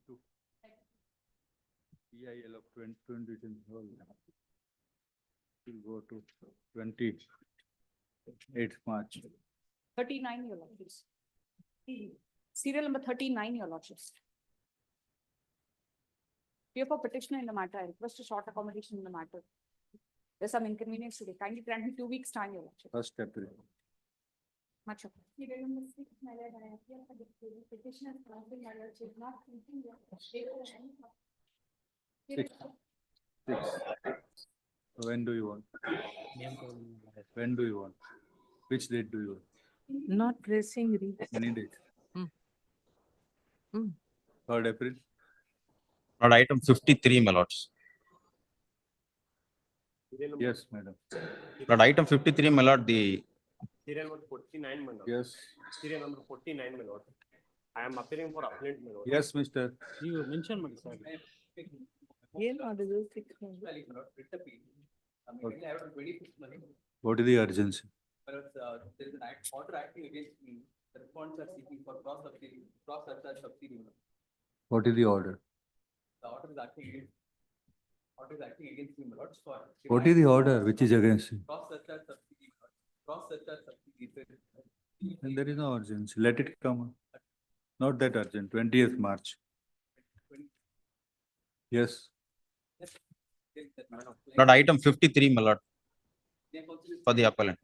32. EIL of 2020 will go to 28th March. 39, your lordships. Serial number 39, your lordships. Dear for petitioner in the matter, I request a short accommodation in the matter. There's some inconvenience today. Kindly grant me 2 weeks time, your lordship. 1st April. Much okay. Serial number 6, my lord, I appear for the petitioner's counsel, my lordship, not thinking your 6. When do you want? When do you want? Which date do you want? Not pressing read. Any date? 3rd April. Lord, item 53, my lords. Yes, madam. Lord, item 53, my lord, the Serial number 49, my lord. Yes. Serial number 49, my lord. I am appearing for appellant, my lord. Yes, Mr. You mentioned, my lord. What is the urgency? There is an order acting against me. The response are seeking for cross-subsidy. What is the order? The order is acting against me, my lords, for What is the order which is against you? cross-subsidy, subsidy. And there is no urgency. Let it come. Not that urgent. 20th March. Yes. Lord, item 53, my lord, for the appellant.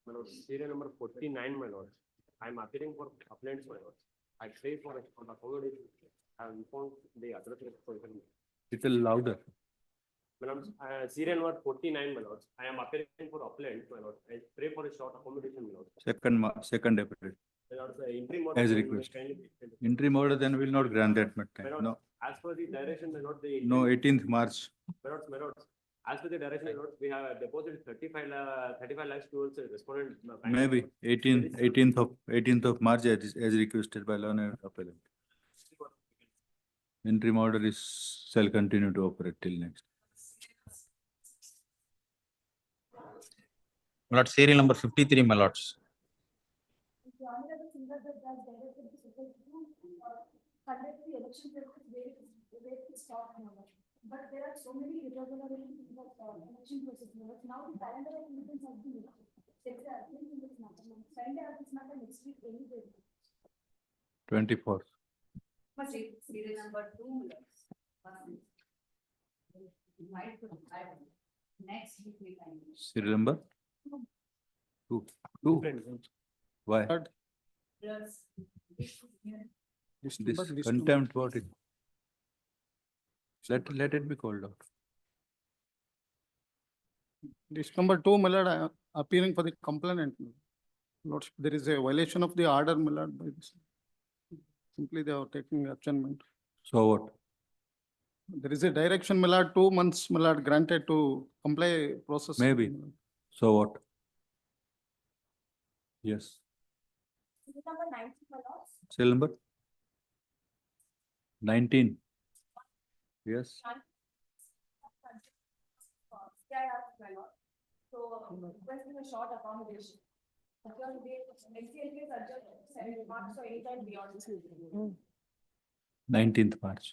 My lord, serial number 49, my lord. I am appearing for appellants, my lord. I pray for accommodation. I have informed the address for Little louder. my lord, serial number 49, my lord. I am appearing for appellant, my lord. I pray for a short accommodation, my lord. 2nd April. My lord, the interim order As can be requested. kindly extended. Interim order, then will not grant that much My time. lord, No. as per the direction, my lord, the No, 18th March. my lord, as per the direction, my lord, we have deposited 35 lakhs towards the respondent. Maybe 18th of March as requested by law and appellant. Interim order shall continue to operate till next. My lord, serial number 53, my lords. The honorable single judge has directed the society to conduct the election where it is stopped now. But there are so many irregularities in the election process. Now the calendar of meetings has been signed out this matter next week any day. 24th. Serial number 2, next week we can. Serial number? 2. Why? This contempt, what is? Let it be called out. This number 2, my lord, I am appearing for the complainant. Lordship, there is a violation of the order, my lord, by this. Simply they are taking adjournment. So what? There is a direction, my lord, 2 months, my lord, granted to comply process. Maybe. So what? Yes. Number 90, my lords. Serial number? 19. Yes. My lord. So requesting a short accommodation. Because the NCLT is adjourned 7th March, so anytime beyond this. 19th March.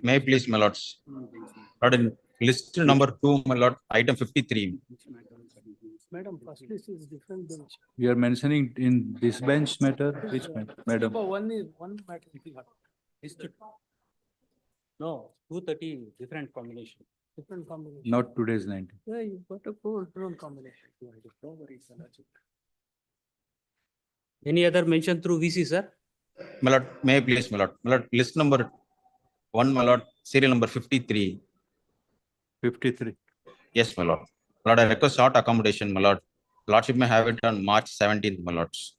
May I please, my lords. Lord, in list number 2, my lord, item 53. Madam, first list is different bench. You are mentioning in this bench matter, which matter? Madam? One matter. No, 230 different combination. Different combination. Not today's 19. Yeah, you got a full combination. No worries, Any other mention through VC, sir? My lord, may I please, my lord. My lord, list number 1, my lord, serial number 53. 53. Yes, my lord. Lord, I request short accommodation, my lord. Lordship may have it on March 17th, my lords.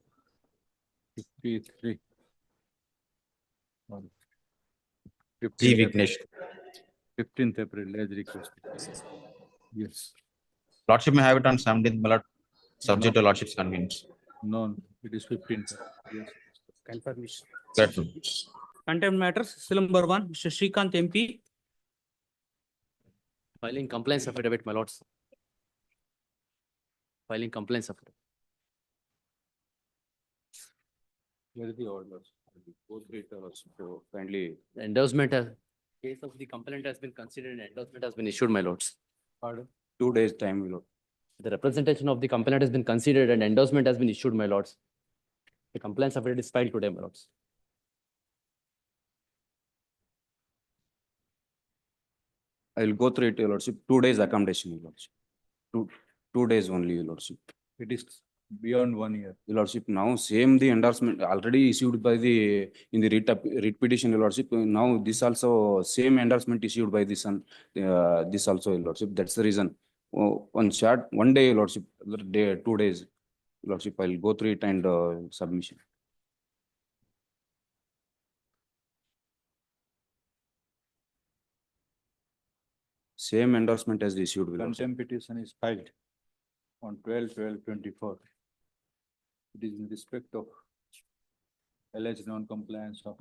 53. G. Vignesh. 15th April as requested. Yes. Lordship may have it on 17th, my lord, subject to lordship's convenience. No, it is 15th. Yes. Confirmation. Grateful. Contempt matters, serial number 1, Mr. Srikanth MP. Filing complaints affidavit, my lords. Filing complaints affidavit. Where is the orders? Go through it also. So kindly, Endorsement has, case of the complaint has been considered and endorsement has been issued, my lords. Pardon? 2 days time, my lord. The representation of the complainant has been considered and endorsement has been issued, my lords. The complaint affidavit is filed today, my lords. I will go through it, your lordship. 2 days accommodation, your lordship. 2 days only, your lordship. It is beyond 1 year. Your lordship, now same the endorsement already issued by the, in the writ petition, your lordship. Now this also same endorsement issued by this one, this also, your lordship. That's the reason. Oh, one day, your lordship, other day, 2 days. Your lordship, I'll go through it and submission. Same endorsement as issued, your lordship. Contempt petition is filed on 12/12/24. It is in respect of alleged non-compliance of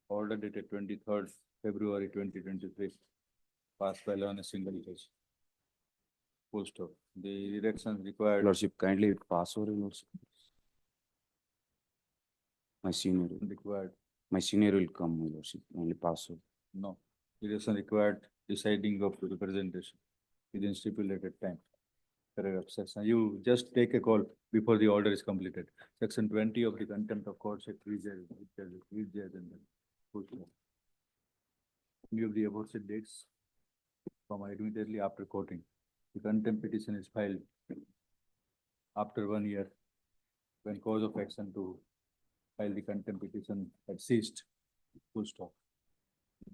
order dated 23rd February 2023, passed by law on a single case. Full stop. The erections Your required lordship, kindly pass over, your lordship. My senior will come, your lordship, only pass over. no. Erection required deciding of the representation within stipulated time. Paragraph section. You just take a call before the order is completed. Section 20 of the contempt of court, section and then full stop. Any of the aforesaid dates from admittedly after quoting. The contempt petition is filed after 1 year when cause of action to file the contempt petition had ceased. Full stop.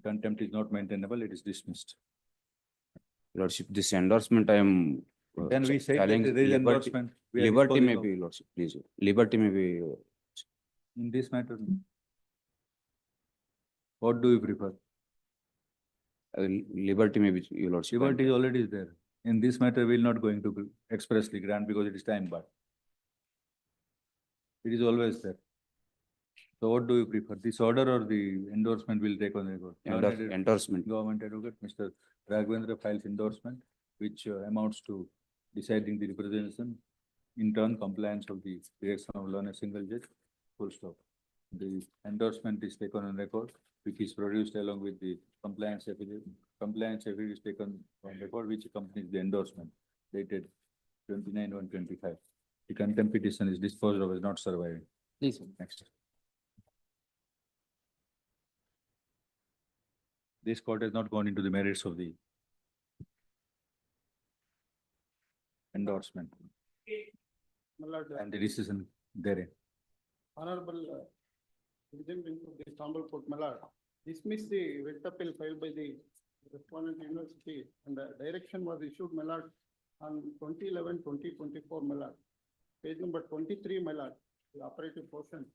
Contempt is not maintainable, it is dismissed. Your lordship, this endorsement I am. Then we say that challenge there is liberty- endorsement. we are Liberty disposing may of. be, your lordship, please. Liberty may be. In this matter, what do you prefer? Liberty may be, your lordship. Liberty is already there. In this matter, we will not going to expressly grant because it is time barred. It is always there. So what do you prefer? This order or the endorsement will take on record? Endorsement. Government advocate, Mr. Raghavendra files endorsement, which amounts to deciding the representation, in turn compliance of the direction of law on a single judge, full stop. The endorsement is taken on record, which is produced along with the compliance affidavit. Compliance affidavit is taken on record, which accompanies the endorsement dated 29/1/25. The contempt petition is disposed of as not surviving. Please. Next. This court has not gone into the merits of the endorsement My lord, and the decision therein. Honorable President of the Istanbul Court, my lord, dismiss the writ appeal filed by the respondent university and the direction was issued, my lord, on 20/11/2024, my lord. Page number 23, my lord, the operative portion.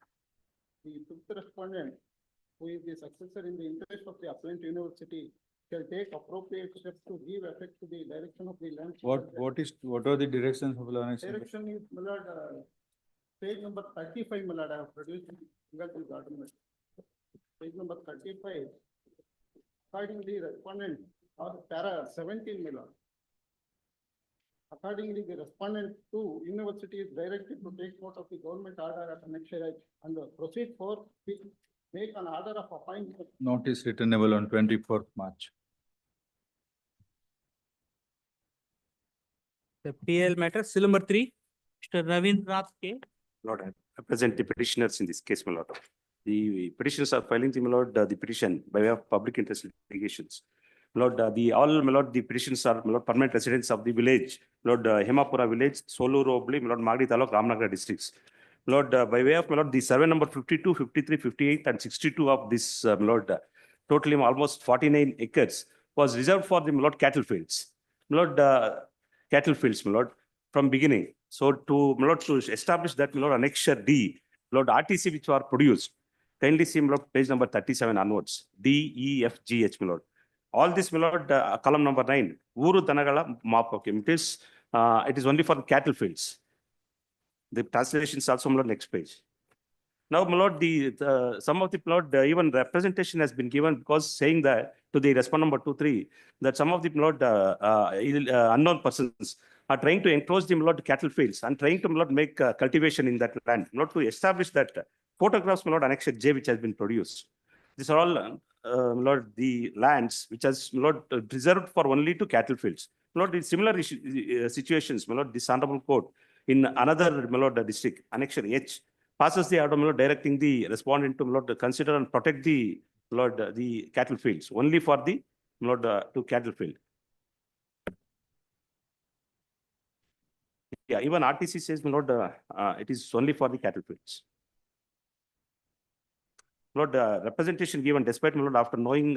The fifth respondent, who is the successor in the interest of the appellant university, shall take appropriate steps to give effect to the direction of the land. What are the directions of law? Direction is, my lord, page number 35, my lord, I have produced single document. Page number 35. Accordingly, respondent or para 17, my lord. Accordingly, the respondent to university is directed to take note of the government order at annexure and proceed for make an order of appointment. Notice returnable on 24th March. The PL matter, still number 3, Mr. Ravindranath K. Lord, I represent the petitioners in this case, my lord. The petitioners are filing the, my lord, the petition by way of public interest litigations. My lord, all, my lord, the petitions are, my lord, permanent residents of the village, my lord, Hemapura village, Soluru Obli, my lord, Magdi Taluk, Ramnagar districts. My lord, by way of, my lord, the survey number 52, 53, 58 and 62 of this, my lord, totally almost 49 acres was reserved for the, my lord, cattle fields. My lord, cattle fields, my lord, from beginning. So to, my lord, to establish that, my lord, annexure D, my lord, RTC which were produced, kindly see, my lord, page number 37 onwards, D, E, F, G, H, my lord. All this, my lord, column number 9, Uru Danagala map, okay, it is only for the cattle fields. The translation is also, my lord, next page. Now, my lord, some of the, my lord, even representation has been given because saying that to the respondent number 2, 3, that some of the, my lord, unknown persons are trying to encroach the cattle fields and trying to make cultivation in that land, to establish that photographs Annexure J which has been produced. These are all the lands which has reserved for only to cattle fields. The similar situations, this honorable court in another district, Annexure H, passes the order directing the respondent to consider and protect the cattle fields only for the to cattle field. Yeah, even RTC says it is only for the cattle fields. Representation given despite after knowing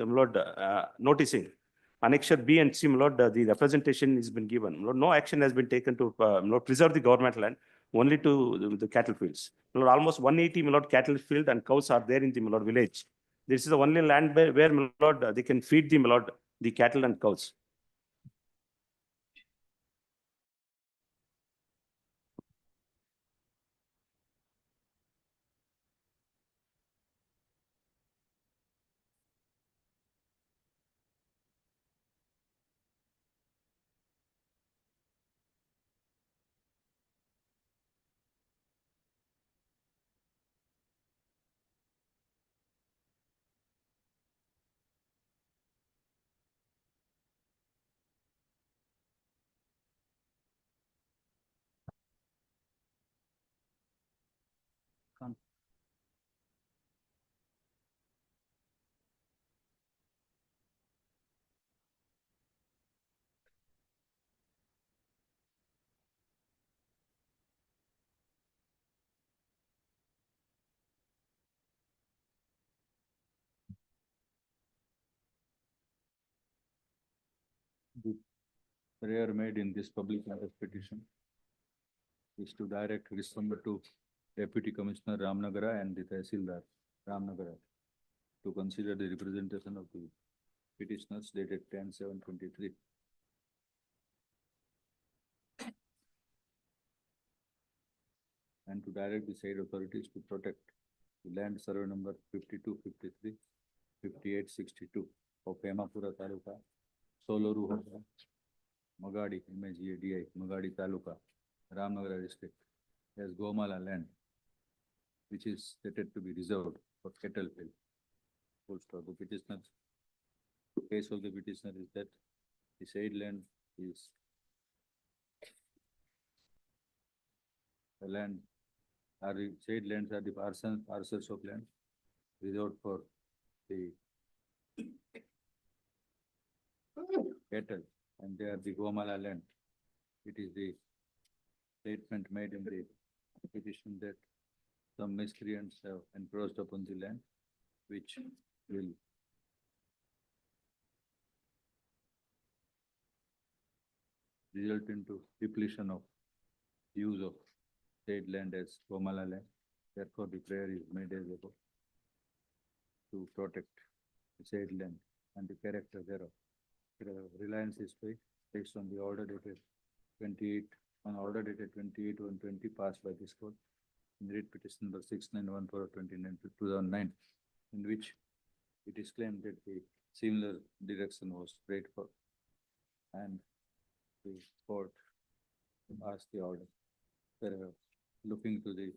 noticing Annexure B and C, the representation has been given. No action has been taken to preserve the government land, only to the cattle fields. Almost 180 cattle field and cows are there in the village. This is the only land where they can feed the cattle and cows. The prayer made in this public matter petition is to direct responder to Deputy Commissioner Ramnagara and the Tehsildar Ramnagara to consider the representation of the petitioners dated 10/7/23. And to direct the said authorities to protect the land survey number 52, 53, 58, 62 of Hemapura Taluka, Soloru Hoda, Magadi, MAGADI, Magadi Taluka, Ramnagara district as Gomala land, which is stated to be reserved for cattle field. Full stop. The petitioner, case of the petitioner is that the said land is the land, the said lands are the parcels of land reserved for the cattle, and they are the Gomala land. It is the statement made in the petition that some miscreants have encroached upon the land, which will result into depletion of use of said land as Gomala land. Therefore, the prayer is made as above to protect the said land and the character thereof. Reliance is based on the order dated 28 passed by this court in writ petition number 6914/2009, in which it is claimed that the similar direction was prayed for, and the court passed the order. Looking to the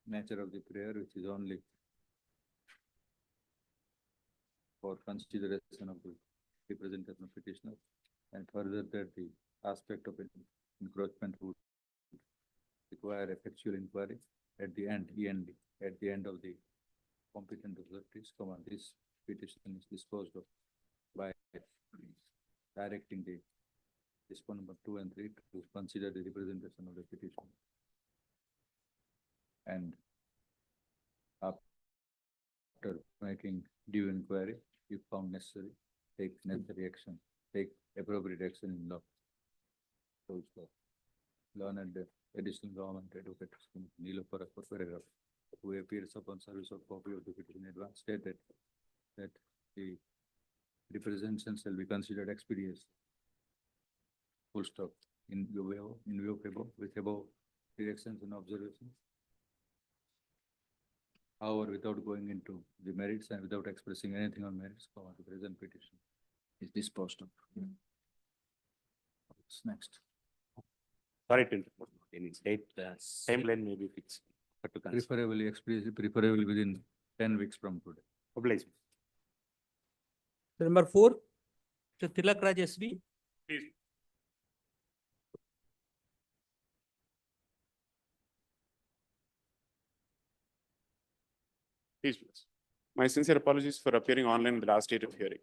nature of the prayer, which is only for consideration of the representation of petitioner, and further that the aspect of encroachment would require effectual inquiry at the end, at the end of the competent authorities. This petition is disposed of by directing the dispo number 2 and 3 to consider the representation of the petition, and after making due inquiry, if found necessary, take necessary action, take appropriate action in law. Learned additional government advocate Nilopara Paragraph, who appears upon service of copy of the petition in advance, stated that the representation shall be considered expeditious. Full stop. In view of above, with above directions and observations. However, without going into the merits and without expressing anything on merits, the present petition is disposed of. What's next? Sorry to interrupt. Any date, timeline may be fixed. But to consider. Preferably, explicitly, preferably within 10 weeks from today. Oblige. Number 4, Mr. Tilak Raj SD. Please. Please, please. My sincere apologies for appearing online in the last date of hearing.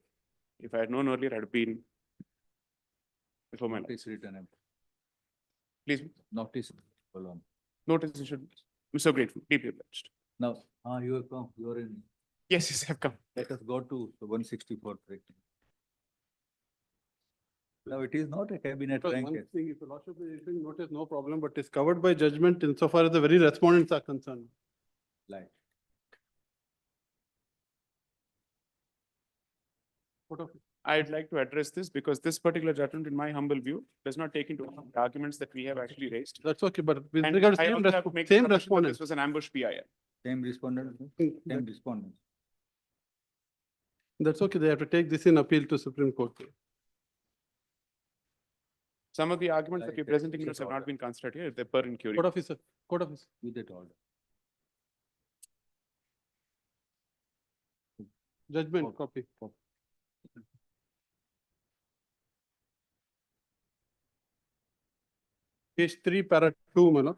If I had known earlier, I'd have been before my life. Notice written, Please, notice, hold on. notice issued. I'm so grateful, deeply obliged. Now, you have come, you are in, Yes, yes, I've come. let us go to the 164th. Now, it is not a cabinet Because rank. one thing, if the lordship is issuing notice, no problem, but it's covered by judgment insofar as the very respondents are concerned. Like, What of- I'd like to address this because this particular judgment, in my humble view, does not take into account the arguments that we have actually raised. That's okay, but with And regard to I same, also have to make the same submission that respondent. this was an ambush PIL. same respondent, same respondent. That's okay, they have to take this in appeal to Supreme Court. Some of the arguments that Like you're that, presenting it's have a not been considered here, they're per inquiry. Court officer, court officer. With that order. Judgment copy. Page 3, para 2, my lord.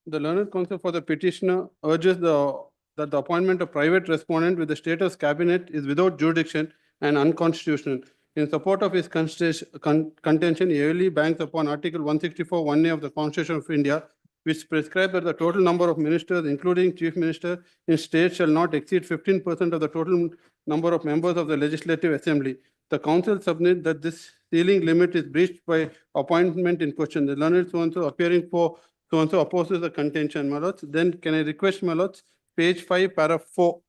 The learned counsel for the petitioner urges that the appointment of private respondent with the status cabinet is without jurisdiction and unconstitutional. In support of his contention, he heavily banks upon Article 164, 1A of the Constitution of India, which prescribes that the total number of ministers, including chief minister, in state shall not exceed 15% of the total number of members of the Legislative Assembly. The council submit that this ceiling limit is breached by appointment in question. The learned so-and-so appearing for so-and-so opposes the contention, my lords. Then can I request, my lords, page 5, para 4.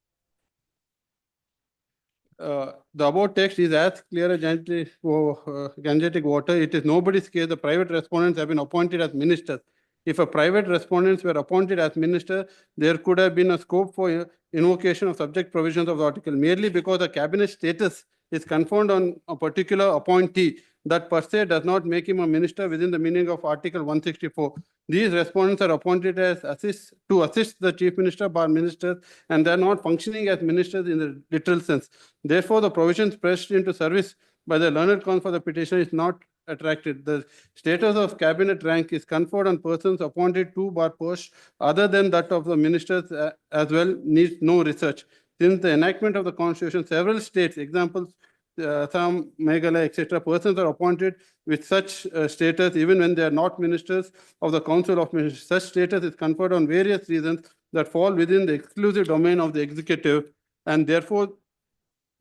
The above text is as clear as Gangetic water. It is nobody's case. The private respondents have been appointed as ministers. If a private respondents were appointed as minister, there could have been a scope for invocation of subject provisions of the article. Merely because the cabinet status is conferred on a particular appointee, that per se does not make him a minister within the meaning of Article 164. These respondents are appointed as to assist the chief minister by ministers, and they are not functioning as ministers in the literal sense. Therefore, the provisions pressed into service by the learned counsel for the petitioner is not attracted. The status of cabinet rank is conferred on persons appointed to by post other than that of the ministers as well needs no research. Since the enactment of the constitution, several states, examples, Assam, Meghalaya, etc., persons are appointed with such status even when they are not ministers of the Council of Ministers. Such status is conferred on various reasons that fall within the exclusive domain of the executive, and therefore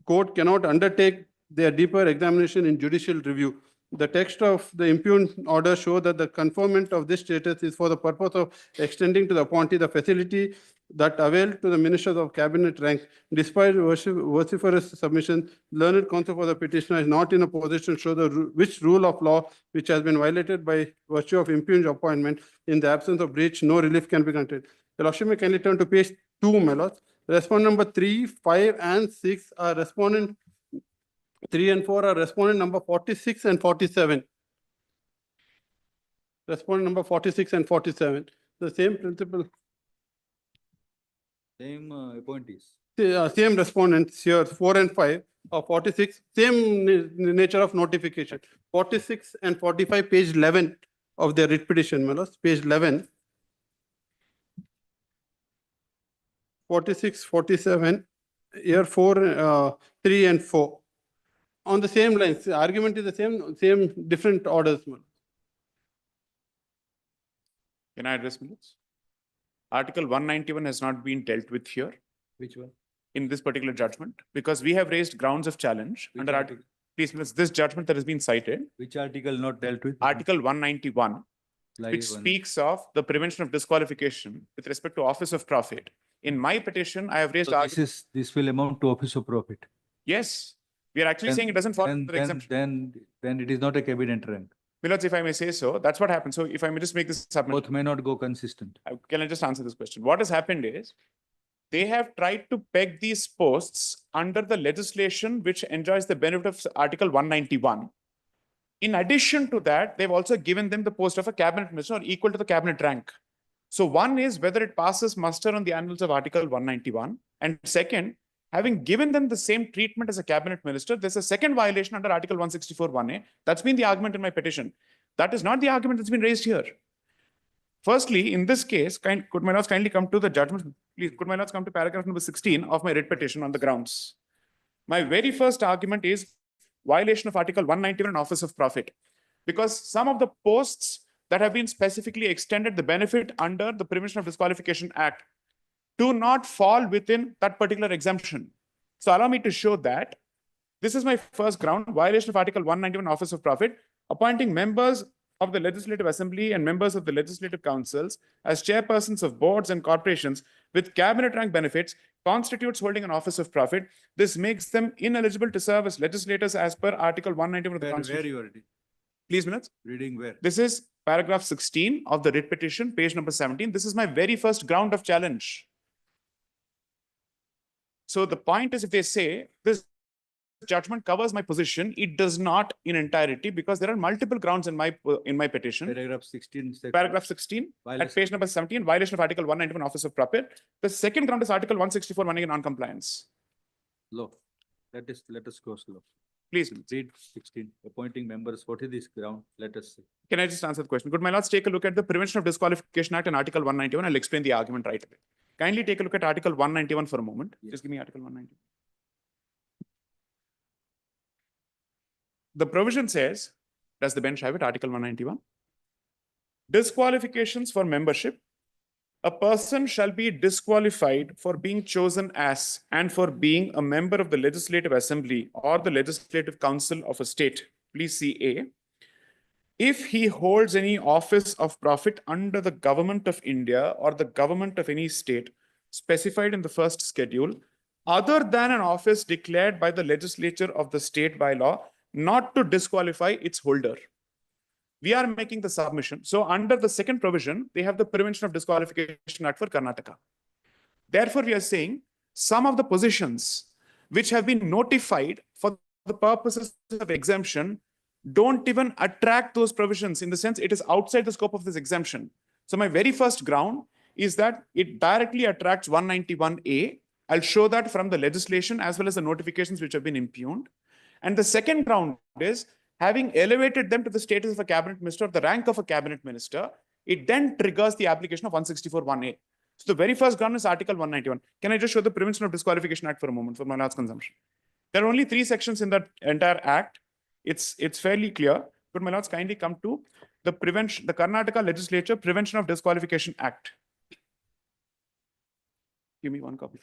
court cannot undertake their deeper examination in judicial review. The text of the impugned order show that the conferment of this status is for the purpose of extending to the appointee the facility that avail to the ministers of cabinet rank. Despite vociferous submission, learned counsel for the petitioner is not in a position to show which rule of law which has been violated by virtue of impugned appointment. In the absence of breach, no relief can be granted. The Lordship may kindly turn to page 2, my lords. Respondent number 3, 5, and 6 are respondent 3 and 4 are respondent number 46 and 47. Respondent number 46 and 47. The same principle, Same appointees. same respondents here, 4 and 5 or 46, same nature of notification. 46 and 45, page 11 of their writ petition, my lords, page 11. 46, 47, here 4, 3 and 4. On the same lines, the argument is the same different orders. Can I address minutes? Article 191 has not been dealt with here Which one? in this particular judgment because we have raised grounds of challenge Which under article? please, this judgment that has been cited, Which article not dealt with? Article 191, Live which one. speaks of the prevention of disqualification with respect to office of profit. In my petition, I have raised So this will amount to office of profit. yes, we are actually saying it doesn't fall under the exemption. Then it is not a cabinet rank. Milords, if I may say so, that's what happened. So if I may just make this submission. Both may not go consistent. Can I just answer this question? What has happened is they have tried to peg these posts under the legislation which enjoys the benefit of Article 191. In addition to that, they've also given them the post of a cabinet minister or equal to the cabinet rank. So one is whether it passes muster on the annals of Article 191. And second, having given them the same treatment as a cabinet minister, there's a second violation under Article 164(1)(a). That's been the argument in my petition. That is not the argument that's been raised here. Firstly, in this case, could my lords kindly come to the judgment? Please, could my lords come to paragraph number 16 of my writ petition on the grounds? My very first argument is violation of Article 191 Office of Profit, because some of the posts that have been specifically extended the benefit under the Prevention of Disqualification Act do not fall within that particular exemption. So allow me to show that. This is my first ground, violation of Article 191 Office of Profit, appointing members of the Legislative Assembly and members of the Legislative Councils as chairpersons of boards and corporations with cabinet rank benefits constitutes holding an office of profit. This makes them ineligible to serve as legislators as per Article 191 of the Where Constitution. you are reading? Please, minutes. Reading where? This is paragraph 16 of the writ petition, page number 17. This is my very first ground of challenge. So the point is, if they say this judgment covers my position, it does not in entirety, because there are multiple grounds in my petition. Paragraph 16. Paragraph 16 at page number 17, violation of Article 191 Office of Profit. The second ground is Article 164 money non-compliance. Law. Let us go slow. Please Read 16, appointing members. What is this ground? Let us see. Can I just answer the question? Could my lords take a look at the Prevention of Disqualification Act and Article 191? I'll explain the argument right away. Kindly take a look at Article 191 for a moment. Yes. Just give me Article 191. The provision says, does the bench have it? Article 191. Disqualifications for membership. A person shall be disqualified for being chosen as and for being a member of the Legislative Assembly or the Legislative Council of a state. Please see A. If he holds any office of profit under the government of India or the government of any state specified in the first schedule, other than an office declared by the legislature of the state by law, not to disqualify its holder. We are making the submission. So under the second provision, they have the Prevention of Disqualification Act for Karnataka. Therefore, we are saying some of the positions which have been notified for the purposes of exemption don't even attract those provisions, in the sense it is outside the scope of this exemption. So my very first ground is that it directly attracts 191A. I'll show that from the legislation as well as the notifications which have been impugned. And the second ground is, having elevated them to the status of a cabinet minister, or the rank of a cabinet minister, it then triggers the application of 164(1)(a). So the very first ground is Article 191. Can I just show the Prevention of Disqualification Act for a moment for my last consumption? There are only 3 sections in that entire act. It's fairly clear. Could my lords kindly come to the Karnataka Legislature Prevention of Disqualification Act? Give me one copy.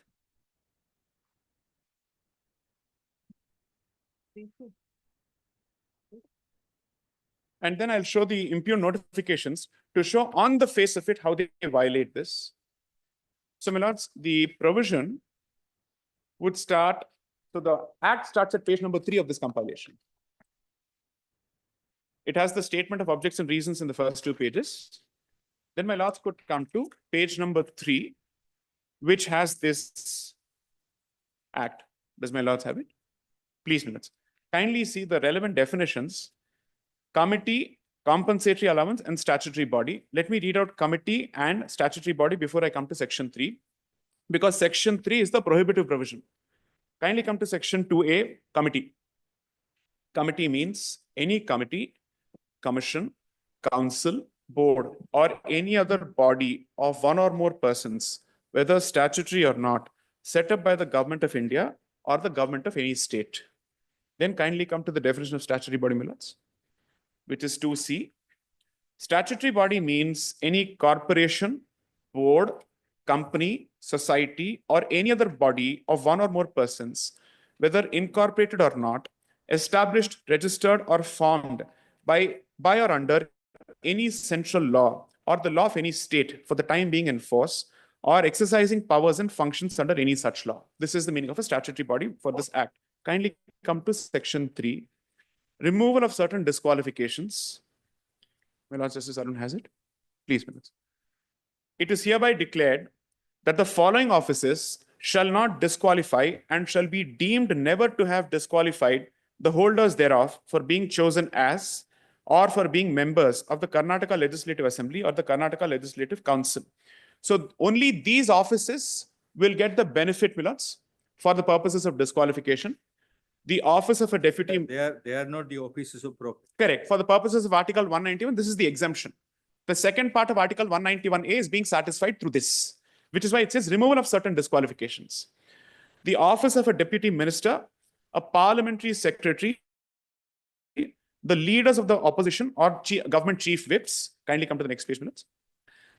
And then I'll show the impugned notifications to show on the face of it how they violate this. So, my lords, the provision would start, so the act starts at page number 3 of this compilation. It has the statement of objects and reasons in the first 2 pages. Then my lords could come to page number 3, which has this act. Does my lords have it? Please, minutes. Kindly see the relevant definitions: committee, compensatory allowance, and statutory body. Let me read out committee and statutory body before I come to section 3, because section 3 is the prohibitive provision. Kindly come to section 2A, committee. Committee means any committee, commission, council, board, or any other body of one or more persons, whether statutory or not, set up by the government of India or the government of any state. Then kindly come to the definition of statutory body, my lords, which is 2C. Statutory body means any corporation, board, company, society, or any other body of one or more persons, whether incorporated or not, established, registered, or formed by or under any central law or the law of any state for the time being in force, or exercising powers and functions under any such law. This is the meaning of a statutory body for this act. Kindly come to section 3. Removal of certain disqualifications. My Lord Justice Arun has it. Please, minutes. It is hereby declared that the following offices shall not disqualify and shall be deemed never to have disqualified the holders thereof for being chosen as or for being members of the Karnataka Legislative Assembly or the Karnataka Legislative Council. So only these offices will get the benefit, Milots, for the purposes of disqualification. The office of a deputy, They are not the offices of pro. correct, for the purposes of Article 191, this is the exemption. The second part of Article 191A is being satisfied through this, which is why it says removal of certain disqualifications. The office of a deputy minister, a parliamentary secretary, the leaders of the opposition or government chief whips, kindly come to the next page, minutes.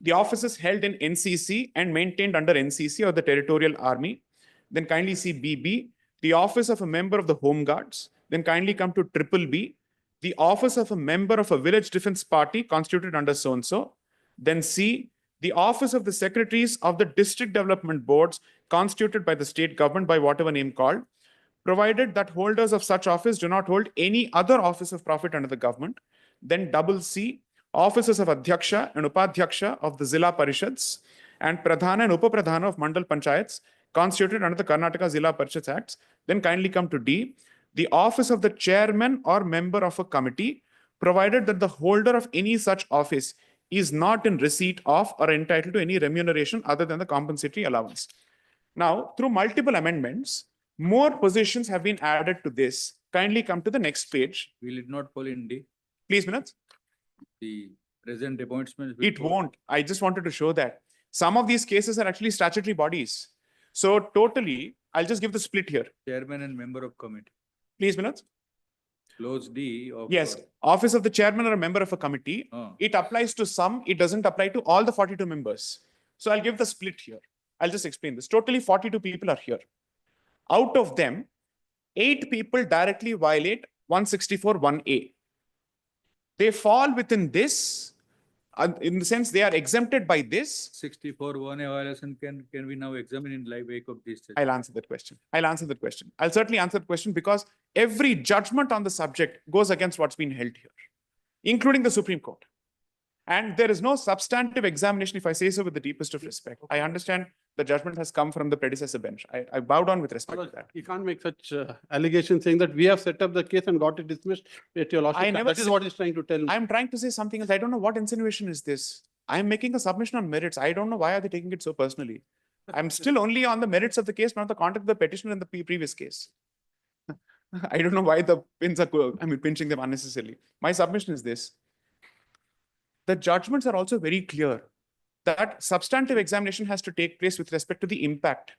The office is held in NCC and maintained under NCC or the Territorial Army. Then kindly see BB, the office of a member of the Home Guards. Then kindly come to triple B, the office of a member of a village defense party constituted under so-and-so. Then C, the office of the secretaries of the district development boards constituted by the state government by whatever name called, provided that holders of such office do not hold any other office of profit under the government. Then double C, offices of Adhyaksha and Upadhyaksha of the Zilla Parishads and Pradhana and Upapradhana of Mandal Panchayats constituted under the Karnataka Zilla Parishads Acts. Then kindly come to D, the office of the chairman or member of a committee, provided that the holder of any such office is not in receipt of or entitled to any remuneration other than the compensatory allowance. Now, through multiple amendments, more positions have been added to this. Kindly come to the next page. Will it not fall in D? Please, minutes. The present appointments. will It fall- won't. I just wanted to show that. Some of these cases are actually statutory bodies. So totally, I'll just give the split here. Chairman and member of committee. Please, minutes. Clause D of. Yes, office of the chairman or a member of a committee. uh, It applies to some, it doesn't apply to all the 42 members. So I'll give the split here. I'll just explain this. Totally 42 people are here. Out of them, 8 people directly violate 164(1)(a). They fall within this, in the sense they are exempted by this. 64(1)(a) violation can we now examine in live wake of this? I'll answer that question. I'll certainly answer the question because every judgment on the subject goes against what's been held here, including the Supreme Court. And there is no substantive examination, if I say so with the deepest of respect. I understand the judgment has come from the predecessor bench. I bow down with respect to that. You can't make such allegations saying that we have set up the case and got it dismissed at your lordship. I never That is said- what he's trying to tell. I'm trying to say something else. I don't know what insinuation is this. I'm making a submission on merits. I don't know why are they taking it so personally. I'm still only on the merits of the case, not the content of the petitioner in the previous case. I don't know why the pins are, pinching them unnecessarily. My submission is this. The judgments are also very clear that substantive examination has to take place with respect to the impact.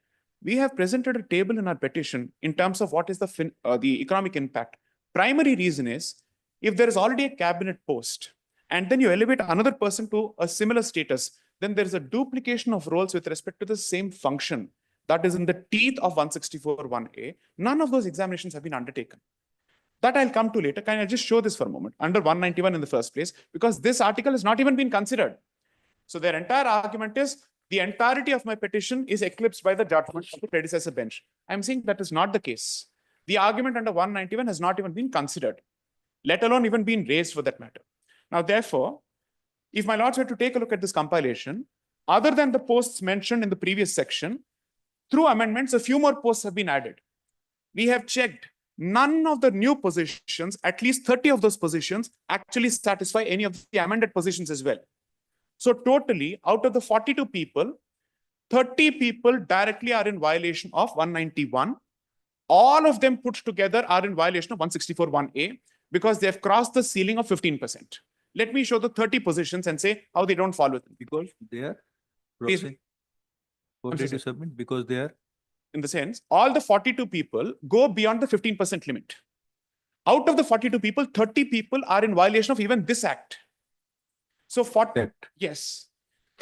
We have presented a table in our petition in terms of what is the economic impact. Primary reason is if there is already a cabinet post and then you elevate another person to a similar status, then there is a duplication of roles with respect to the same function that is in the teeth of 164(1)(a). None of those examinations have been undertaken. That I'll come to later. Can I just show this for a moment? Under 191 in the first place, because this article has not even been considered. So their entire argument is the entirety of my petition is eclipsed by the judgment of the predecessor bench. I'm saying that is not the case. The argument under 191 has not even been considered, let alone even been raised for that matter. Now, therefore, if my lords were to take a look at this compilation, other than the posts mentioned in the previous section, through amendments, a few more posts have been added. We have checked. None of the new positions, at least 30 of those positions, actually satisfy any of the amended positions as well. So totally, out of the 42 people, 30 people directly are in violation of 191. All of them put together are in violation of 164(1)(a) because they have crossed the ceiling of 15%. Let me show the 30 positions and say how they don't fall within. Because they are. Please. proceed. I'm Okay so to submit because they are. In the sense, all the 42 people go beyond the 15% limit. Out of the 42 people, 30 people are in violation of even this act. So 40, Correct. yes.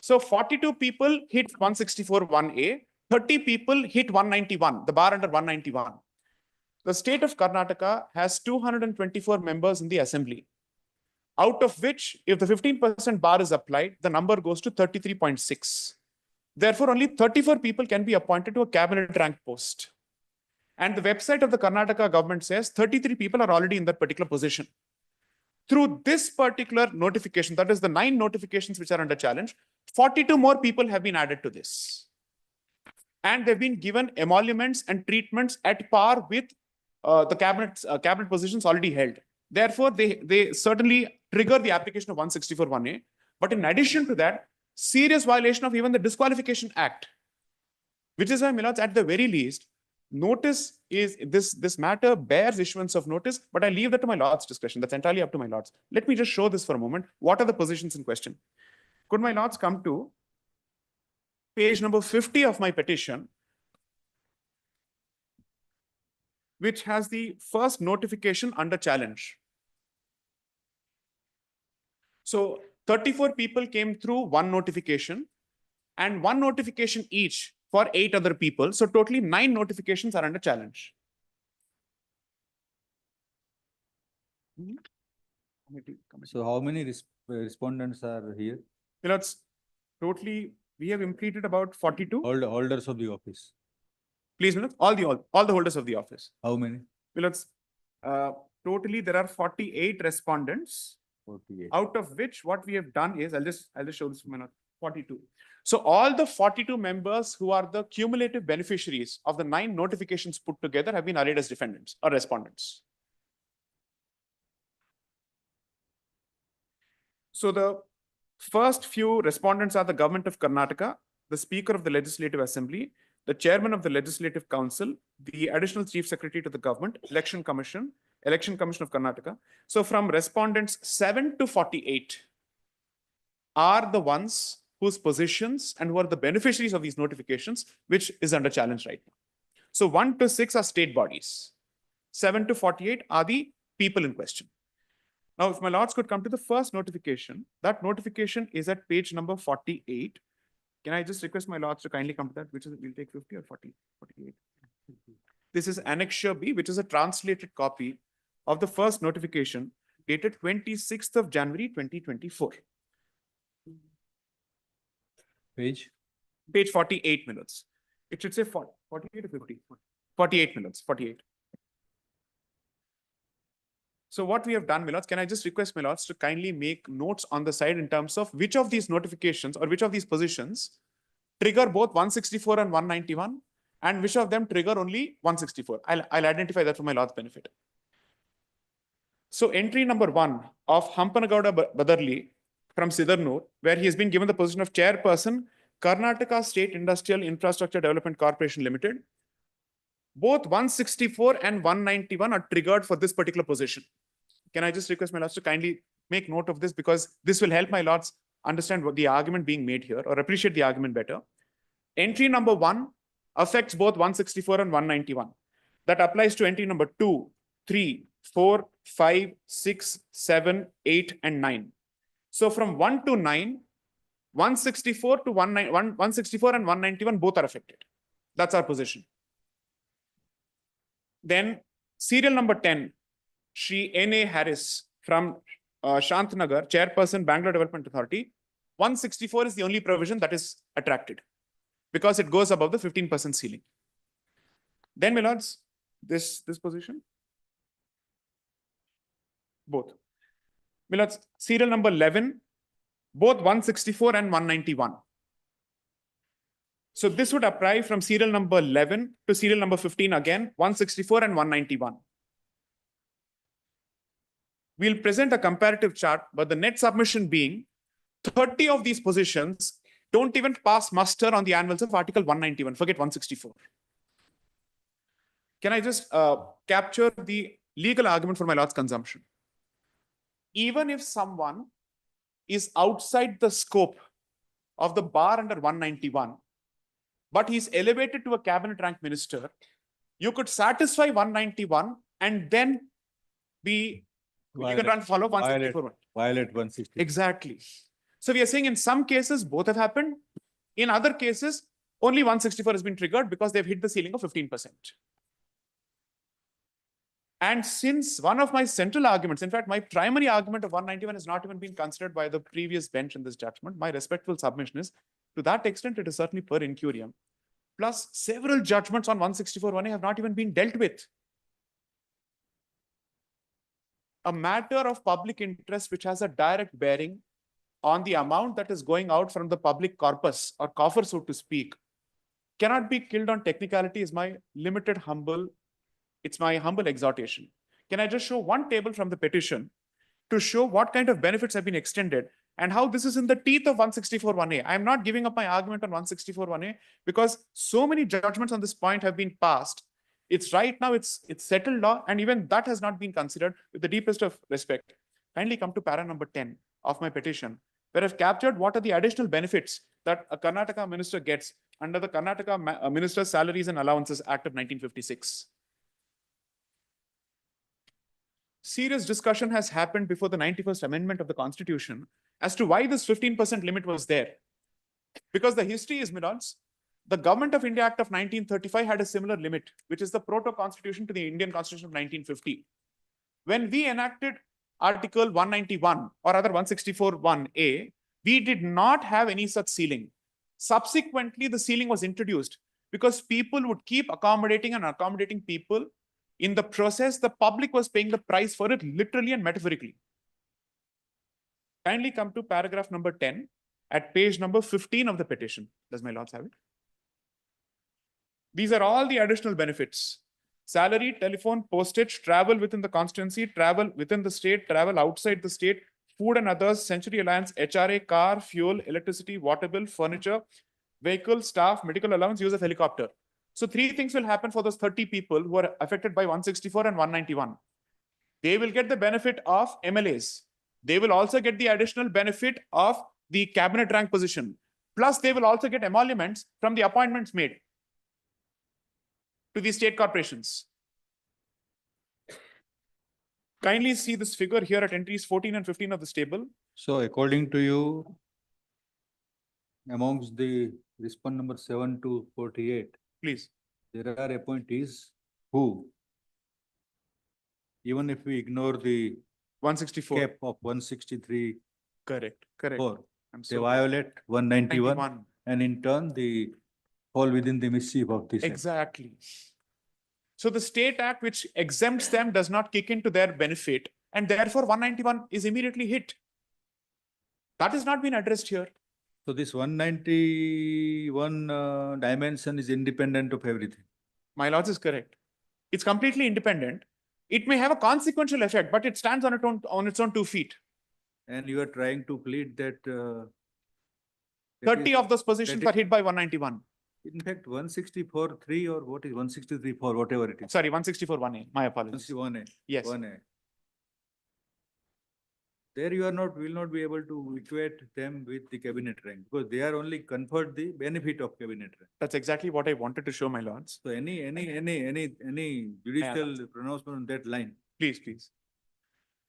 So 42 people hit 164(1)(a), 30 people hit 191, the bar under 191. The state of Karnataka has 224 members in the assembly, out of which, if the 15% bar is applied, the number goes to 33.6. Therefore, only 34 people can be appointed to a cabinet rank post. And the website of the Karnataka government says 33 people are already in that particular position. Through this particular notification, that is the 9 notifications which are under challenge, 42 more people have been added to this. And they've been given emoluments and treatments at par with the cabinet positions already held. Therefore, they certainly trigger the application of 164(1)(a). But in addition to that, serious violation of even the Disqualification Act, which is why, my lords, at the very least, notice is this matter bears issuance of notice, but I leave that to my lord's discretion. That's entirely up to my lords. Let me just show this for a moment. What are the positions in question? Could my lords come to page number 50 of my petition, which has the first notification under challenge. So 34 people came through one notification and one notification each for 8 other people. So totally 9 notifications are under challenge. So how many respondents are here? You know, it's totally, we have completed about 42. Holders of the office. Please, Vinod, all the holders of the office. How many? Well, totally there are 48 respondents. 48. Out of which what we have done is, I'll just show this for a minute, 42. So all the 42 members who are the cumulative beneficiaries of the 9 notifications put together have been arrayed as defendants or respondents. So the first few respondents are the government of Karnataka, the Speaker of the Legislative Assembly, the Chairman of the Legislative Council, the Additional Chief Secretary to the Government, Election Commission of Karnataka. So from respondents 7 to 48 are the ones whose positions and who are the beneficiaries of these notifications, which is under challenge right now. So 1 to 6 are state bodies. 7 to 48 are the people in question. Now, if my lords could come to the first notification, that notification is at page number 48. Can I just request my lords to kindly come to that, which is, we'll take 50 or 40, 48. This is Annexure B, which is a translated copy of the first notification dated 26th of January, 2024. Page? Page 48 minutes. It should say 48 or 50? 48 minutes, 48. So what we have done, my lords, can I just request my lords to kindly make notes on the side in terms of which of these notifications or which of these positions trigger both 164 and 191 and which of them trigger only 164. I'll identify that for my lord's benefit. So entry number 1 of Hampanagowda Badarli from Sidarnoor, where he has been given the position of chairperson, Karnataka State Industrial Infrastructure Development Corporation Limited. Both 164 and 191 are triggered for this particular position. Can I just request my lords to kindly make note of this, because this will help my lords understand what the argument being made here or appreciate the argument better. Entry number 1 affects both 164 and 191. That applies to entry number 2, 3, 4, 5, 6, 7, 8, and 9. So from 1 to 9, 164 to 164 and 191 both are affected. That's our position. Then serial number 10, Shri N.A. Harris from Shantnagar, Chairperson, Bangalore Development Authority. 164 is the only provision that is attracted because it goes above the 15% ceiling. Then, my lords, this position, both. My lords, serial number 11, both 164 and 191. So this would apply from serial number 11 to serial number 15 again, 164 and 191. We'll present a comparative chart, but the net submission being 30 of these positions don't even pass muster on the anvils of Article 191. Forget 164. Can I just capture the legal argument for my lord's consumption? Even if someone is outside the scope of the bar under 191, but he's elevated to a cabinet rank minister, you could satisfy 191 and then be, you can run follow 164. Violate 160. Exactly. So we are saying in some cases, both have happened. In other cases, only 164 has been triggered because they've hit the ceiling of 15%. And since one of my central arguments, in fact, my primary argument of 191 has not even been considered by the previous bench in this judgment, my respectful submission is, to that extent, it is certainly per incurium. Plus, several judgments on 164(1)(a) have not even been dealt with. A matter of public interest which has a direct bearing on the amount that is going out from the public corpus or coffer, so to speak, cannot be killed on technicality is my humble exhortation. Can I just show one table from the petition to show what kind of benefits have been extended and how this is in the teeth of 164(1)(a). I am not giving up my argument on 164(1)(a) because so many judgments on this point have been passed. It's right now, it's settled law, and even that has not been considered with the deepest of respect. Kindly come to para number 10 of my petition, where I've captured what are the additional benefits that a Karnataka minister gets under the Karnataka Minister's Salaries and Allowances Act of 1956. Serious discussion has happened before the 91st Amendment of the Constitution as to why this 15% limit was there. Because the history is, my lords, the Government of India Act of 1935 had a similar limit, which is the proto-constitution to the Indian Constitution of 1950. When we enacted Article 191 or rather 164(1)(a), we did not have any such ceiling. Subsequently, the ceiling was introduced because people would keep accommodating and accommodating people. In the process, the public was paying the price for it literally and metaphorically. Kindly come to paragraph number 10 at page number 15 of the petition. Does my lords have it? These are all the additional benefits: salary, telephone, postage, travel within the constituency, travel within the state, travel outside the state, food and others, Century Alliance, HRA, car, fuel, electricity, water bill, furniture, vehicle, staff, medical allowance, use of helicopter. So 3 things will happen for those 30 people who are affected by 164 and 191. They will get the benefit of MLAs. They will also get the additional benefit of the cabinet rank position. Plus, they will also get emoluments from the appointments made to the state corporations. Kindly see this figure here at entries 14 and 15 of this table. So according to you, amongst the respond number 7 to 48, Please. there are appointees who, even if we ignore the 164. cap of 163, Correct. Correct. I'm they so violate 191, 91. and in turn, they fall within the mischief of this. Act. Exactly. So the state act which exempts them does not kick into their benefit, and therefore 191 is immediately hit. That has not been addressed here. So this 191 dimension is independent of everything. My lords is correct. It's completely independent. It may have a consequential effect, but it stands on its own 2 feet. And you are trying to plead that 30 of those positions are hit by 191. In fact, 164(3) or what is 163(4), whatever it is. Sorry, 164(1)(a). My apologies. 1A. Yes. 1A. There you will not be able to equate them with the cabinet rank because they are only conferred the benefit of cabinet rank. That's exactly what I wanted to show, my lords. So any judicial pronouncement on that line? Please.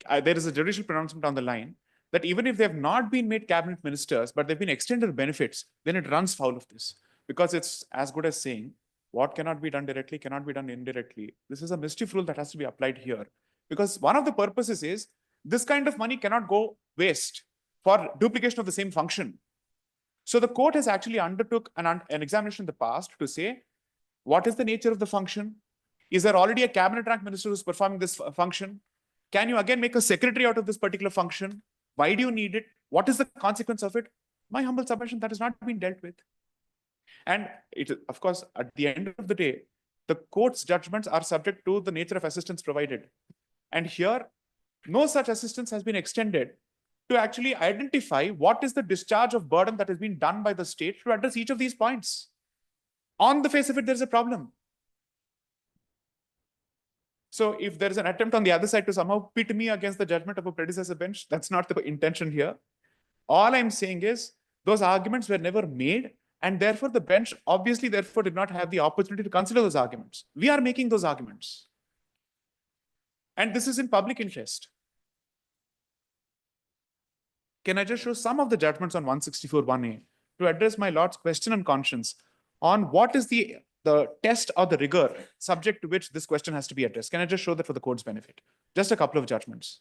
There is a judicial pronouncement on the line that even if they have not been made cabinet ministers, but they've been extended benefits, then it runs foul of this. Because it's as good as saying, what cannot be done directly cannot be done indirectly. This is a mischief rule that has to be applied here. Because one of the purposes is, this kind of money cannot go waste for duplication of the same function. So the court has actually undertook an examination in the past to say, what is the nature of the function? Is there already a cabinet rank minister who's performing this function? Can you again make a secretary out of this particular function? Why do you need it? What is the consequence of it? My humble submission, that has not been dealt with. And it, of course, at the end of the day, the court's judgments are subject to the nature of assistance provided. And here, no such assistance has been extended to actually identify what is the discharge of burden that has been done by the state to address each of these points. On the face of it, there's a problem. So if there is an attempt on the other side to somehow pit me against the judgment of a predecessor bench, that's not the intention here. All I'm saying is those arguments were never made, and therefore the bench obviously therefore did not have the opportunity to consider those arguments. We are making those arguments. And this is in public interest. Can I just show some of the judgments on 164(1)(a) to address my lord's question and conscience on what is the test or the rigor subject to which this question has to be addressed? Can I just show that for the court's benefit? Just a couple of judgments.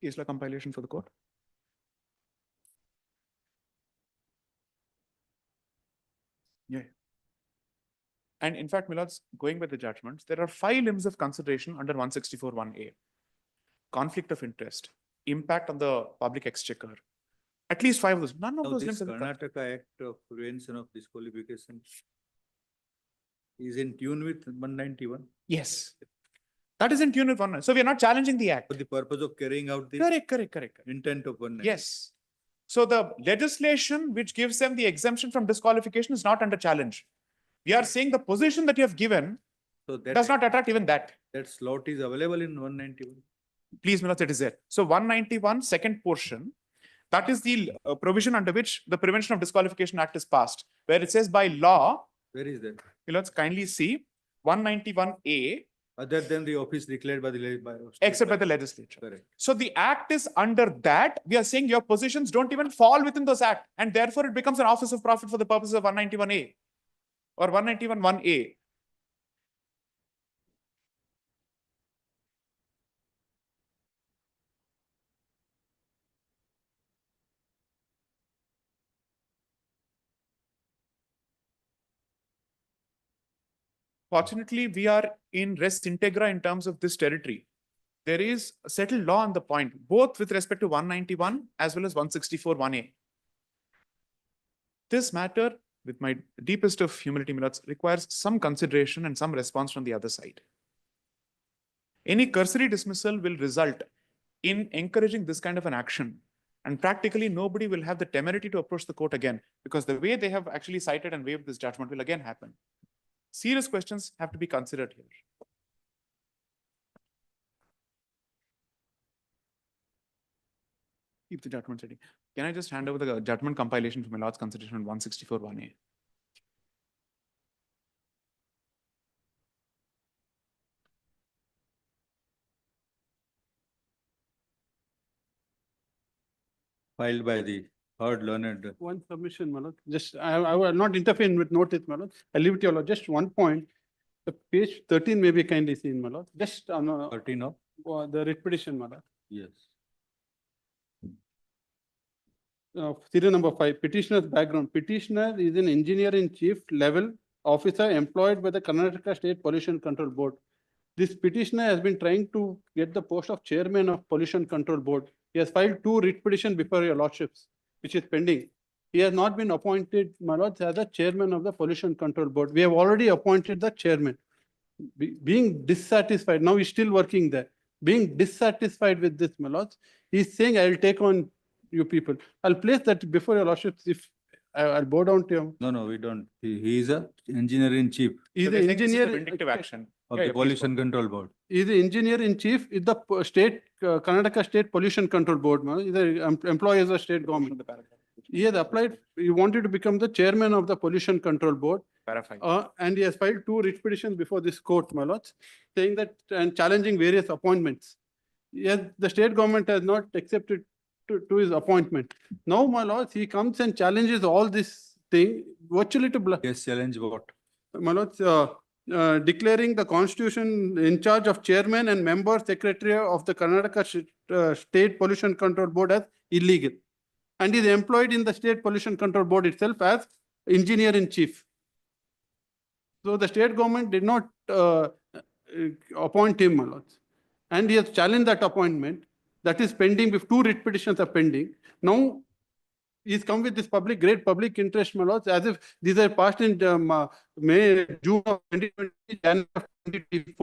Case law compilation for the court. Yeah. And in fact, my lords, going by the judgments, there are 5 limbs of consideration under 164(1)(a). Conflict of interest, impact on the public exchequer. At least 5 of those. None of those limbs. Karnataka Act of Prevention of Disqualification is in tune with 191. Yes. That is in tune with 190. So we are not challenging the act. For the purpose of carrying out the Correct. intent of 190. Yes. So the legislation which gives them the exemption from disqualification is not under challenge. We are saying the position that you have given So does not attract even that. that slot is available in 191. Please, Manoj, it is there. So 191, second portion, that is the provision under which the Prevention of Disqualification Act is passed, where it says by law, Where is that? let's kindly see 191A, Other than the office declared by the except by the legislature. Correct. So the act is under that. We are saying your positions don't even fall within those act, and therefore it becomes an office of profit for the purposes of 191A or 191(1)A. Fortunately, we are in res integra in terms of this territory. There is a settled law on the point, both with respect to 191 as well as 164(1)A. This matter, with my deepest of humility, Milods, requires some consideration and some response from the other side. Any cursory dismissal will result in encouraging this kind of an action. And practically nobody will have the temerity to approach the court again, because the way they have actually cited and waived this judgment will again happen. Serious questions have to be considered here. Keep the judgment ready. Can I just hand over the judgment compilation for my lord's consideration on 164(1)A? Filed by the third learned. One submission, Manoj. Just, I will not interfere with notice, Manoj. I leave it to you, Manoj. Just one point. The page 13 may be kindly seen, Manoj. Just on 13 of? the writ petition, Manoj. Yes. Serial number 5, petitioner's background. Petitioner is an engineer-in-chief level officer employed by the Karnataka State Pollution Control Board. This petitioner has been trying to get the post of chairman of Pollution Control Board. He has filed 2 writ petitions before your lordships, which is pending. He has not been appointed, my lords, as the chairman of the Pollution Control Board. We have already appointed the chairman. Being dissatisfied, now he's still working there. Being dissatisfied with this, my lords, he's saying, I will take on you people. I'll place that before your lordships if I'll bow down to him. No, we don't. He is a engineer-in-chief He's So the they think this is a engineer. vindictive action. of Yeah, the yeah, please Pollution Control Board. He's the engineer-in-chief in the state, Karnataka State Pollution Control Board. He's the employee of the state government. He has applied, he wanted to become the chairman of the Pollution Control Board. Paraphrase. And he has filed 2 writ petitions before this court, my lords, saying that and challenging various appointments. Yes, the state government has not accepted to his appointment. Now, my lords, he comes and challenges all this thing virtually to Yes, challenge what? my lords, declaring the constitution in charge of chairman and member secretary of the Karnataka State Pollution Control Board as illegal. And is employed in the State Pollution Control Board itself as engineer-in-chief. So the state government did not appoint him, my lords. And he has challenged that appointment. That is pending, if 2 writ petitions are pending. Now, he's come with this great public interest, my lords, as if these are passed in May, June of 2020, January of 2024.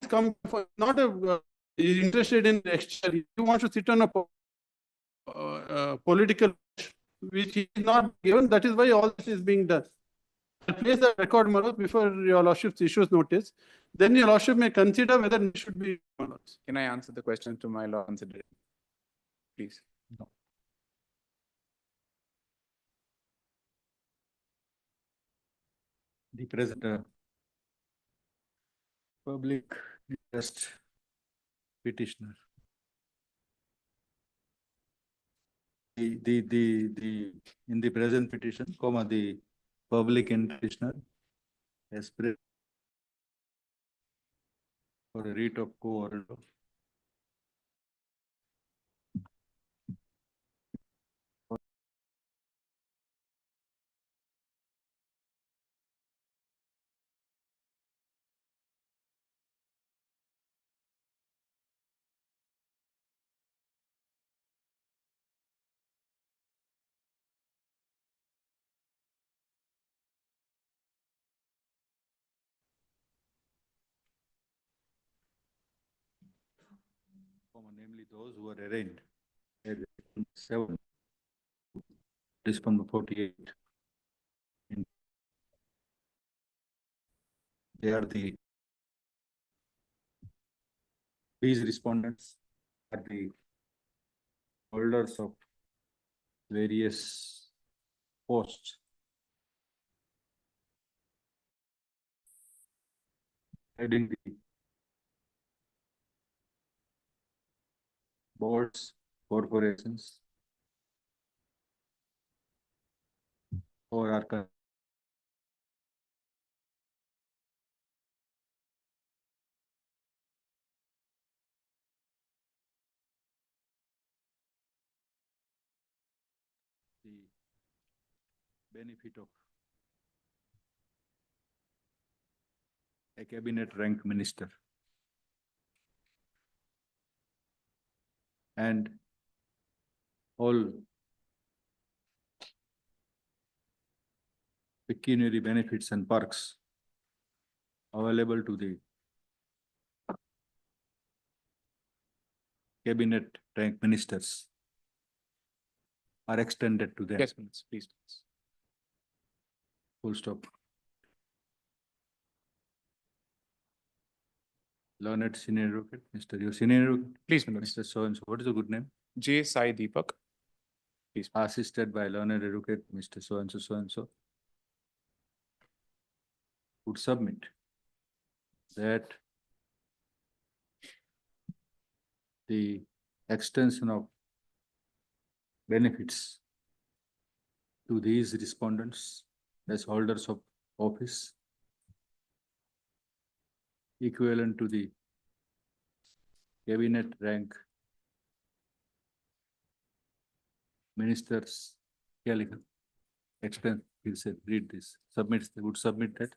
He's come for not he's interested in extra. He wants to sit on a political, which he is not given. That is why all this is being done. I'll place the record, my lords, before your lordships issues notice. Then your lordship may consider whether it should be, my lords. Can I answer the question to my lord? Please. No. The present public interest petitioner. In the present petition, the public interest petitioner has for a writ of quo warranto. namely those who are arraigned. at 7, Respondent 48. They are these respondents are the holders of various posts. Heading the boards, corporations, or are the benefit of a cabinet rank minister. And all pecuniary benefits and perks available to the cabinet rank ministers are extended to them. Yes, please. Full stop. Learned senior advocate, Mr. Your senior advocate, Please, my lords. Mr. So and so. What is the good name? J. Sai Deepak. Please. Assisted by learned advocate, Mr. So and so, so and so. Would submit that the extension of benefits to these respondents as holders of office equivalent to the cabinet rank ministers extend, he said, read this, submits, they would submit that.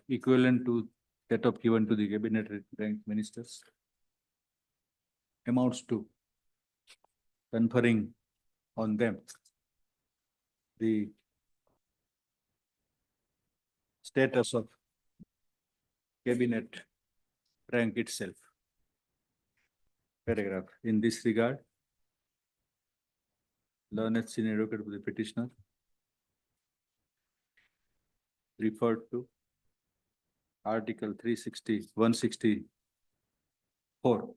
Equivalent to that of given to the cabinet rank ministers amounts to conferring on them the status of cabinet rank itself. Paragraph. In this regard, learned senior advocate of the petitioner referred to Article 164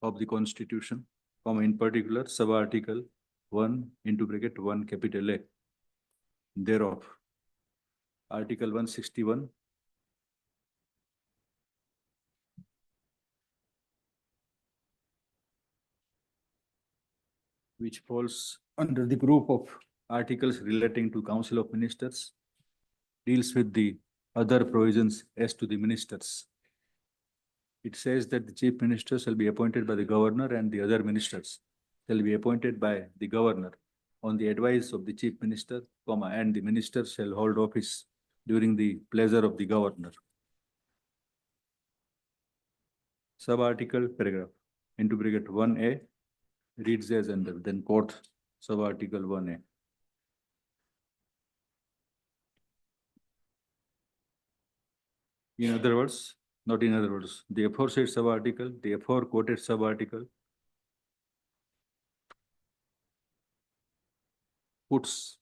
of the Constitution, in particular, sub-article 1 into bracket 1 capital A thereof. Article 161 which falls under the group of articles relating to Council of Ministers, deals with the other provisions as to the ministers. It says that the chief minister shall be appointed by the governor and the other ministers shall be appointed by the governor on the advice of the chief minister, and the minister shall hold office during the pleasure of the governor. Sub-article paragraph into bracket 1A reads as under, then quote sub-article 1A. In other words, not in other words, the aforesaid sub-article, the afore quoted sub-article puts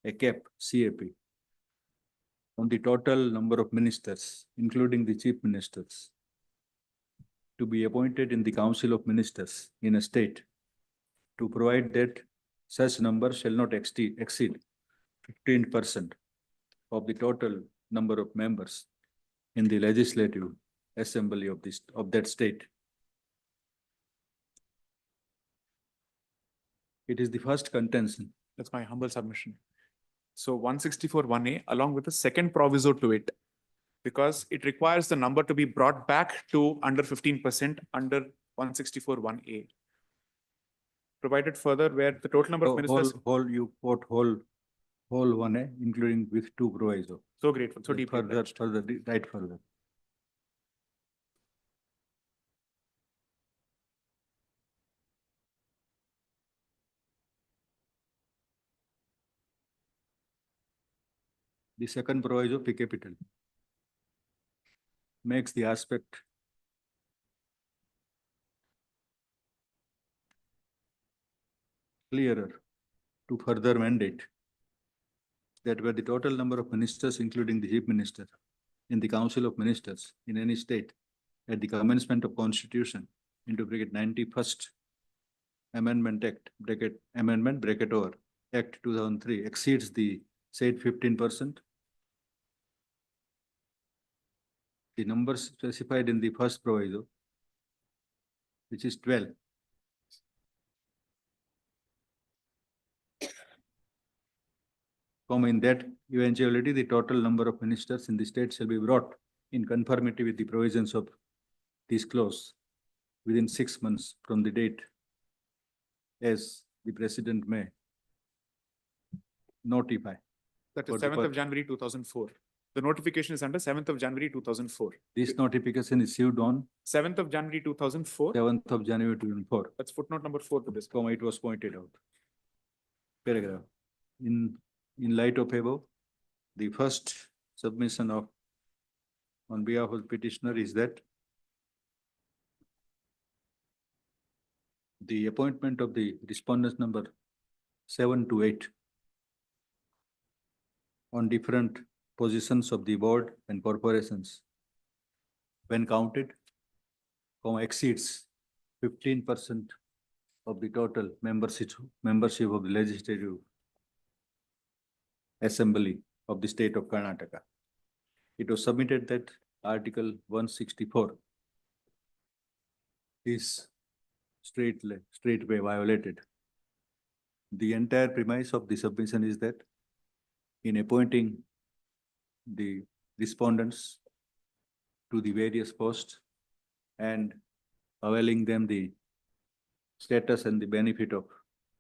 a cap, CAP, on the total number of ministers, including the chief ministers, to be appointed in the Council of Ministers in a state, to provide that such number shall not exceed 15% of the total number of members in the legislative assembly of that state. It is the first contention. That's my humble submission. So 164(1)(a) along with the second proviso to it, because it requires the number to be brought back to under 15% under 164(1)(a). Provided further where the total number of ministers. You quote whole 1A, including with 2 proviso. So grateful, so deeply. Further, right further. The second proviso, P capital, makes the aspect clearer to further mandate that where the total number of ministers, including the chief minister, in the council of ministers in any state at the commencement of constitution into bracket 91st Amendment Act, bracket amendment, bracket over Act 2003 exceeds the said 15%. The numbers specified in the first proviso, which is 12. In that eventuality, the total number of ministers in the state shall be brought in conformity with the provisions of this clause within 6 months from the date as the president may notify. That For is the 7th of pur- January 2004. The notification is under 7th of January 2004. This notification is issued on 7th of January 2004. 7th of January 2004. That's footnote number 4 to this. It was pointed out. Paragraph. In light of above, the first submission of on behalf of the petitioner is that the appointment of the respondents number 7 to 8 on different positions of the board and corporations when counted, exceeds 15% of the total membership of the legislative assembly of the state of Karnataka. It was submitted that Article 164 is straightway violated. The entire premise of the submission is that in appointing the respondents to the various posts and availing them the status and the benefit of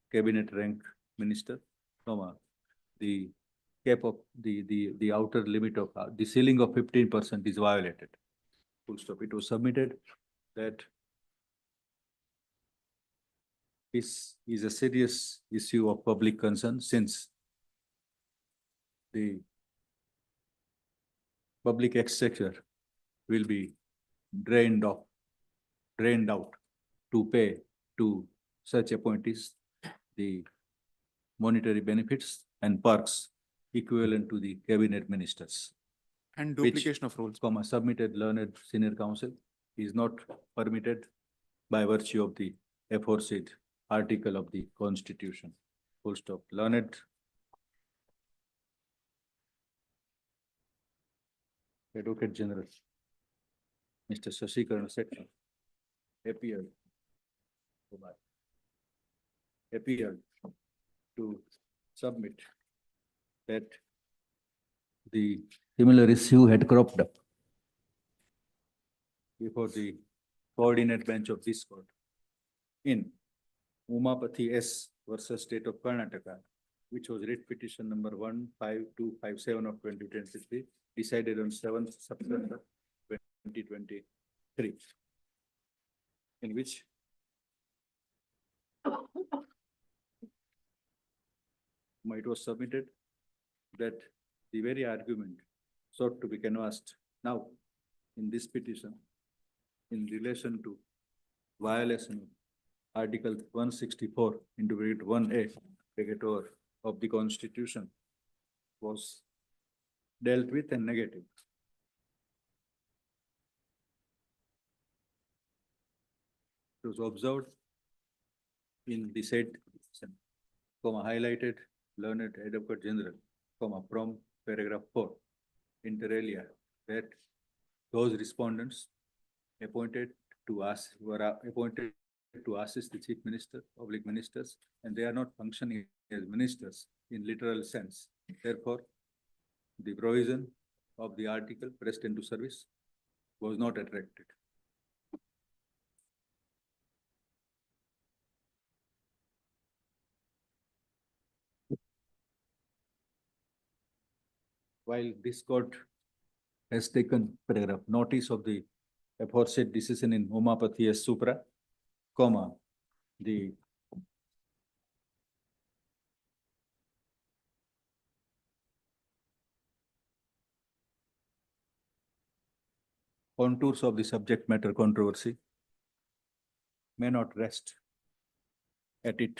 cabinet rank minister, the cap of the outer limit of the ceiling of 15% is violated. Full stop. It was submitted that this is a serious issue of public concern since the public exchequer will be drained out to pay to such appointees the monetary benefits and perks equivalent to the cabinet ministers. And Which, duplication of roles. Submitted learned senior counsel is not permitted by virtue of the aforesaid article of the constitution. Full stop. Learned Advocate General Mr. Shashikaran Setna appeared to submit that the similar issue had cropped up before the coordinate bench of this court in Umapati S versus State of Karnataka, which was writ petition number 15257 of 2023, decided on 7th September 2023, in which it was submitted that the very argument sought to be canvassed now in this petition in relation to violation of Article 164 into bracket 1A bracket over of the Constitution was dealt with and negative. It was observed in the said section, highlighted learned Advocate General, from paragraph 4, inter-alia, that those respondents appointed to us were appointed to assist the chief minister, public ministers, and they are not functioning as ministers in literal sense. Therefore, the provision of the article pressed into service was not attracted. While this court has taken paragraph notice of the aforesaid decision in Umapati S. Supra, the contours of the subject matter controversy may not rest at it,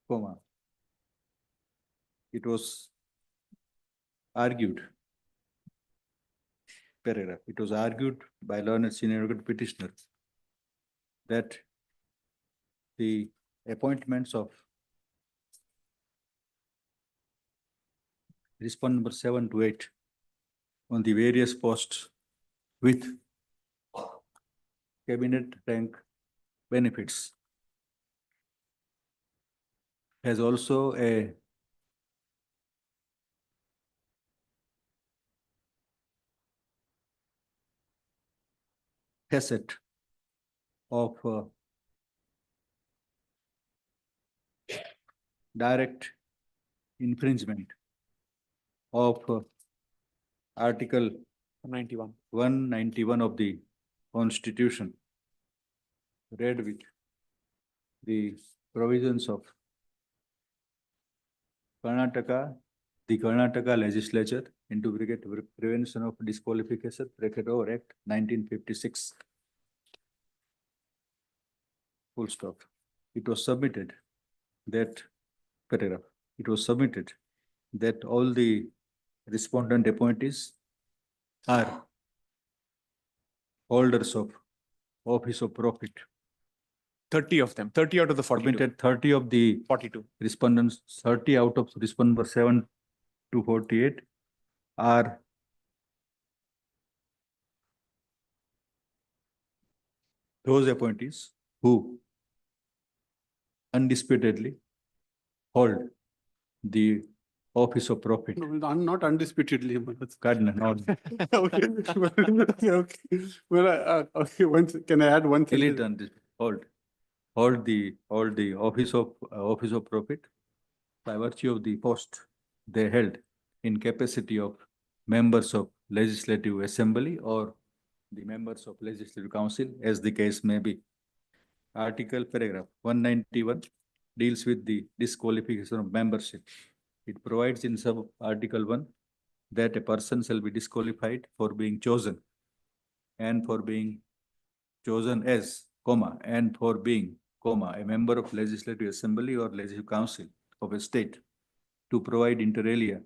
comma. It was argued, paragraph, it was argued by learned senior advocate petitioner that the appointments of respondent number 7 to 8 on the various posts with cabinet rank benefits has also a facet of direct infringement of Article 91. 191 of the Constitution, read with the provisions of Karnataka, the Karnataka legislature into prevention of disqualification, bracket over Act 1956. Full stop. It was submitted that paragraph. It was submitted that all the respondent appointees are holders of office of profit. 30 of them, 30 out of the 42. Submitted 30 of the 42. respondents, 30 out of respondent number 7 to 48 are those appointees who undisputedly hold the office of profit. No, not undisputedly. Cardinal, not Okay, okay. Well, okay, can I add one kill it sentence? and hold the office of profit by virtue of the post they held in capacity of members of legislative assembly or the members of legislative council, as the case may be. Article paragraph 191 deals with the disqualification of membership. It provides in sub article 1 that a person shall be disqualified for being chosen and for being chosen as, comma, and for being, comma, a member of legislative assembly or legislative council of a state to provide inter alia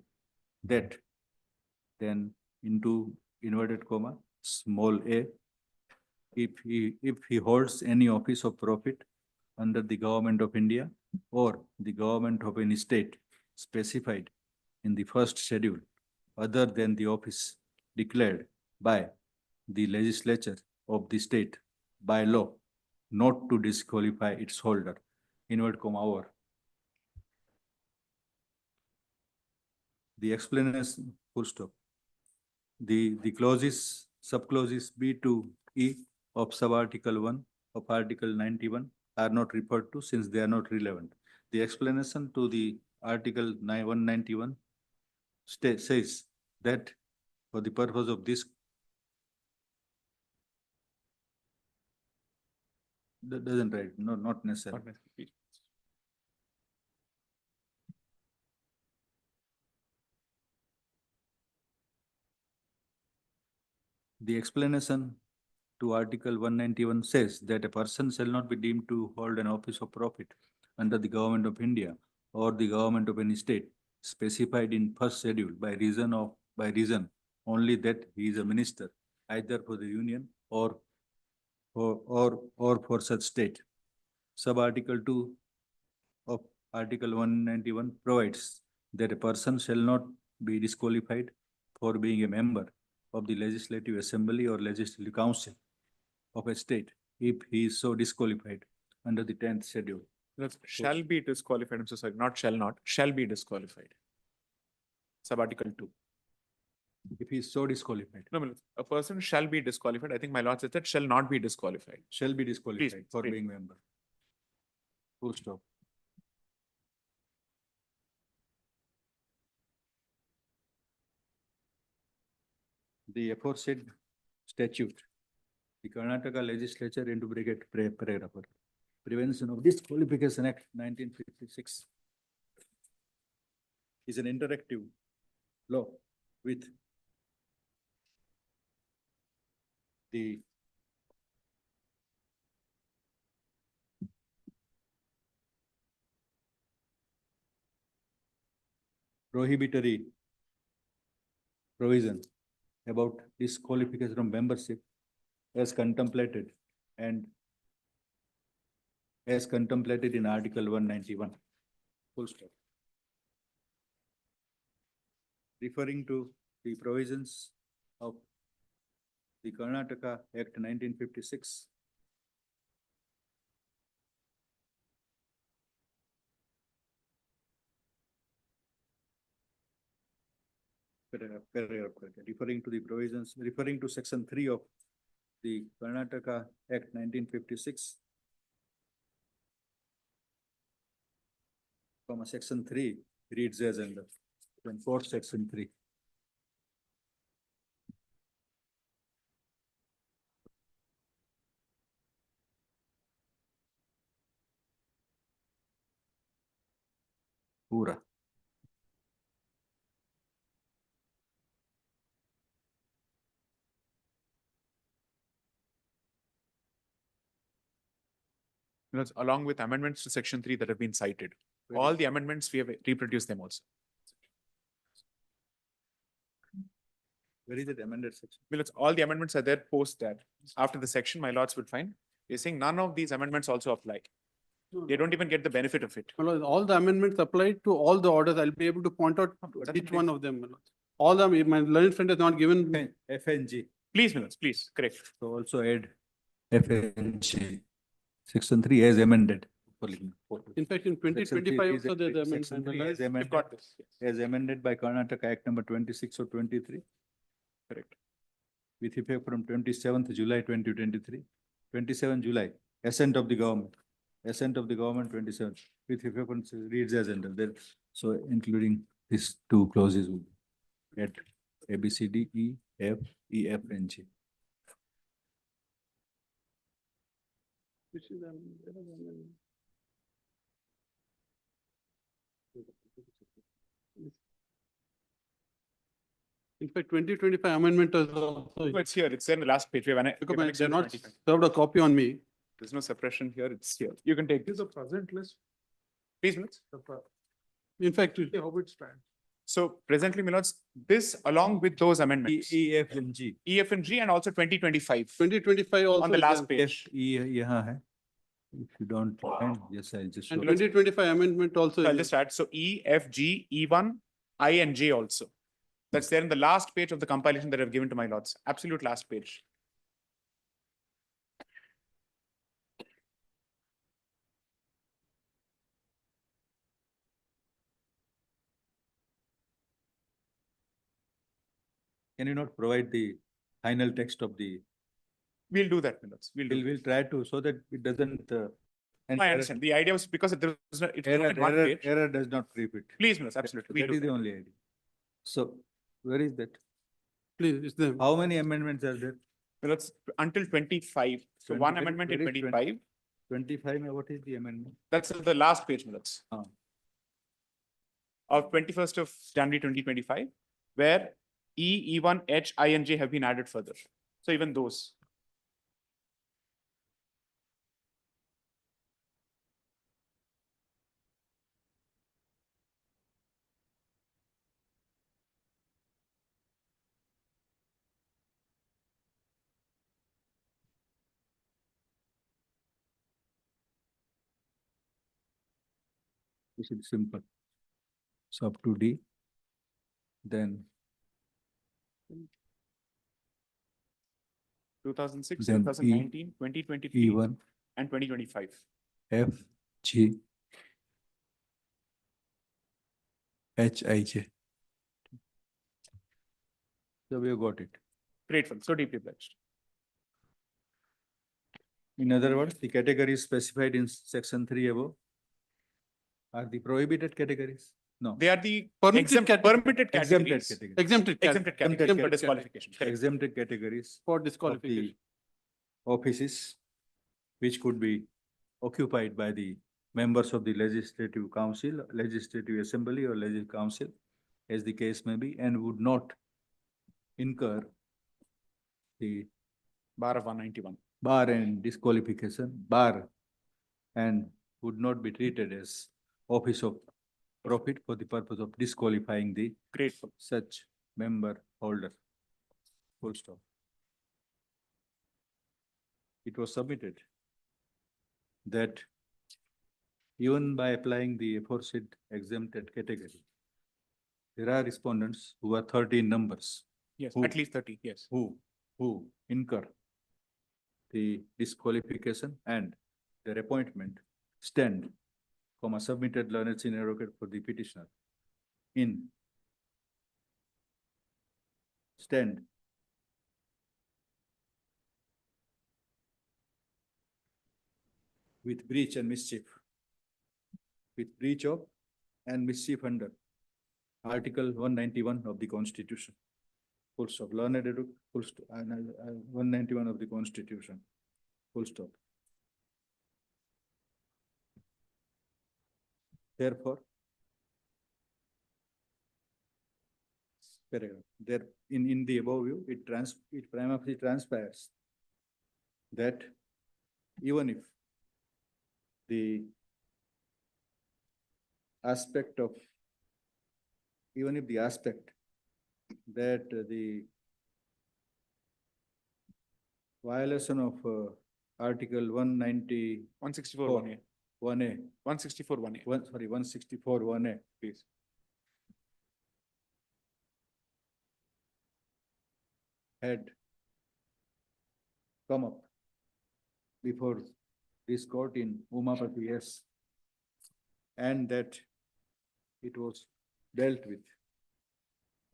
that, then into inverted comma, small a, if he holds any office of profit under the government of India or the government of any state specified in the first schedule other than the office declared by the legislature of the state by law, not to disqualify its holder, inward comma over. The explanation, full stop. The clauses, subclauses B to E of subarticle 1 of Article 91 are not referred to since they are not relevant. The explanation to the Article 191 says that for the purpose of this, that doesn't write, no, not necessary. The explanation to Article 191 says that a person shall not be deemed to hold an office of profit under the government of India or the government of any state specified in first schedule by reason only that he is a minister either for the union or for such state. Sub-article 2 of Article 191 provides that a person shall not be disqualified for being a member of the legislative assembly or legislative council of a state if he is so disqualified under the 10th schedule. That's shall be disqualified. I'm so sorry, not shall not, shall be disqualified. Sub-article 2. If he is so disqualified. No, a person shall be disqualified. I think my lord said that shall not be disqualified. Shall be disqualified Please, for please. being member. Full stop. The aforesaid statute, the Karnataka legislature into paragraph Prevention of Disqualification Act 1956 is an interactive law with the prohibitory provision about disqualification from membership as contemplated and as contemplated in Article 191. Full stop. Referring to the provisions of the Karnataka Act 1956. Referring to the provisions, referring to section 3 of the Karnataka Act 1956. Section 3 reads as under, then quote section 3. Pura. That's along with amendments to section 3 that have been cited. Where All is- the amendments, we have reproduced them also. Where is it amended section? Millards, all the amendments are there post that. After the section, my lords would find, you're saying none of these amendments also apply. They don't even get the benefit of it. My lord, all the amendments applied to all the orders. I'll be able to point out doesn't each make- one of them. My lord. All the, my learned friend has not given. FNG. Please, Millards, please, correct. So also add FNG. Section 3 as amended. In fact, in 2025 also there's amendment. Section my 3 lord. as You've amended, got this. Yes, as amended by Karnataka Act number 26 or 23. correct. With effect from 27th July 2023, 27 July, assent of the government, 27th, with effect from reads as under there. So including these two clauses will be at A, B, C, D, E, F, E, F, and G. Which is, there is amendment. In fact, 2025 amendment is also, So it's here, it's there in the last page. We have because annexed they're to not 25. served a copy on me. There's no suppression here, it's here. You can take this. a present list. Please, Millards. In fact, how it stands. So presently, Millards, this along with those amendments, E, F, and G. E, F, and G, and also 2025 2025 also. on the is last there. page. F, E, यहाँ है. If you don't find, yes, I'll just show. And 2025 amendment also. So I'll is just add, so E, F, G, E1, I, and J also. That's there in the last page of the compilation that I've given to my lords. Absolute last page. Can you not provide the final text of the, We'll do that, Millards. we'll try to, so that it doesn't. And I understand. The idea was because there was no, it's only one page. Error does not creep it. Please, Millards, absolutely. We'll That do is the that. only idea. So where is that? Please, it's them. How many amendments are there? Millards, until 25. So one 20, amendment in where is 25. 25, what is the amendment? That's the last page, Millards. Ah. Of 21st of January 2025, where E, E1, H, I, and J have been added further. So even those. This is simple. So up to D. Then 2006, Then E, 2019, 2023, E1, and 2025. F, G, H, I, J. So we have got it. Grateful, so deeply pledged. In other words, the categories specified in section 3 above are the prohibited categories? No. They are the Permitted category. permitted Exempted categories. categories. Exempted. Exempted categories for category. disqualification. Correct. Exempted categories For of the disqualification. offices which could be occupied by the members of the legislative council, legislative assembly or legislative council, as the case may be, and would not incur the Bar of 191. bar and disqualification, bar and would not be treated as office of profit for the purpose of disqualifying the Grateful. such member holder. Full stop. It was submitted that even by applying the aforesaid exempted category, there are respondents who are 30 in numbers, Yes, Who? at least 30, yes. who incur the disqualification and their appointment stand, comma, submitted learned senior advocate for the petitioner in stand with breach and mischief, with breach of and mischief under Article 191 of the Constitution. Full stop. Learned advocate, full stop, 191 of the Constitution. Full stop. Therefore, paragraph, there in the above view, it prima facie transpires that even if the aspect that the violation of Article 190 164, Oh. 1A. 1A, 164, 1A. 164 1A, Please. had come up before this court in Umapati, yes, and that it was dealt with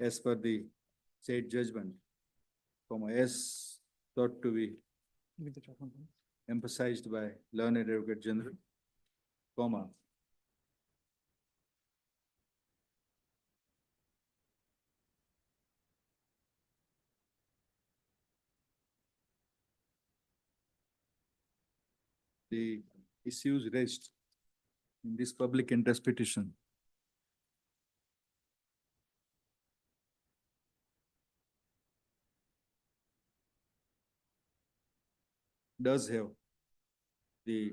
as per the said judgment, comma, as thought to be Give the judgment. emphasized by learned advocate general, comma, the issues raised in this public interest petition does have the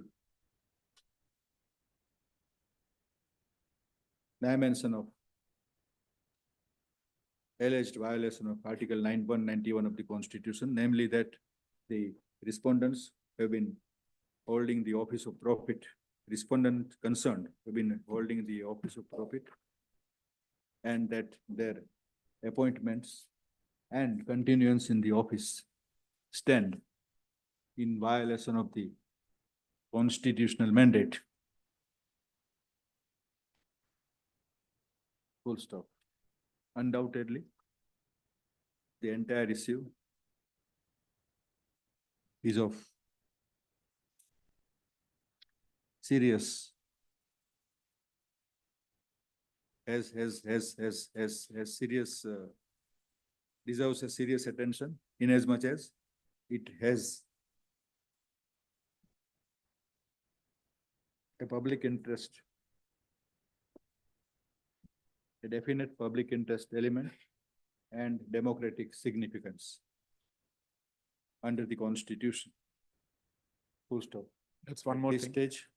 dimension of alleged violation of Article 9191 of the Constitution, namely that the respondents have been holding the office of profit, respondent concerned have been holding the office of profit, and that their appointments and continuance in the office stand in violation of the constitutional mandate. Full stop. Undoubtedly, the entire issue is of serious, has serious, deserves a serious attention in as much as it has a public interest, a definite public interest element and democratic significance under the Constitution. Full stop. That's one At more this thing. stage,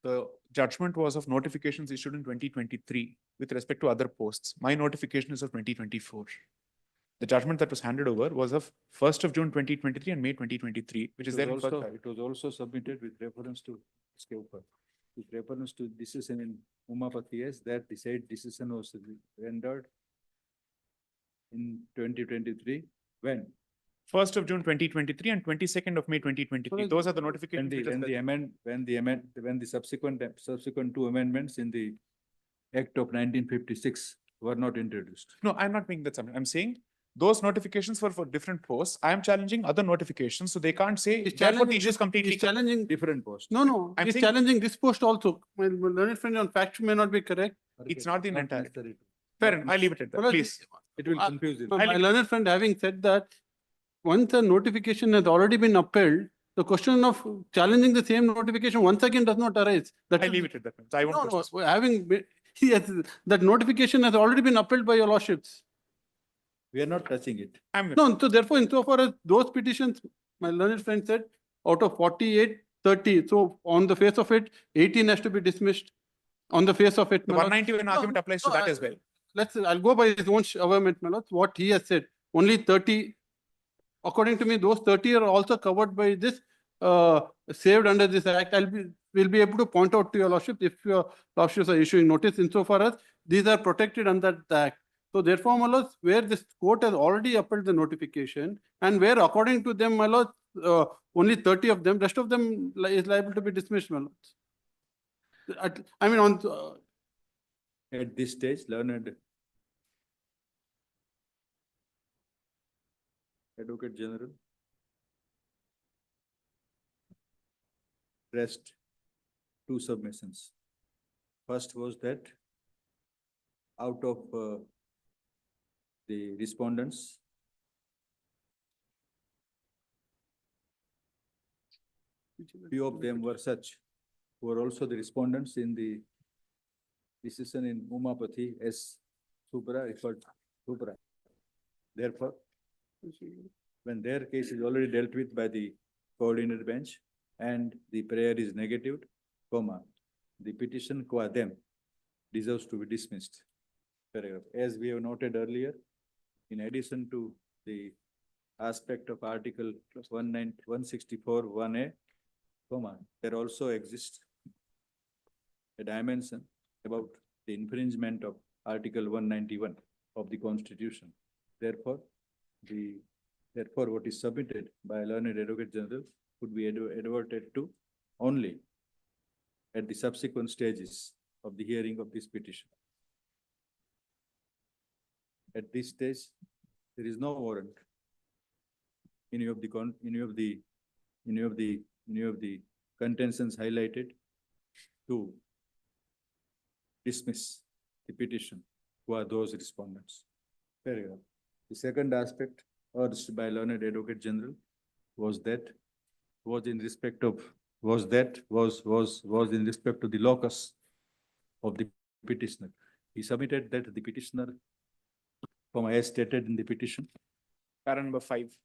The judgment was of notifications issued in 2023 with respect to other posts. My notification is of 2024. The judgment that was handed over was of 1st of June 2023 and May 2023, which is there in first file. it was also submitted with reference to Skewper. With reference to decision in Umapati, yes, that the said decision was rendered in 2023, when? 1st of June 2023 and 22nd of May 2023. Those are the When notifications. the, which are when the subsequent two amendments in the Act of 1956 were not introduced. No, I'm not making that summary. I'm saying those notifications were for different posts. I am challenging other notifications, so they can't say He's therefore the challenging issue is completely. He's challenging, Different posts. no, I'm he's saying- challenging this post also. My learned friend on fact may not be correct. It's not the entire. necessary to- Fair enough, I leave it at that, Well, please. It will confuse you. My learned friend having said that, once a notification has already been upheld, the question of challenging the same notification once again does not arise. That I should- leave it at that. I won't. No, push no, this. we're having, yes, that notification has already been upheld by your lordships. We are not touching it. I'm. No, so therefore, insofar as those petitions my learned friend said, out of 48, 30. So on the face of it, 18 has to be dismissed on the face of it. The my lord. 191 argument applies to no, that as well. I'll go by his own averment, my lord. What he has said, only 30. According to me, those 30 are also covered by this, saved under this act. We'll be able to point out to your lordship if your lordships are issuing notice insofar as these are protected under the act. So therefore, my lords, where this court has already upheld the notification and where according to them, my lords, only 30 of them, rest of them is liable to be dismissed, my lords. I mean, on, At this stage, learned Advocate General pressed two submissions. First was that out of the respondents, few of them were such who were also the respondents in the decision in Umapathy S. Supra referred Supra. Therefore, when their case is already dealt with by the coordinated bench and the prayer is negatived, the petition qua them deserves to be dismissed. Paragraph. As we have noted earlier, in addition to the aspect of Article 164 1A, there also exists a dimension about the infringement of Article 191 of the Constitution. Therefore, what is submitted by learned Advocate General could be adverted to only at the subsequent stages of the hearing of this petition. At this stage, there is no warrant. Any of the contentions highlighted to dismiss the petition who are those respondents. Paragraph. The second aspect urged by learned Advocate General was in respect to the locus of the petitioner. He submitted that the petitioner, as stated in the petition, Para number 5.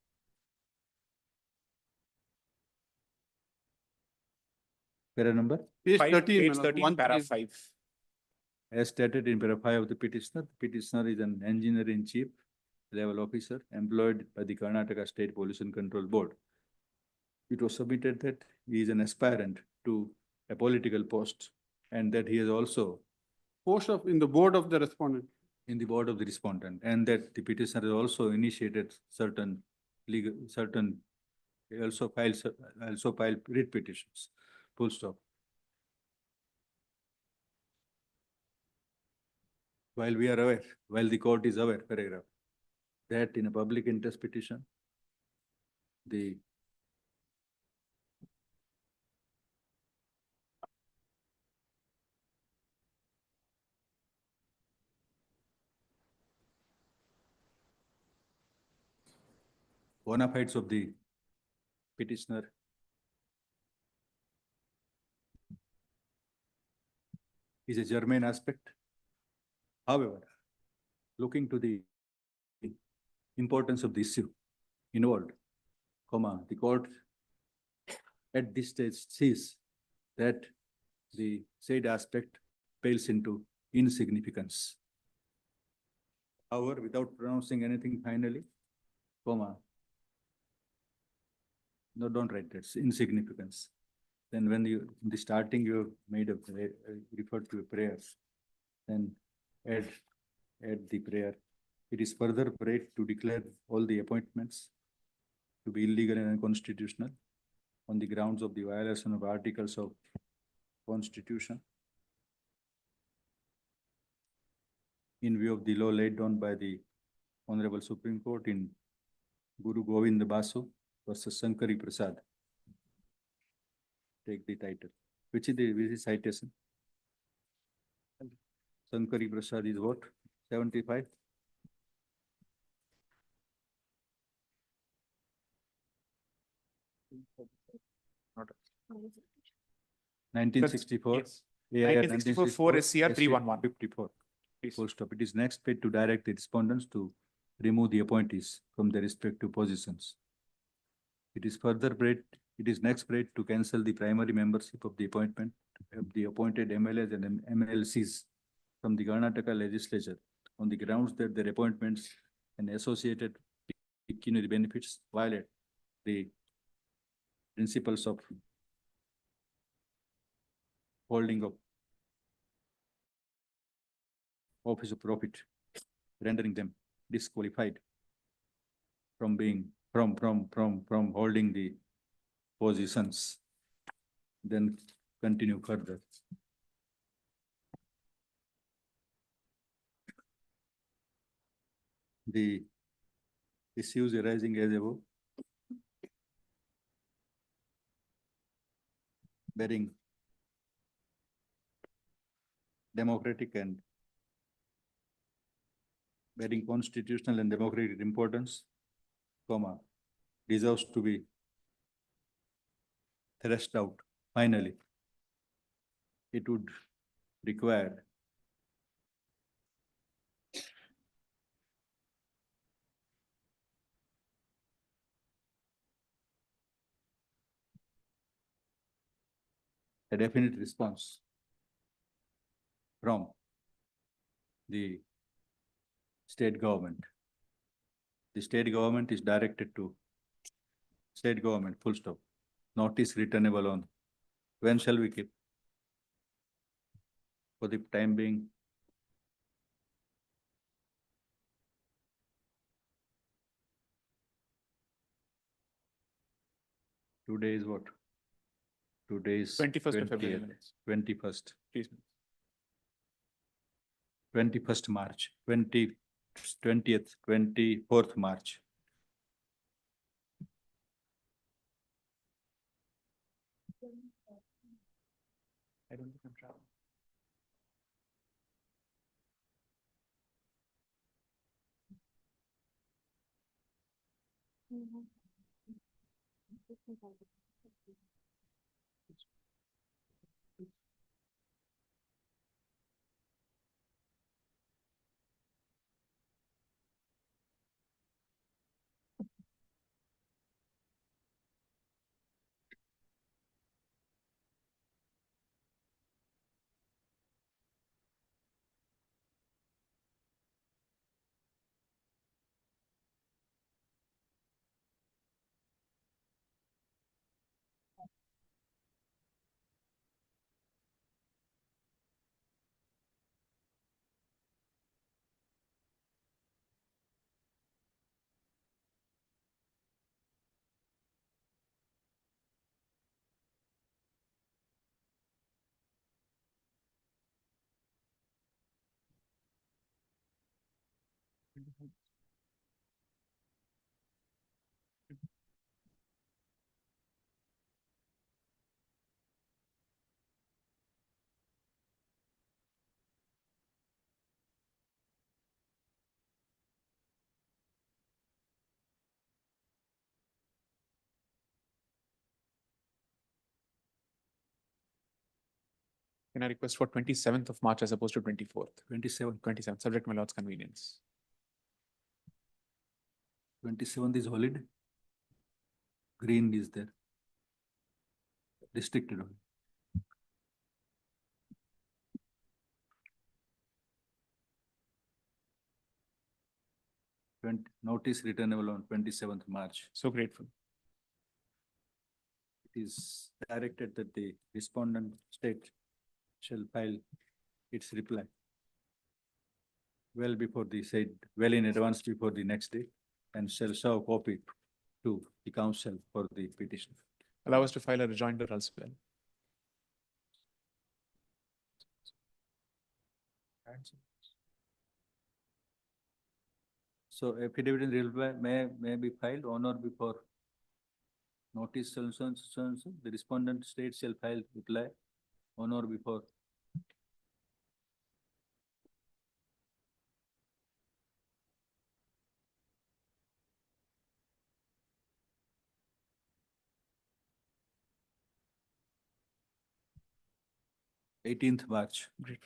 para number, page 5, 13, page my lord, 13, one para page. 5. as stated in para 5 of the petitioner is an engineer-in-chief level officer employed by the Karnataka State Pollution Control Board. It was submitted that he is an aspirant to a political post and that he is also Post in the board of the respondent. in the board of the respondent, and that the petitioner has also initiated certain he also filed writ petitions. Full stop. While the court is aware, paragraph, that in a public interest petition, the bona fides of the petitioner is a germane aspect. However, looking to the importance of the issue involved, the court at this stage sees that the said aspect pales into insignificance. However, without pronouncing anything finally, no, don't write that, it's insignificance. Then when in the starting you made referred to a prayer, then add the prayer. It is further prayed to declare all the appointments to be illegal and unconstitutional on the grounds of the violation of articles of Constitution in view of the law laid down by the Honorable Supreme Court in Guru Govind Basu versus Sankari Prasad. Take the title. Which is the citation? Sankari Prasad is what? 75? Not 1964. Yes. AIR 1964 4 SCR 311. 54. Please. Full stop. It is next paid to direct the respondents to remove the appointees from their respective positions. It is further read, it is next read to cancel the primary membership of the appointment of the appointed MLAs and MLCs from the Karnataka legislature on the grounds that their appointments and associated pecuniary benefits violate the principles of holding of office of profit, rendering them disqualified from being, from holding the positions. Then continue further. The issues arising as above, bearing democratic and bearing constitutional and democratic importance, comma, deserves to be thrashed out finally. It would require a definite response from the state government. The state government is directed to state government, full stop. Notice returnable on. When shall we keep? For the time being, today is what? Today is 21st of February. 21st. Please. 21st March, 20th, 24th March. I don't think I'm traveling. Can I request for 27th of March as opposed to 24th? 27th, subject to my lord's convenience. 27th is holiday. Green is there. Restricted only. Notice returnable on 27th March. So grateful. It is directed that the respondent state shall file its reply well before the said, well in advance before the next day, and shall serve copy to the council for the petition. Allow us to file a rejoinder as well. So affidavit in reply may be filed on or before notice so and so. The respondent state shall file reply on or before. Eighteenth March. Great.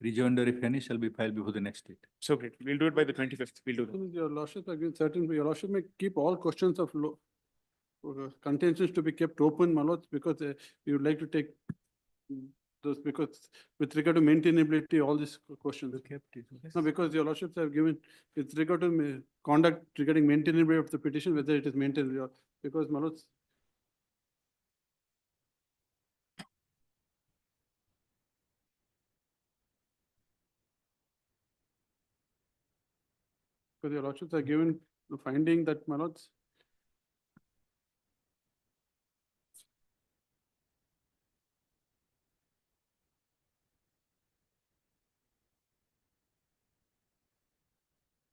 Rejoinder, if any, shall be filed before the next date. So great. We'll do it by the 25th. We'll do that. Your lordship, again, certain, your lordship may keep all questions of law. contentions to be kept open, my lords, because we would like to take those, because with regard to maintainability, all these questions. No, because your lordships have given, with regard to conduct regarding maintainability of the petition, whether it is maintained, because my lords. Because your lordships are given the finding that, my lords.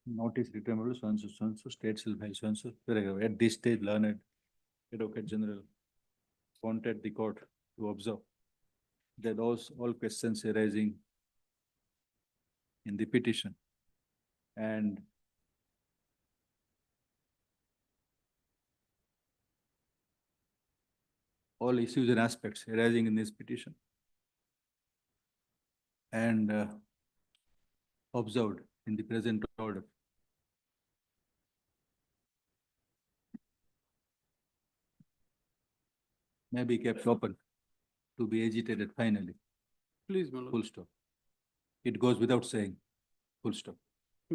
Notice returnable, so and so, state shall file so and so. Paragraph. At this stage, learned Advocate General wanted the court to observe that those all questions arising in the petition and all issues and aspects arising in this petition and observed in the present order. May be kept open to be agitated finally, Please, my lord. full stop. It goes without saying, full stop.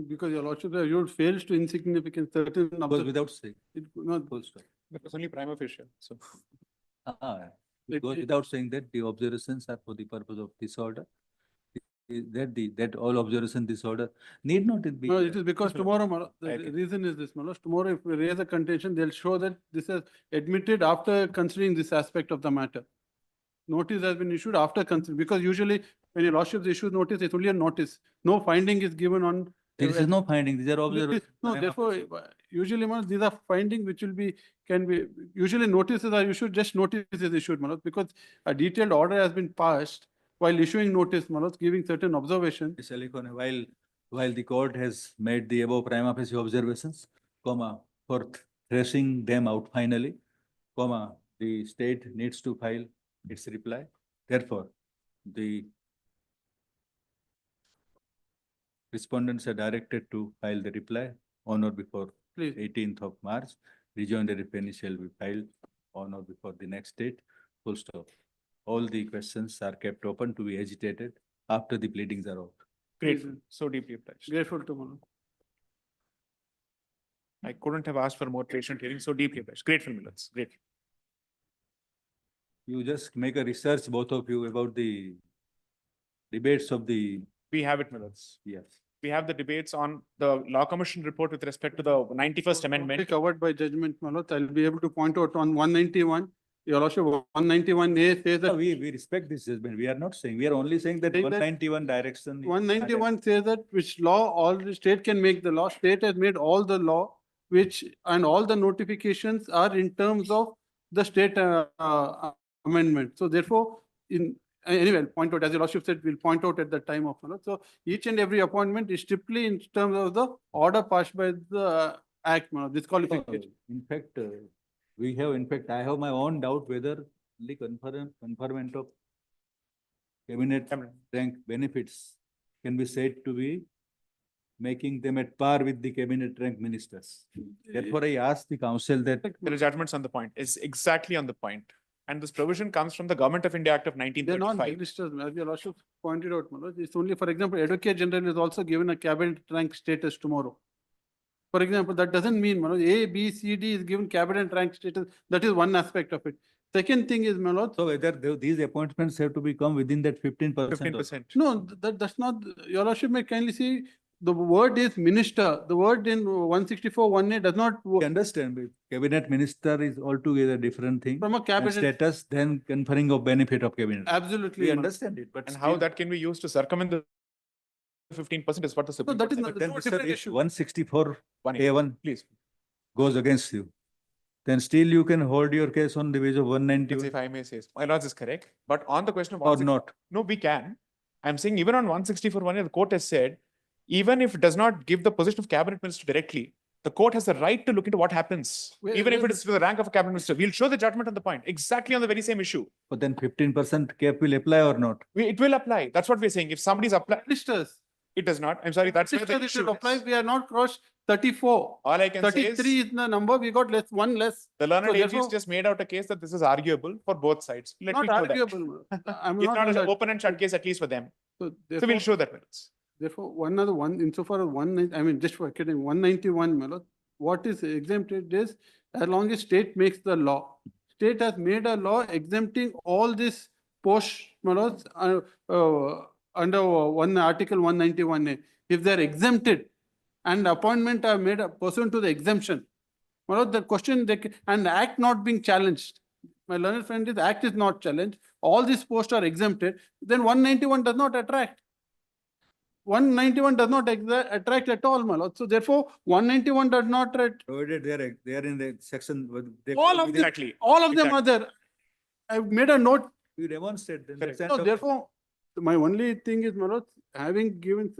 Because your lordship, you fails to insignificant certain. It goes without saying, It, not, full stop. That was only prima facie, so. It goes without saying that the observations are for the purpose of disorder. That all observation disorder need not be. no, it is because tomorrow, my lord, I the agree. reason is this, my lord, tomorrow if we raise a contention, they'll show that this is admitted after considering this aspect of the matter. Notice has been issued after considering, because usually when your lordship issues notice, it's only a notice. No finding is given on. There is no finding, these are observations. No, therefore, usually, my lord, these are findings which will be, can be, usually notices are issued, just notice is issued, my lord, because a detailed order has been passed while issuing notice, my lord, giving certain observation. Mr. Alikone, while the court has made the above prima facie observations, comma, for thrashing them out finally, comma, the state needs to file its reply. Therefore, the respondents are directed to file the reply on or before Please. 18th of March. Rejoinder if any shall be filed on or before the next date. Full stop. All the questions are kept open to be agitated after the pleadings are out. Grateful, so deeply obliged. Grateful to, my lord. I couldn't have asked for more patient hearing, so deeply obliged. Grateful, Millets, grateful. You just make a research, both of you, about the debates of the, We have it, Millets. yes. We have the debates on the Law Commission report with respect to the 91st Amendment. Covered by judgment, my lord, I'll be able to point out on 191, your lordship, 191A says that. We respect this judgment. We are not saying, we are only saying that Saying that 191 direction. 191 says that which law all the state can make the law, state has made all the law, which, and all the notifications are in terms of the state amendment. So therefore, anyway, I'll point out, as your lordship said, we'll point out at the time of, so each and every appointment is strictly in terms of the order passed by the act, disqualification. In fact, I have my own doubt whether the conferment of cabinet rank benefits can be said to be making them at par with the cabinet rank ministers. Therefore, I asked the council that. There are judgments on the point. It's exactly on the point. And this provision comes from the Government of India Act of They're not 1935. ministers, as your lordship pointed out, Manoj. It's only, for example, Advocate General is also given a cabinet rank status tomorrow. For example, that doesn't mean, Manoj, A, B, C, D is given cabinet rank status. That is one aspect of it. Second thing is, Manoj. So whether these appointments have to become within that 15%. 15%. No, that's not, your lordship may kindly see, the word is minister. The word in 164(1)(a) does not. We understand, but cabinet minister is altogether different thing. From a And cabinet, status than conferring of benefit of cabinet. absolutely. We Manoj. understand it, but And how still- that can be used to circumvent the 15% is what the Supreme that Court is said. not- But then, no sir, different if issue. 164 1A, A1 please. goes against you, then still you can hold your case on the basis of Let's 191 if I may say, my lords is correct. But on the question of or 164 not. no, we can. I'm saying even on 164(1)(a), the court has said, even if it does not give the position of cabinet minister directly, the court has the right to look into what happens, even if it is with the rank of a cabinet minister. We'll show the judgment on the point, exactly on the very same issue. But then 15% cap will apply or not? It will apply. That's what we're saying. If somebody's applied, Ministers. It does not. I'm sorry, that's where the It should issue apply. is. We are not crossed 34. All I can say 33 is is the number. We got one less. the learned So AGs therefore- just made out a case that this is arguable for both sides. Let me Not show that. arguable. I'm It's not not on an that. open and shut case, at least for them. So So we'll therefore, show that merits. therefore, insofar as just for kidding, 191, my lord, what is exempted is as long as state makes the law. State has made a law exempting all this post, my lords, under one article 191A. If they're exempted and appointment are made pursuant to the exemption, my lord, the question and the act not being challenged. My learned friend, the act is not challenged. All these posts are exempted. Then 191 does not attract. 191 does not attract at all, my lord. So therefore, 191 does not attract. Provided they are in the section. All of them, Exactly. all of them are there. I've made a note. You demonstrate then. Correct. that's So end of- therefore, my only thing is, my lord, having given,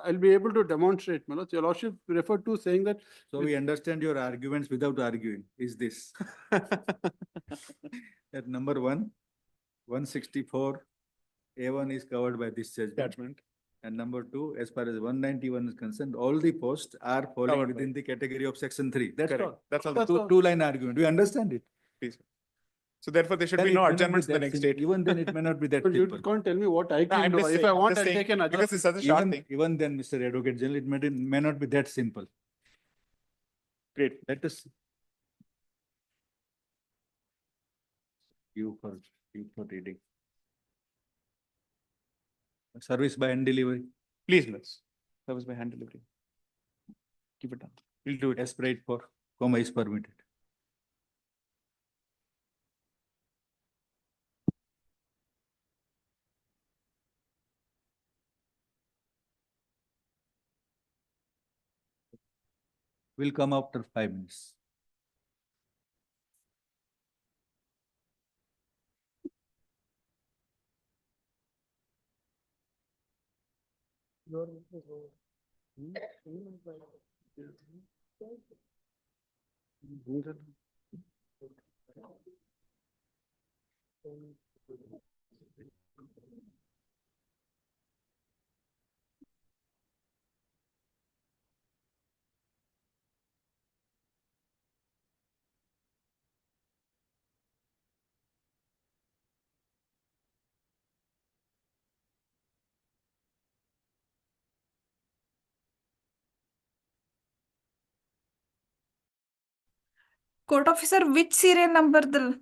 I'll be able to demonstrate, my lord. Your lordship referred to saying that. So we understand your arguments without arguing, is this. At number 164, A1 is covered by this judgment. Judgment. And number 2, as far as 191 is concerned, all the posts are falling Covered by- within the category of section 3. That's Correct. all. That's all. That's all. Two-line argument. We understand it. So therefore, there should Then be it no may not be adjournments to the that next simple. date. Even then, it may not be that But you simple. can't tell me what I No, can I'm do. just If saying, I I'm want, just I'll take saying, an because it's such a short thing. Even then, Mr. Advocate General, it may not be that simple. Great. Let us. You for reading. Service by hand delivery, Please, let's. Service by hand delivery. Keep it down. We'll do it. as prayed for, comma is permitted. Will come after 5 minutes. Court officer, which serial number the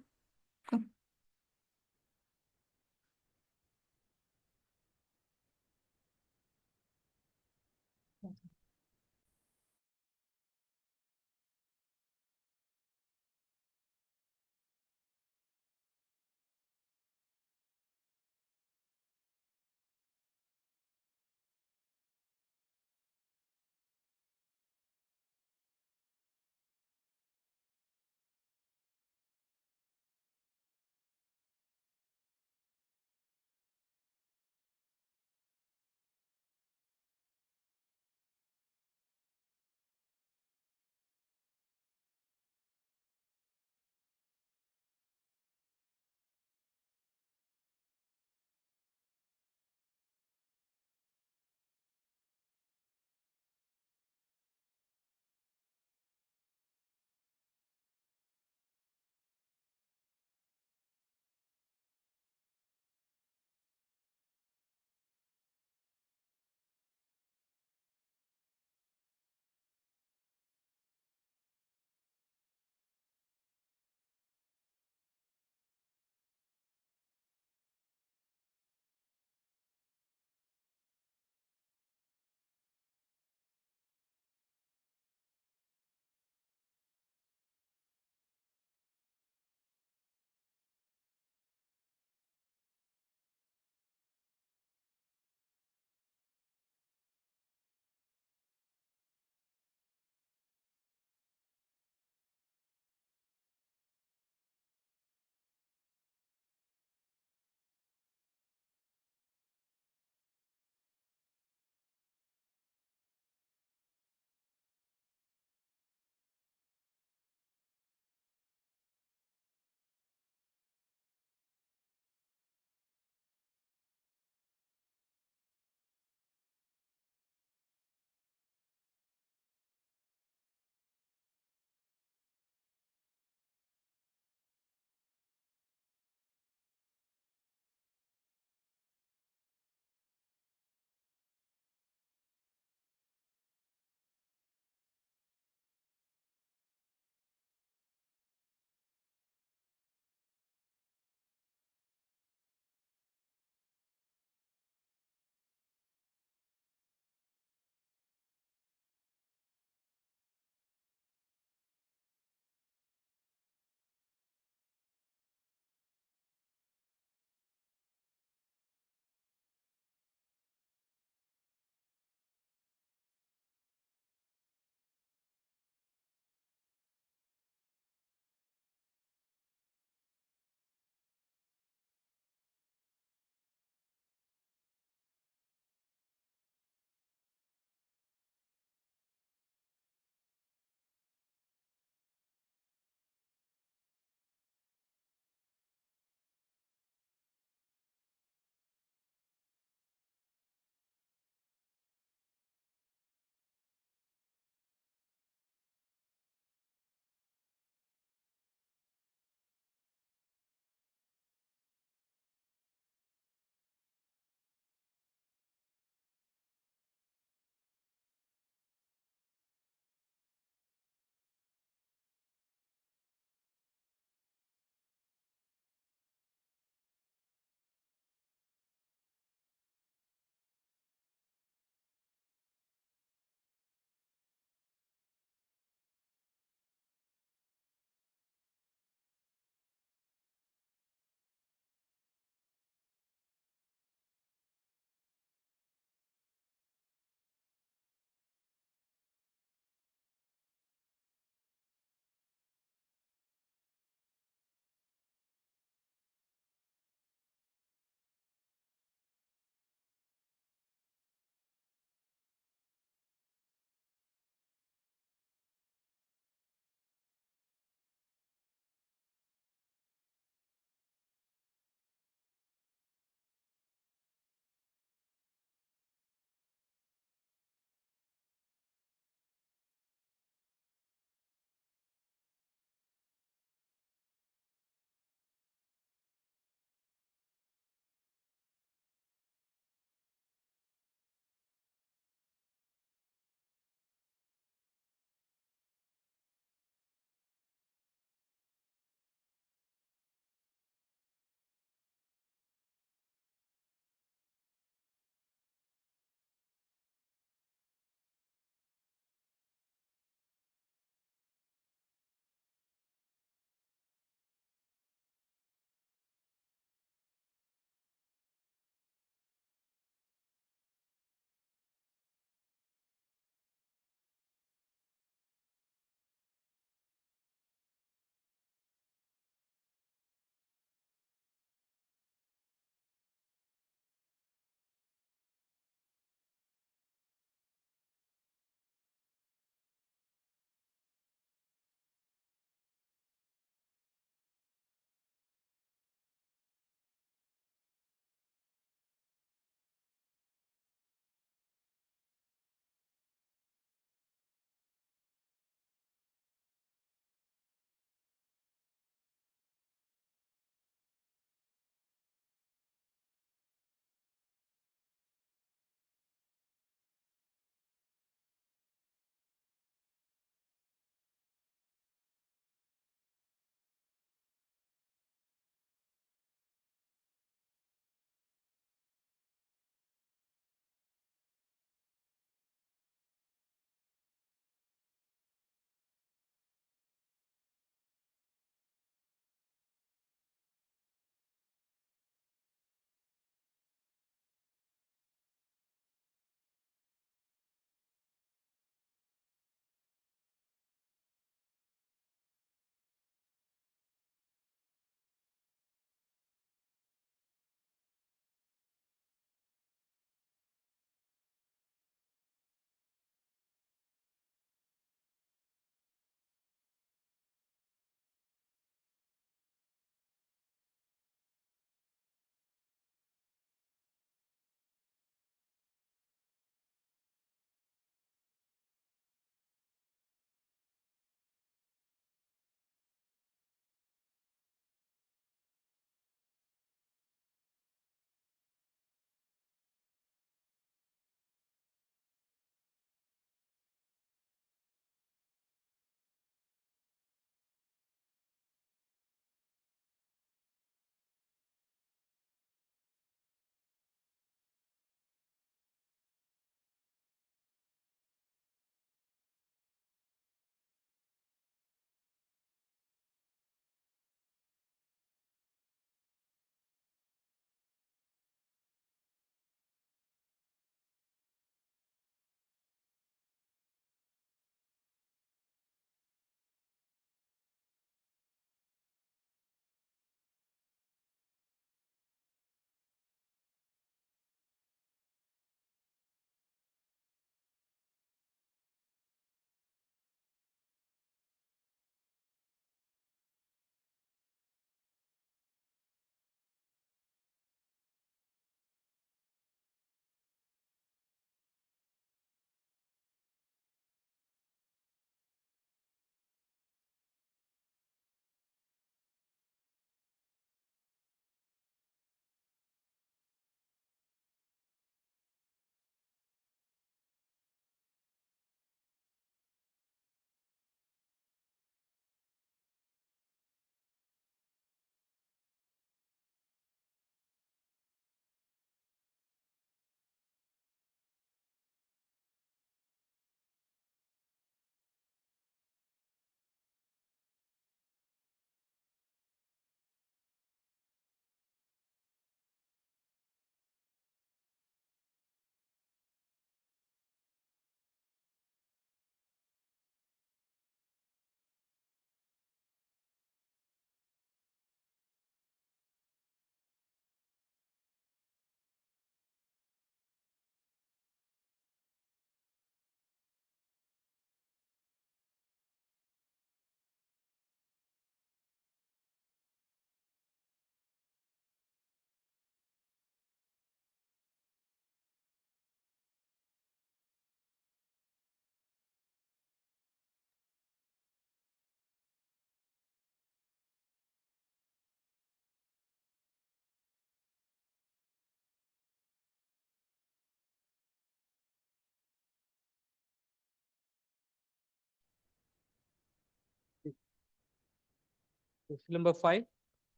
Question number 5.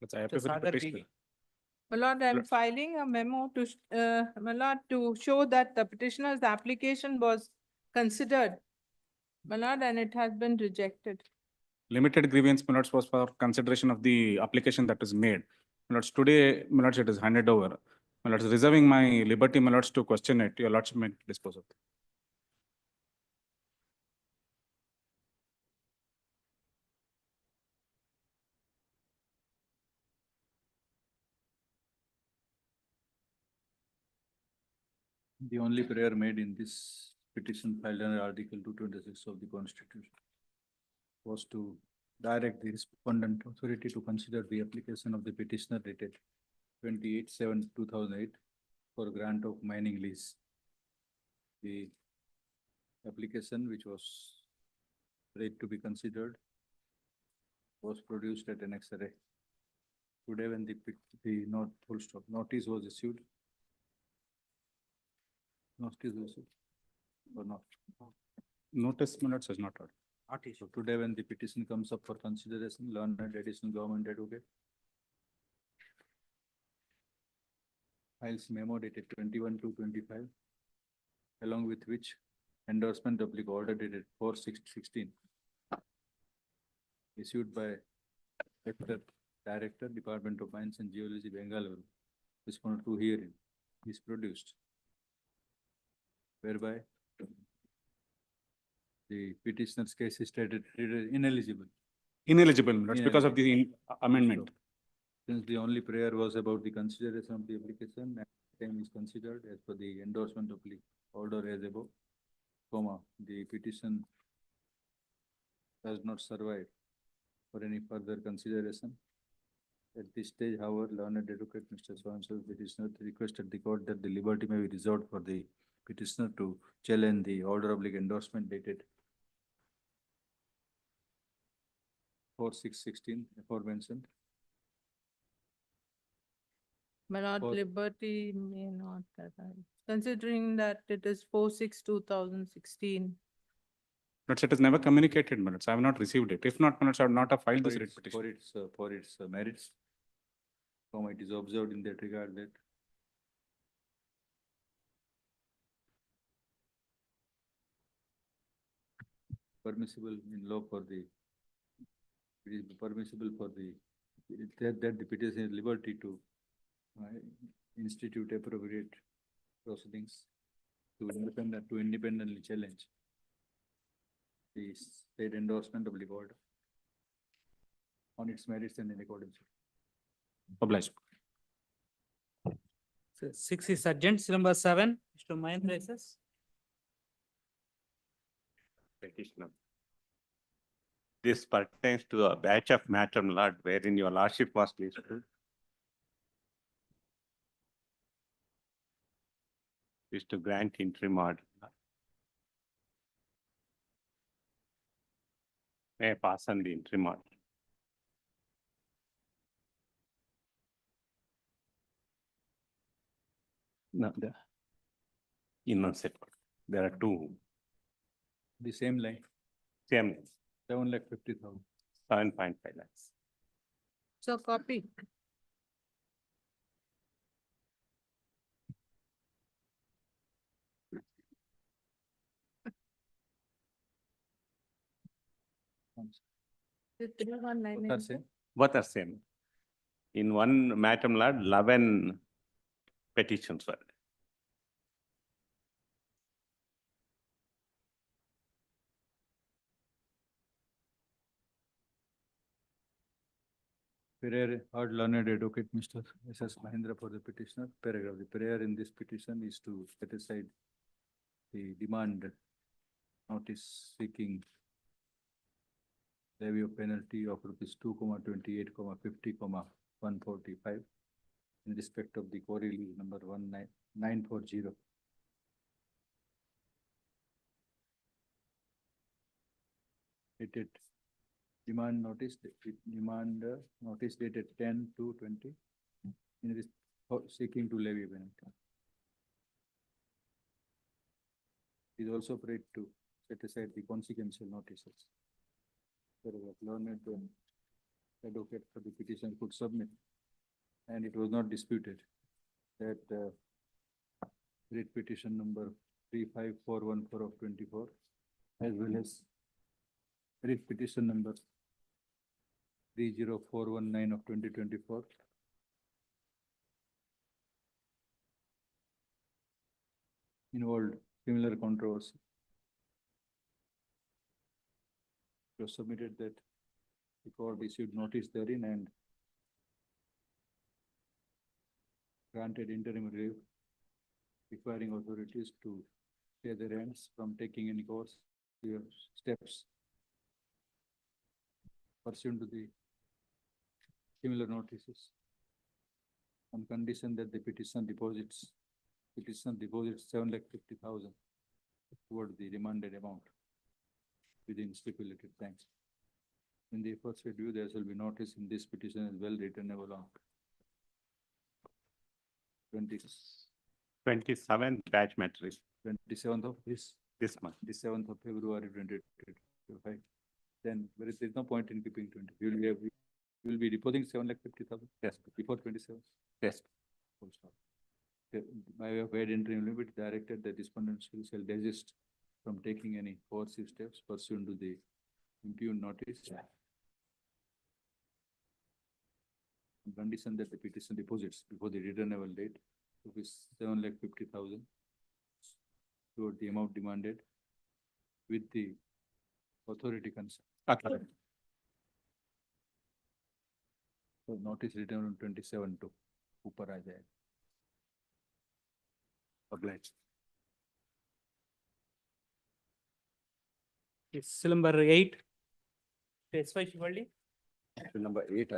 Let's I Mr. appear for the Sagar petitioner. Digi. My lord, I'm filing a memo to, my lord, to show that the petitioner's application was considered. My lord, and it has been rejected. Limited grievance, my lords, was for consideration of the application that is made. My lords, today, my lords, it is handed over. My lords, reserving my liberty, my lords, to question it, your lordship may dispose of it. The only prayer made in this petition filed under Article 226 of the Constitution was to direct the respondent authority to consider the application of the petitioner dated 28/7/2008 for grant of mining lease. The application, which was ready to be considered, was produced at an X-ray. Today, when the notice was issued, or not? Notice, my lords, is not heard. So today, when the petition comes up for consideration, learned additional government advocate files memo dated 21/2/25, along with which endorsement of the order dated 4/6/16 issued by Director, Department of Mines and Geology, Bengaluru, responded to hearing is produced, whereby the petitioner's case is stated ineligible. Ineligible, my lords, because of the amendment. Since the only prayer was about the consideration of the application, and time is considered as per the endorsement of the order as above, the petition does not survive for any further consideration. At this stage, however, learned advocate Mr. So-and-so petitioner requested the court that the liberty may be reserved for the petitioner to challenge the order of endorsement dated 4/6/16 aforementioned. My lord, For- liberty may not arise, considering that it is 4/6/2016. Lords, it is never communicated, my lords. I have not received it. If not, my lords, I would not have filed this writ petition. For its merits. It is observed in that regard that permissible in law for the, it is permissible for the, that the petition has liberty to institute appropriate proceedings to independently challenge the state endorsement of the order on its merits and in accordance. Obliged. So 6 is adjourned. Number 7, Mr. Mahendra SS. Petitioner. This pertains to a batch of matter, my lord, wherein your lordship was listed. Is to grant interim order. May I pass on the interim order? No, in one set, there are two, The same line, same, 7,50,000. 7.5 lakhs. So copy. The 319. Both are same. Both are same. In one matter, my lord, 11 petitions were. Prayer, heard learned advocate Mr. SS Mahendra for the petitioner. Paragraph. The prayer in this petition is to set aside the demand notice seeking levy of penalty of rupees 2,28,50,145 in respect of the quarry lease number 19940. Dated demand notice dated 10/2/20 in seeking to levy penalty. It is also prayed to set aside the consequential notices. Paragraph. Learned advocate for the petition could submit. And it was not disputed that writ petition number 35414 of 24, as well as writ petition number 30419 of 2024 involved similar controversy. It was submitted that the court issued notice therein and granted interim relief, requiring authorities to stay their hands from taking any course steps pursuant to the similar notices, on condition that the petition deposits 7,50,000 toward the demanded amount within stipulated time. In the aforesaid view, there shall be notice in this petition as well returnable on 27th batch matrix 27th of this month. the 7th of February 2025. Then there is no point in keeping 20. You will be depositing 7,50,000. Yes. Before 27. Yes. Full stop. By way of wide interim limit, directed that respondent shall desist from taking any coercive steps pursuant to the impugned notice. On condition that the petition deposits before the returnable date, rupees 7,50,000 toward the amount demanded with the authority concerned. Okay. So notice written on 27 to Upar aa jayega. Obliged. It's number 8. S5 Shivaldi. Number 8,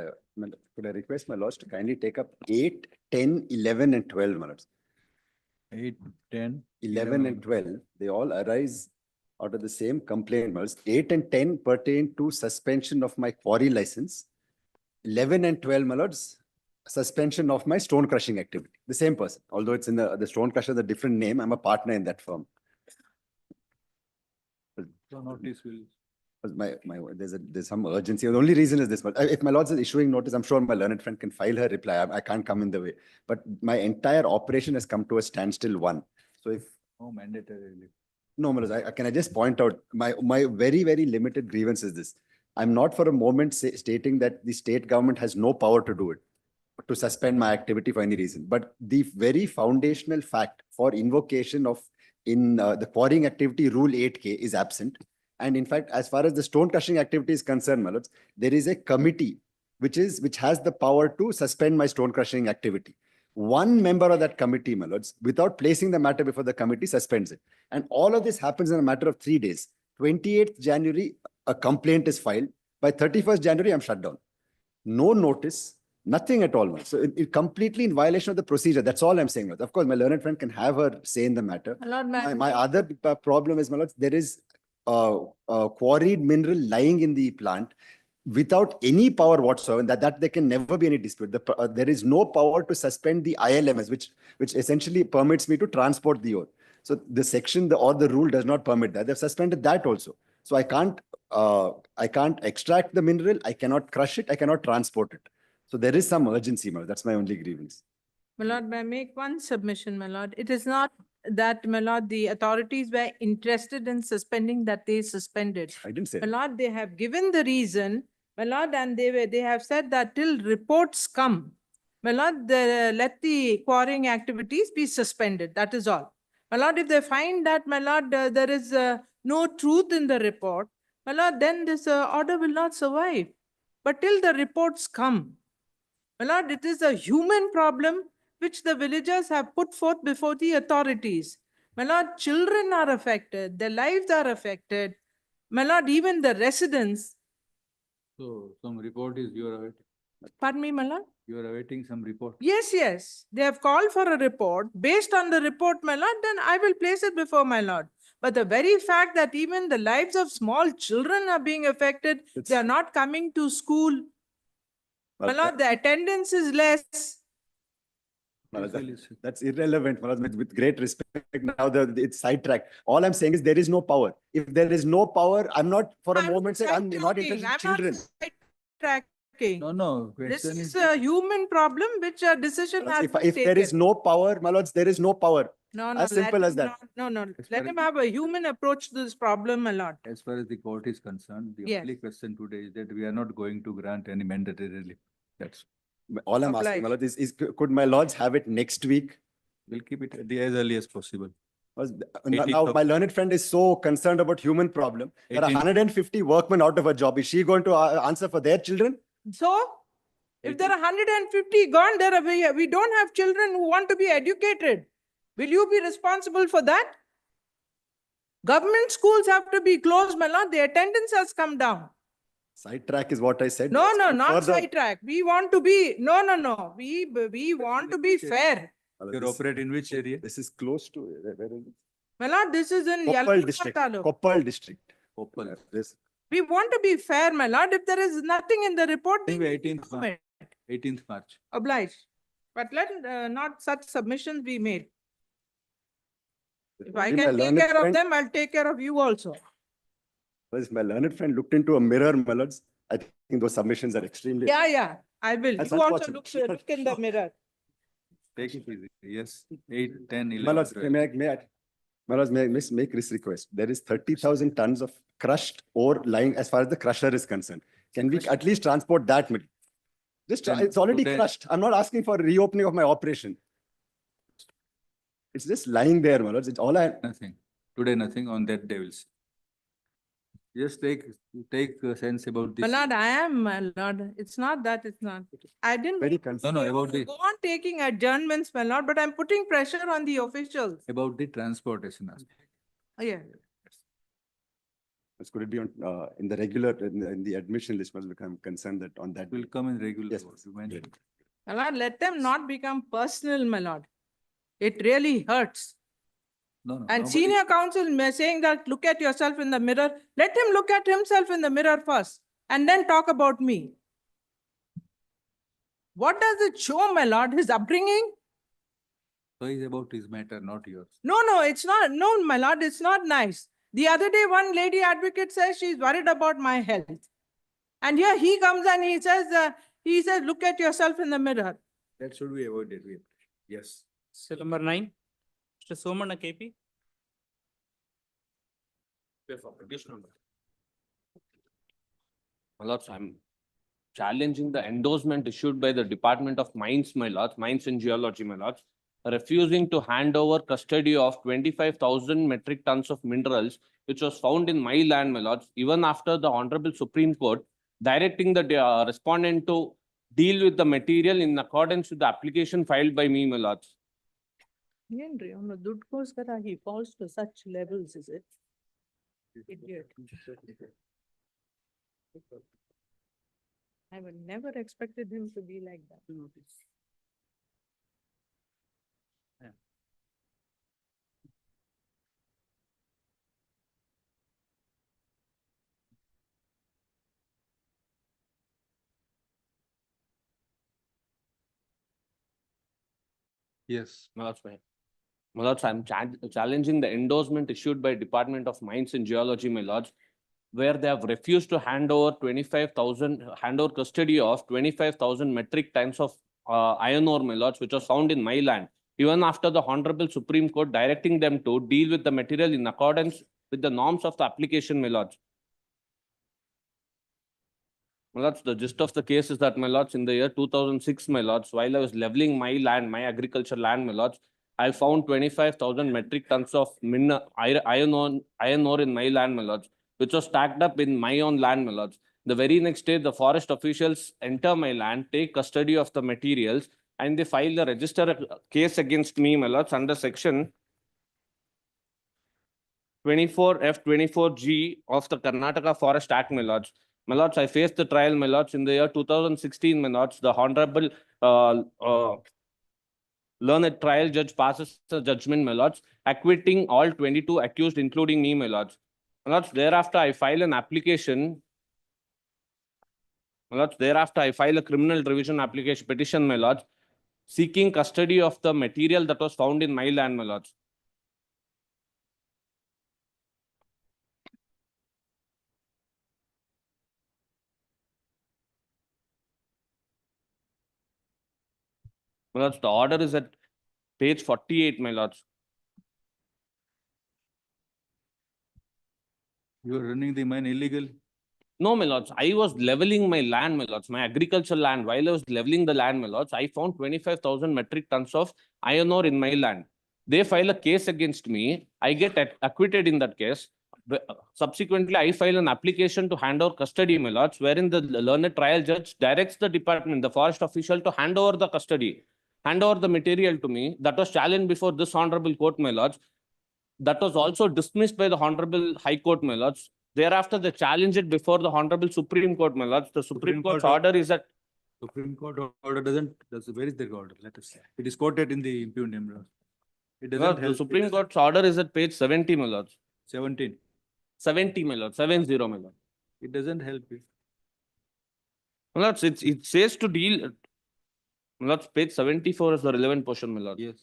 could I request my lords to kindly take up 8, 10, 11 and 12 minutes. 8, 10. 11 and 12, they all arise out of the same complaint. My lords. 8 and 10 pertain to suspension of my quarry license. 11 and 12, my lords, suspension of my stone crushing activity. The same person, although it's in the stone crusher, the different name. I'm a partner in that firm. So notice will. There's some urgency. The only reason is this, but if my lords is issuing notice, I'm sure my learned friend can file her reply. I can't come in the way, but my entire operation has come to a standstill. So if No mandatory. no, my lords, can I just point out my very, very limited grievance is this. I'm not for a moment stating that the state government has no power to do it, to suspend my activity for any reason. But the very foundational fact for invocation of the quarrying activity rule 8K is absent. And in fact, as far as the stone crushing activity is concerned, my lords, there is a committee which has the power to suspend my stone crushing activity. One member of that committee, my lords, without placing the matter before the committee, suspends it. And all of this happens in a matter of 3 days. 28th January, a complaint is filed. By 31st January, I'm shut down. No notice, nothing at all. So it completely in violation of the procedure. That's all I'm saying. Of course, my learned friend can have her say in the matter. My other problem is, my lords, there is quarried mineral lying in the plant without any power whatsoever, and that there can never be any dispute. There is no power to suspend the ILMS, which essentially permits me to transport the ore. So the section or the rule does not permit that. They've suspended that also. So I can't extract the mineral. I cannot crush it. I cannot transport it. So there is some urgency, my lord. That's my only grievance. My lord, may I make one submission, my lord? It is not that, my lord, the authorities were interested in suspending that they suspended. I didn't say My that. lord, they have given the reason, my lord, and they have said that till reports come, my lord, let the quarrying activities be suspended. That is all. My lord, if they find that, my lord, there is no truth in the report, my lord, then this order will not survive. But till the reports come, my lord, it is a human problem which the villagers have put forth before the authorities. My lord, children are affected, their lives are affected. My lord, even the residents. So some report is you are awaiting. Pardon me, my lord? You are awaiting some report. Yes. They have called for a report. Based on the report, my lord, then I will place it before my lord. But the very fact that even the lives of small children are being affected, they are not coming to school. My lord, the attendance is less. That's irrelevant, with great respect. Now it's sidetracked. All I'm saying is there is no power. If there is no power, I'm not for a moment saying I'm not interested in children. I'm not asking. No, This question is is, a human problem which a decision has been If there is taken. no power, my lords, there is no power. No, as let simple as him that. No, As let far him as- have a human approach to this problem, my lord. as far as the court is concerned, the Yes. only question today is that we are not going to grant any mandatory relief. That's, All I'm asking, Obliged. my lords, could my lords have it next week? we'll keep it as early as possible. Was- 18th Now, of- my learned friend is so concerned about human problem. There are 18th 150 workmen out of a job. Is she going to answer for their children? So, if there are 150 gone, we don't have children who want to be educated. Will you be responsible for that? Government schools have to be closed, my lord. The attendance has come down. Sidetrack is what I said. No, Let's no, go not further. sidetrack. We want to be, no. We want to be fair. You operate in which area? This is close to, where is it? My lord, this is in Koppal Yalhanka district. taluk. Koppal district. Koppal. This, We want to be fair, my lord. If there is nothing in the report, we Anyway, will 18th March. comment. 18th March. Obliged. But let not such submissions be made. If I my can take learned care of friend- them, I'll take care of you also. was my learned friend looked into a mirror, my lords. I think those submissions are extremely. Yeah, I will. That's You also unfortunate. look in the mirror. Take it easy. Yes, 8, 10, 11. My lords, 12. my lords, may I make this request? There is 30,000 tons of crushed ore lying as far as the crusher is concerned. Can we at least transport that? Just, Then it's already today- crushed. I'm not asking for reopening of my operation. It's just lying there, my lords. It's all Nothing. Today, nothing. On that day, we'll see. Just take sense about My this. lord, I am, my lord. It's not that, it's not. I didn't very No, concerned. no, about the, go on taking adjournments, my lord, but I'm putting pressure on the officials. about the transportation aspect. Yeah. Could it be on, in the regular, in the admission list, must become concerned that on that. Will come in regular. Yes, course, you mentioned. My lord, let them not become personal, my lord. It really hurts. No, And nobody- senior counsel saying that, look at yourself in the mirror. Let him look at himself in the mirror first and then talk about me. What does it show, my lord? His upbringing? So it's about his matter, not yours. No, it's not. No, my lord, it's not nice. The other day, one lady advocate says she's worried about my health. And here he comes and he says, look at yourself in the mirror. That should be avoided. Yes. Cell number 9, Mr. Somana KP. My lords, I'm challenging the endorsement issued by the Department of Mines, my lords, Mines and Geology, my lords, refusing to hand over custody of 25,000 metric tons of minerals, which was found in my land, my lords, even after the Honorable Supreme Court directing the respondent to deal with the material in accordance with the application filed by me, my lords. He falls to such levels, is it? Idiot. I would never expected him to be like that. Yes. My lords, my lords, I'm challenging the endorsement issued by Department of Mines and Geology, my lords, where they have refused to hand over custody of 25,000 metric tons of iron ore, my lords, which was found in my land, even after the Honorable Supreme Court directing them to deal with the material in accordance with the norms of the application, my lords. My lords, the gist of the case is that, my lords, in the year 2006, my lords, while I was leveling my land, my agriculture land, my lords, I found 25,000 metric tons of iron ore in my land, my lords, which was stacked up in my own land, my lords. The very next day, the forest officials enter my land, take custody of the materials, and they file a register case against me, my lords, under section 24F24G of the Karnataka Forest Act, my lords. My lords, I faced the trial, my lords, in the year 2016, my lords. The Honorable learned trial judge passes the judgment, my lords, acquitting all 22 accused, including me, my lords. My lords, thereafter, I file an application. My lords, thereafter, I file a criminal revision application petition, my lords, seeking custody of the material that was found in my land, my lords. My lords, the order is at page 48, my lords. You are running the mine illegal. No, my lords, I was leveling my land, my lords, my agricultural land. While I was leveling the land, my lords, I found 25,000 metric tons of iron ore in my land. They file a case against me. I get acquitted in that case. Subsequently, I file an application to hand over custody, my lords, wherein the learned trial judge directs the department, the forest official, to hand over the custody, hand over the material to me. That was challenged before this honorable court, my lords. That was also dismissed by the Honorable High Court, my lords. Thereafter, they challenged it before the Honorable Supreme Court, my lords. The Supreme Court's Court order is that Supreme Court order doesn't, where is the order? Let us see. It is quoted in the impugned member. It doesn't the help. Supreme Court's order is at page 70, my lords. 17. 70, my lord, 70, my lord. It doesn't help you. My lords, it says to deal. My lords, page 74 is the relevant portion, my lord. Yes.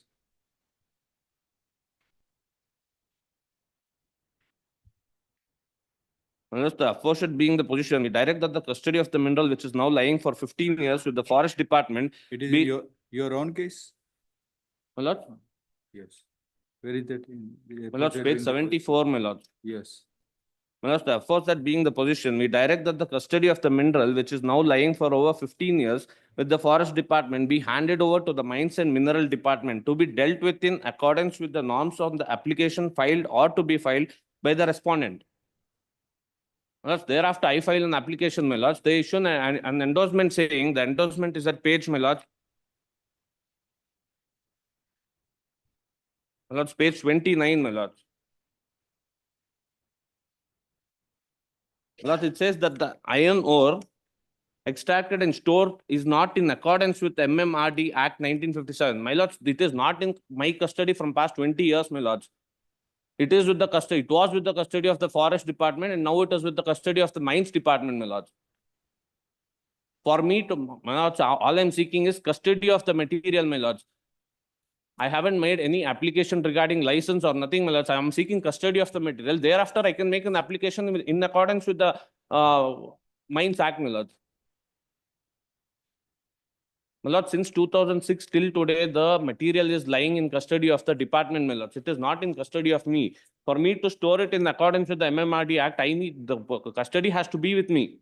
Unless the aforesaid being the position, we direct that the custody of the mineral, which is now lying for 15 years with the forest department. It is Be- your own case? My lord, Yes. Where is that in? my lords, page 74, my lord. Yes. My lords, the aforesaid being the position, we direct that the custody of the mineral, which is now lying for over 15 years with the forest department, be handed over to the mines and mineral department to be dealt with in accordance with the norms of the application filed or to be filed by the respondent. My lords, thereafter, I file an application, my lords. They issue an endorsement saying the endorsement is at page, my lords. My lords, page 29, my lords. My lords, it says that the iron ore extracted and stored is not in accordance with MMRD Act 1957. My lords, it is not in my custody from past 20 years, my lords. It is with the custody. It was with the custody of the forest department, and now it is with the custody of the mines department, my lords. For me to, my lords, all I'm seeking is custody of the material, my lords. I haven't made any application regarding license or nothing, my lords. I am seeking custody of the material. Thereafter, I can make an application in accordance with the Mines Act, my lords. My lord, since 2006 till today, the material is lying in custody of the department, my lords. It is not in custody of me. For me to store it in accordance with the MMRD Act, I need the custody has to be with me.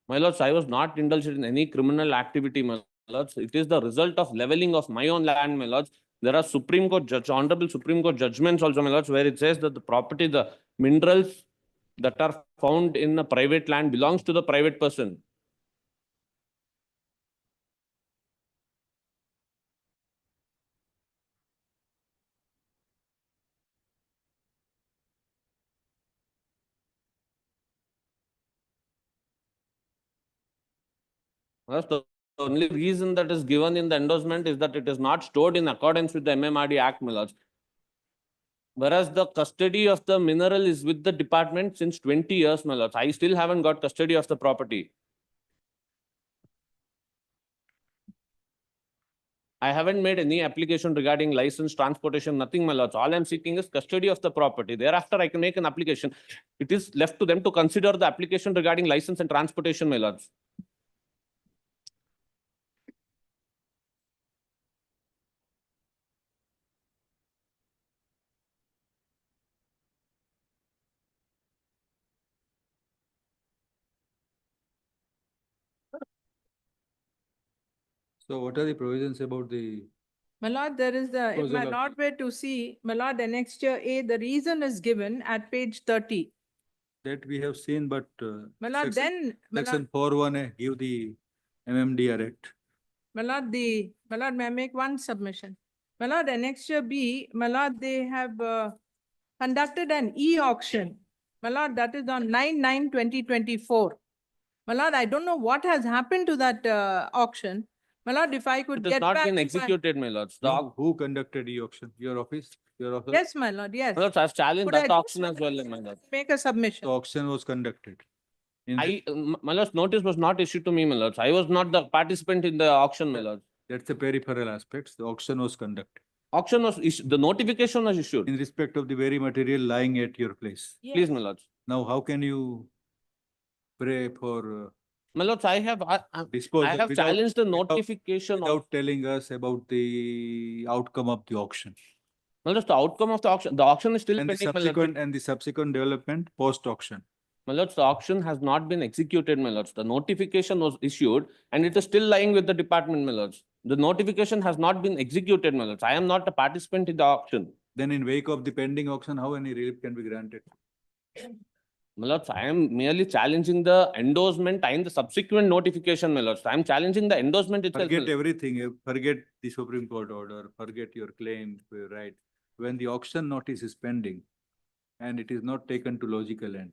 My lords, I was not indulged in any criminal activity, my lords. It is the result of leveling of my own land, my lords. There are Supreme Court honorable Supreme Court judgments also, my lords, where it says that the property, the minerals that are found in a private land belongs to the private person. The only reason that is given in the endorsement is that it is not stored in accordance with the MMRD Act, my lords. Whereas the custody of the mineral is with the department since 20 years, my lords. I still haven't got custody of the property. I haven't made any application regarding license, transportation, nothing, my lords. All I'm seeking is custody of the property. Thereafter, I can make an application. It is left to them to consider the application regarding license and transportation, my lords. So what are the provisions about the, My lord, there is the, if my Proposal of- lord were to see, my lord, annexure A, the reason is given at page 30. that we have seen, but My lord, then, my lord, section 4(1)(a) give the MMDR Act. my lord, may I make one submission? My lord, annexure B, my lord, they have conducted an e-auction. My lord, that is on 9/9/2024. My lord, I don't know what has happened to that auction. My lord, if I could It has get not back. been my- executed, my lords. The Who conducted e-auction? Your office? Your office? Yes, my lord, yes. my lords, I've challenged Could that I auction as well, my lords. make a submission? The auction was conducted. In the- My lords, notice was not issued to me, my lords. I was not the participant in the auction, my lords. That's the peripheral aspects. The auction was conducted Auction was issued, the notification was issued. in respect of the very material lying at your place. Please, my lords. Now, how can you pray for My lords, I have disposal? I have without- challenged the without- notification of, Without telling us about the outcome of the auction. my lords, the outcome of the auction. The auction is still And the pending, my lords. subsequent development post-auction. My lords, the auction has not been executed, my lords. The notification was issued and it is still lying with the department, my lords. The notification has not been executed, my lords. I am not a participant in the auction. Then in wake of the pending auction, how any relief can be granted? My lords, I am merely challenging the endorsement and the subsequent notification, my lords. I am challenging the endorsement itself. my Forget lords. everything, forget the Supreme Court order, forget your claim, right? When the auction notice is pending and it is not taken to logical end,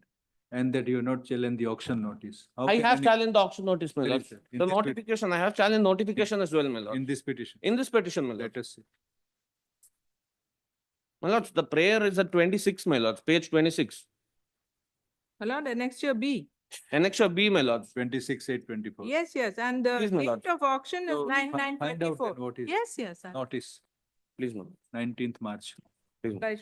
and that you have not challenged the auction notice. how I can have any- challenged the auction notice, my Where is lords. that? In The this pet- notification, I have challenged notification as well, my lords. In this petition, In this petition, my lords. let us see. My lords, the prayer is at 26, my lords, page 26. My lord, annexure B. Annexure B, my lords. 26/8/24. Yes, yes, and the Please, my date lord. of auction is So, 9/9/24. Find out what is Yes, yes. sir. notice, Please, my lord. 19th March. Please. Right.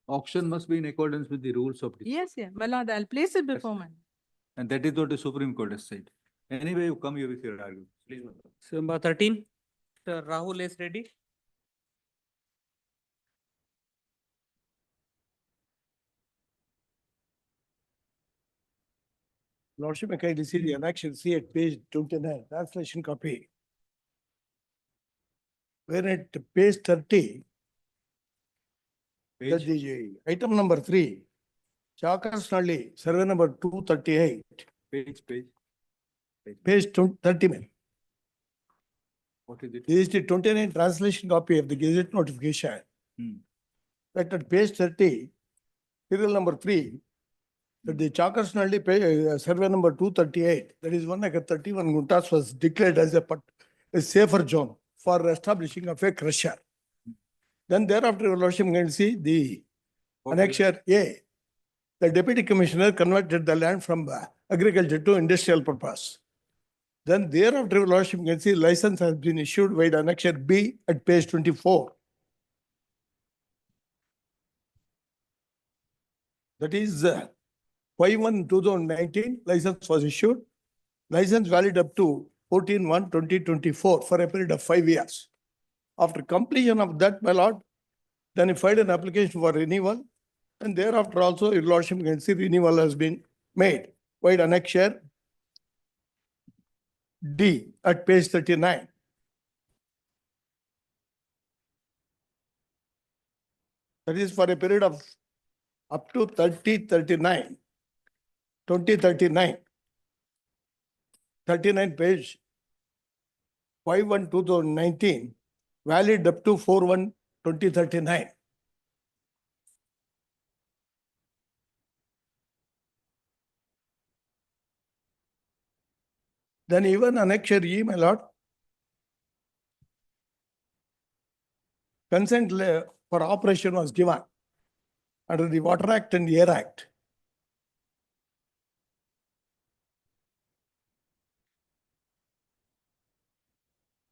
Auction must be in accordance with the rules of the. Yes, yeah, my lord, I'll place it before my. And that is what the Supreme Court has said. Anyway, you come here with your argument. Please, my lord. So number 13, Mr. Rahul is ready. Lordship, I kindly see the annexure C at page 29, translation copy. Where at page 30, that Page, the item number 3, Chakarasnalli, survey number 238, page. page 30. Ma'am. What is it? This is the 29 translation copy of the Gazette notification. Hmm. That at page 30, serial number 3, that the Chakarasnalli survey number 238, that is 1 acre 31 guntas was declared as a safer zone for establishing of a crusher. Then thereafter, your lordship can see the What is it? annexure A. The deputy commissioner converted the land from agriculture to industrial purpose. Then thereafter, your lordship can see license has been issued by the annexure B at page 24. That is 5/1/2019, license was issued. License valid up to 14/1/2024 for a period of 5 years. After completion of that, my lord, then he filed an application for renewal. And thereafter also, your lordship can see renewal has been made. Wide annexure D at page 39. That is for a period of up to 2039. 39 page 5/1/2019, valid up to 4/1/2039. Then even annexure E, my lord, consent for operation was given under the Water Act and Air Act.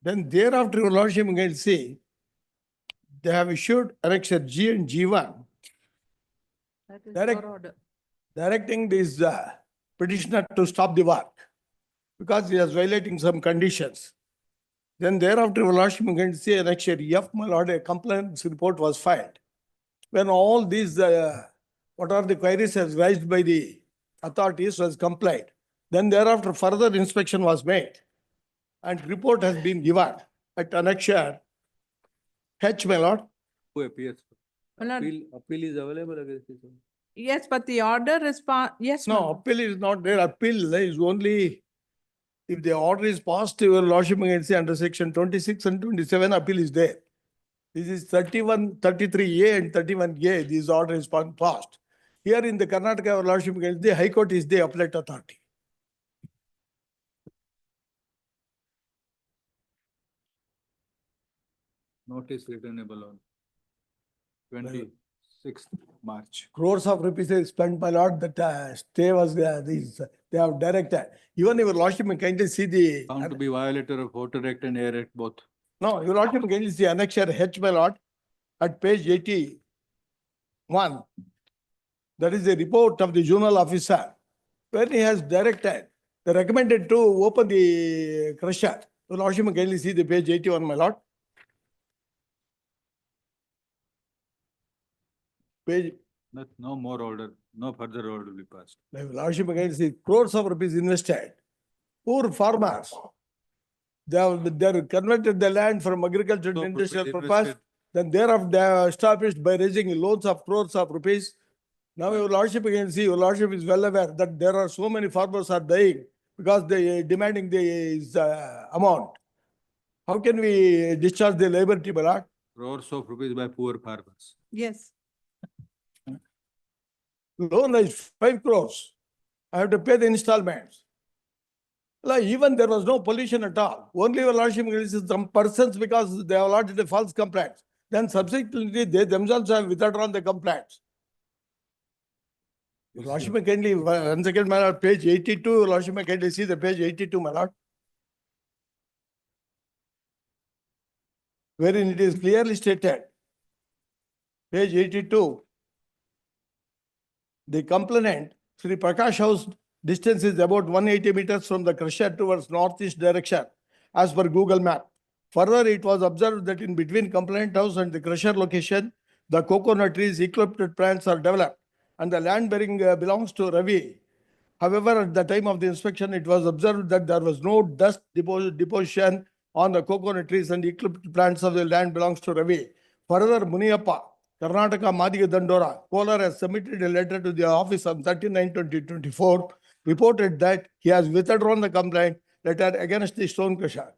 Then thereafter, your lordship can see, they have issued annexure G and G1, That is Direct- your order. directing this petitioner to stop the work because he is violating some conditions. Then thereafter, your lordship can see annexure F, my lord, a complaints report was filed. When all these, what are the queries as raised by the authorities was complied. Then thereafter, further inspection was made and report has been given at annexure H, my lord. Who appears? My lord, Appeal is available against this one. yes, but the order yes. my No, lord. appeal is not there. Appeal is only if the order is passed, your lordship can see under section 26 and 27, appeal is there. This is 31, 33A and 31A, this order is passed. Here in the Karnataka, your lordship can see, High Court is the appellate authority. Notice returnable on 27 6th March. Crores of rupees is spent, my lord, that stay was, they have directed. Even your lordship may kindly see the. Found to be violator of Voter Act and Air Act both. No, your lordship may kindly see annexure H, my lord, at page 81. That is the report of the journal officer, where he has directed, they recommended to open the crusher. Your lordship may kindly see the page 81, my lord. Page, No more order, no further order will be passed. my lordship may kindly see crores of rupees invested. Poor farmers. They have converted the land from agriculture to So industrial rupees purpose. invested. Then thereof they are established by raising loans of crores of rupees. Now your lordship can see, your lordship is well aware that there are so many farmers are dying because they demanding the amount. How can we discharge the liability, my lord? Crores of rupees by poor farmers. Yes. Loan is 5 crores. I have to pay the installments. Like even there was no pollution at all. Only your lordship releases some persons because they have lodged a false complaint. Then subsequently they themselves have withdrawn the complaints. Your lordship may kindly, once again, my lord, page 82, your lordship may kindly see the page 82, my lord. Wherein it is clearly stated. Page 82. The complainant, Sri Prakash House distance is about 180 meters from the crusher towards northeast direction, as per Google map. Further, it was observed that in between complainant house and the crusher location, the coconut trees, eucalyptus plants are developed, and the land bearing belongs to Ravi. However, at the time of the inspection, it was observed that there was no dust deposition on the coconut trees and eucalyptus plants of the land belongs to Ravi. Further, Muniappa, Karnataka Madiga Dandora, Kolar has submitted a letter to the office on 39/20/24, reported that he has withdrawn the complaint letter against the stone crusher.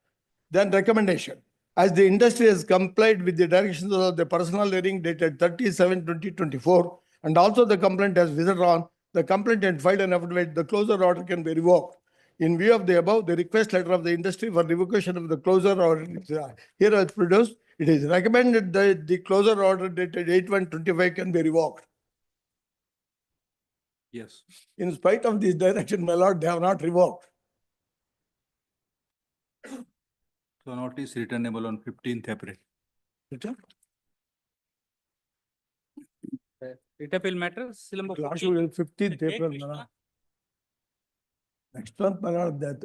Then recommendation. As the industry has complied with the directions of the personal hearing dated 37/20/24, and also the complaint has withdrawn, the complainant filed an affidavit, the closure order can be revoked. In view of the above, the request letter of the industry for revocation of the closure order is here as produced. It is recommended that the closure order dated 8/1/25 can be revoked. Yes. In spite of this direction, my lord, they have not revoked. So notice returnable on 15th April. Writ appeal matter, seal number Last 14. will 15th Date, April, my Krishna? lord. Next month, my lord, that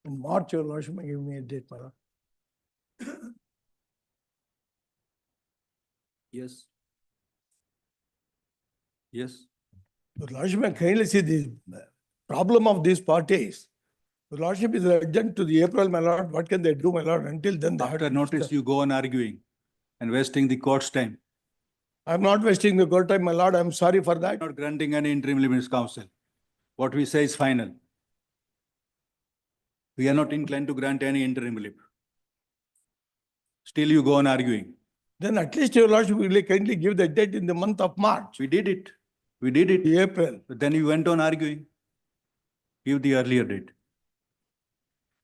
in March, your lordship may give me a date, my lord. Yes. Yes. Your lordship may kindly see the problem of these parties. Your lordship is adjourned to the April, my lord. What can they do, my lord? Until then, they have After to notice, discuss. you go on arguing and wasting the court's time. I'm not wasting the court time, my lord. I'm sorry for that. Not granting any interim limits counsel. What we say is final. We are not inclined to grant any interim relief. Still you go on arguing. Then at least your lordship will kindly give the date in the month of March, We did it. We did it. the April. But then you went on arguing. Give the earlier date.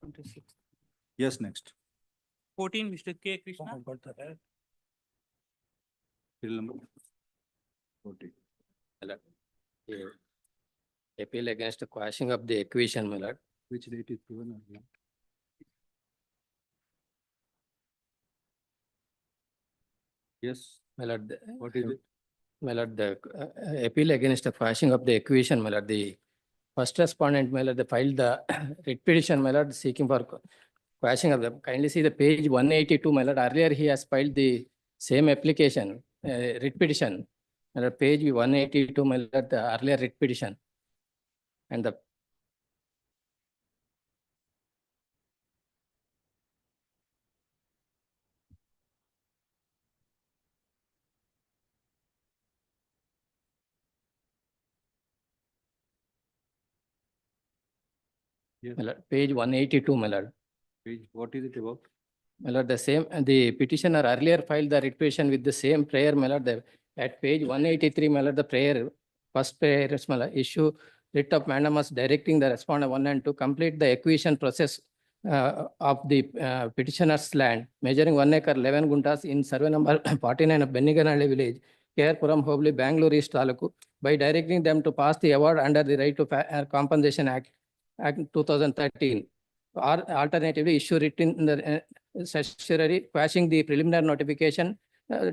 26. Yes, next. 14, Mr. K. Krishna. Oh, got that, eh? Till number 40. Appeal against the quashing of the acquisition, my lord. Which date is given? Again? Yes. My lord, What is it? my lord, the appeal against the quashing of the acquisition, my lord, the first respondent, my lord, they filed the writ petition, my lord, seeking for quashing of the, kindly see the page 182, my lord. Earlier, he has filed the same application, writ petition. My lord, page 182, my lord, the earlier writ petition. And the Yes. my lord, page 182, my lord. Page, what is it about? My lord, the same, the petitioner earlier filed the writ petition with the same prayer, my lord, at page 183, my lord, the prayer, first prayer is, my lord, issue writ of mandamus directing the respondent 1 and 2 complete the acquisition process of the petitioner's land measuring 1 acre 11 guntas in survey number 49 of Benniganalli village K.R. Hobli, Bangalore East Taluku, by directing them to pass the award under the Right to Compensation Act 2013. Or alternatively, issue written the statutory quashing the preliminary notification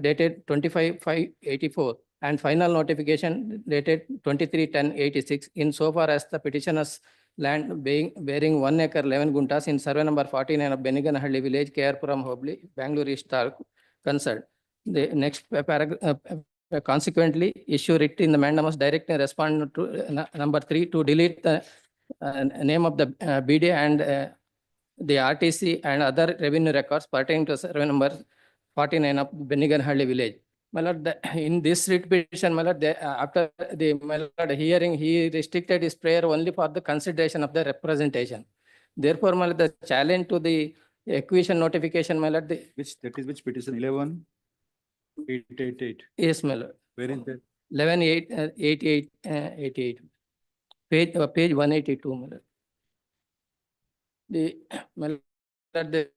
dated 25/5/84 and final notification dated 23/10/86 insofar as the petitioner's land bearing 1 acre 11 guntas in survey number 49 of Beniganhalli village, K.R. Hobli, Bangalore East Taluku concerned. The next paragraph, consequently, issue writ in the mandamus directing respondent to number 3 to delete the name of the BD and the RTC and other revenue records pertaining to survey number 49 of Beniganhalli village. My lord, in this writ petition, my lord, after the my lord hearing, he restricted his prayer only for the consideration of the representation. Therefore, my lord, the challenge to the acquisition notification, my lord, Which petition, 11/888? yes, my lord. Where is that? 11/888. Page 182, my lord. My lord, the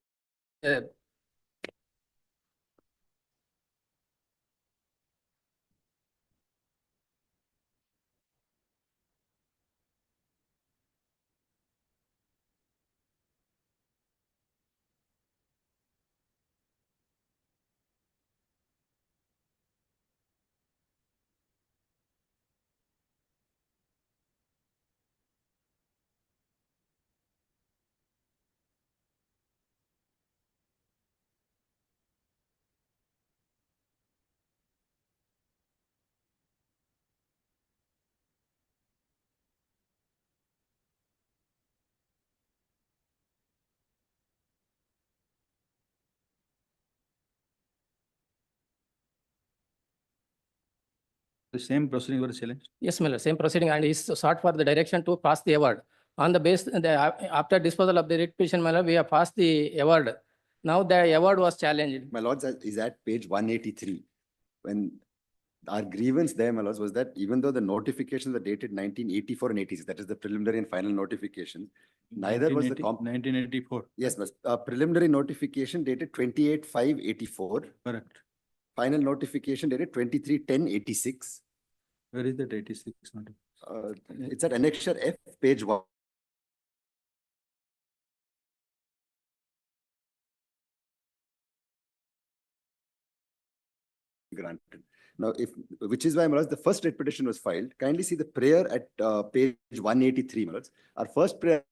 The same proceeding was challenged? yes, my lord, same proceeding, and he sought for the direction to pass the award. On the base, after disposal of the writ petition, my lord, we have passed the award. Now the award was challenged. My lords, is at page 183. When our grievance there, my lords, was that even though the notifications were dated 1984 and 86, that is the preliminary and final notification, neither was the 1984. Yes, preliminary notification dated 28/5/84. Correct. Final notification dated 23/10/86. Where is that 86 notice? It's at annexure F, page 1. Granted. Now, which is why, my lords, the first writ petition was filed. Kindly see the prayer at page 183, my lords. Our first prayer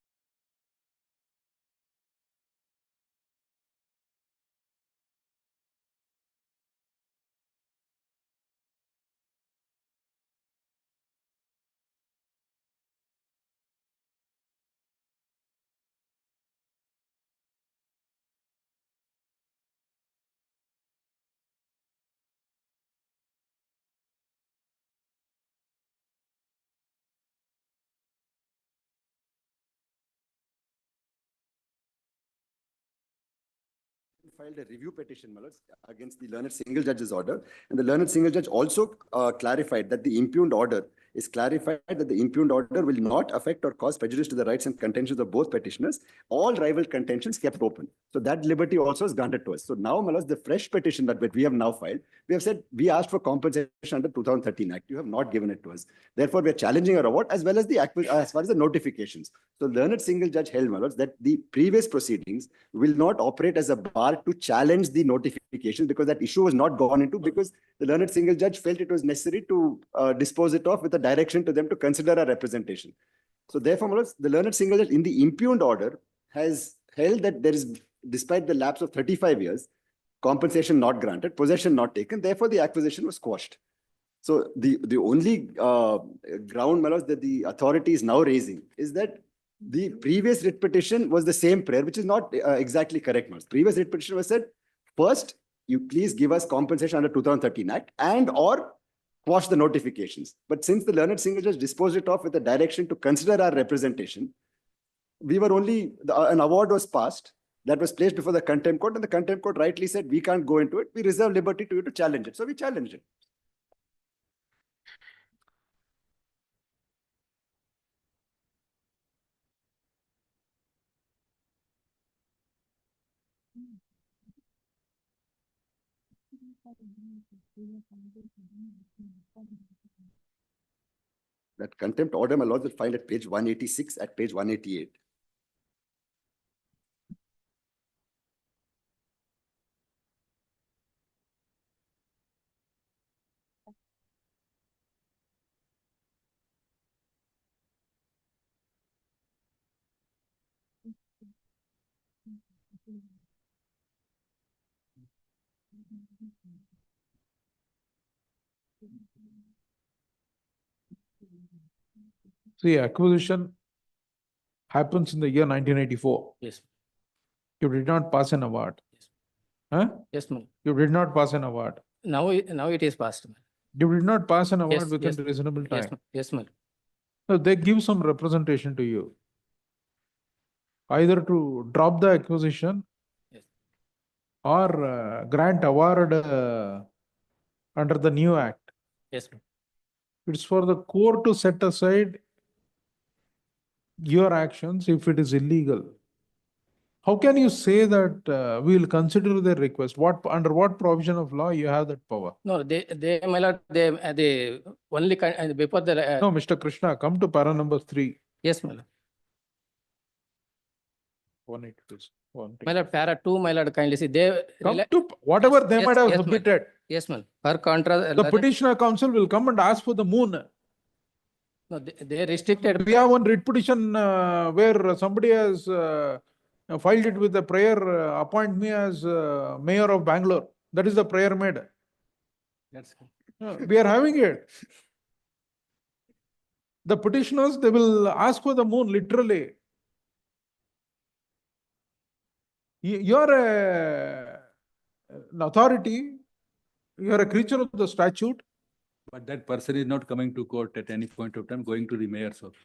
filed a review petition, my lords, against the learned single judge's order. And the learned single judge also clarified that the impugned order is clarified that the impugned order will not affect or cause prejudice to the rights and contentions of both petitioners. All rival contentions kept open. So that liberty also is granted to us. So now, my lords, the fresh petition that we have now filed, we have said we asked for compensation under 2013 Act. You have not given it to us. Therefore, we are challenging our award as well as the as far as the notifications. So learned single judge held, my lords, that the previous proceedings will not operate as a bar to challenge the notification because that issue was not gone into because the learned single judge felt it was necessary to dispose it off with a direction to them to consider a representation. So therefore, my lords, the learned single judge in the impugned order has held that there is, despite the lapse of 35 years, compensation not granted, possession not taken, therefore the acquisition was quashed. So the only ground, my lords, that the authority is now raising is that the previous writ petition was the same prayer, which is not exactly correct. Previous writ petition was said, first, you please give us compensation under 2013 Act and or quash the notifications. But since the learned single judge disposed it off with a direction to consider our representation, we were only, an award was passed that was placed before the contempt court, and the contempt court rightly said, we can't go into it. We reserve liberty to you to challenge it. So we challenged it. That contempt order, my lord, will find at page 186, at page 188. See, acquisition happens in the year 1984. Yes, You did not pass an award. Huh? yes, ma'am. You did not pass an award. Now, now it is passed, ma'am. You did not pass an award Yes, within yes, reasonable Yes, time. ma'am. Yes, ma'am. So they give some representation to you. Either to drop the acquisition Yes. or grant award under the new act. Yes, ma'am. It's for the court to set aside your actions if it is illegal. How can you say that we will consider their request? Under what provision of law you have that power? No, my lord, they only, before the, No, Mr. Krishna, come to para number 3. yes, my lord. 182. My lord, para 2, my lord, kindly see, they. Come to whatever they Yes, might have yes, ma'am. submitted. Yes, ma'am. Per contra. The petitioner counsel will come and ask for the moon. No, they restricted. We have one writ petition where somebody has filed it with the prayer, appoint me as mayor of Bangalore. That is the prayer made. That's We are having it. The petitioners, they will ask for the moon literally. You are an authority, you are a creature of the statute. But that person is not coming to court at any point of time, going to the mayor's office.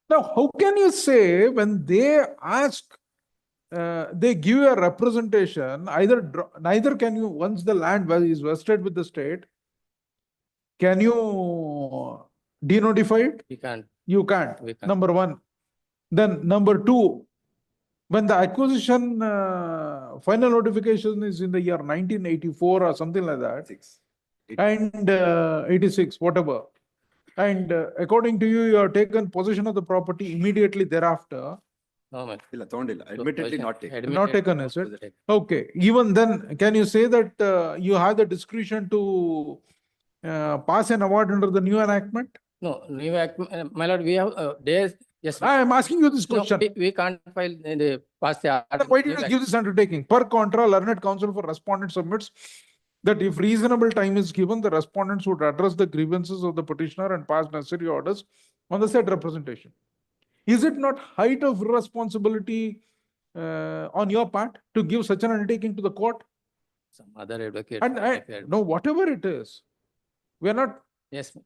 Now, how can you say when they ask, they give you a representation, neither can you, once the land is vested with the state, can you denotify it? We can't. You can't. We can't. Number one. Then number two, when the acquisition final notification is in the year 1984 or something like that, and 86, whatever. And according to you, you have taken possession of the property immediately thereafter. No, ma'am. Admittedly not taken. Not taken, is it? Okay. Even then, can you say that you have the discretion to pass an award under the new enactment? No, new act, my lord, we have, days, yes. I am asking you this No, question. we can't file the pass the. Then why did you give this undertaking? Per contra, learned counsel for respondent submits that if reasonable time is given, the respondents would address the grievances of the petitioner and pass necessary orders on the said representation. Is it not height of responsibility on your part to give such an undertaking to the court? Some other advocate. And no, whatever it is, we are not Yes, ma'am.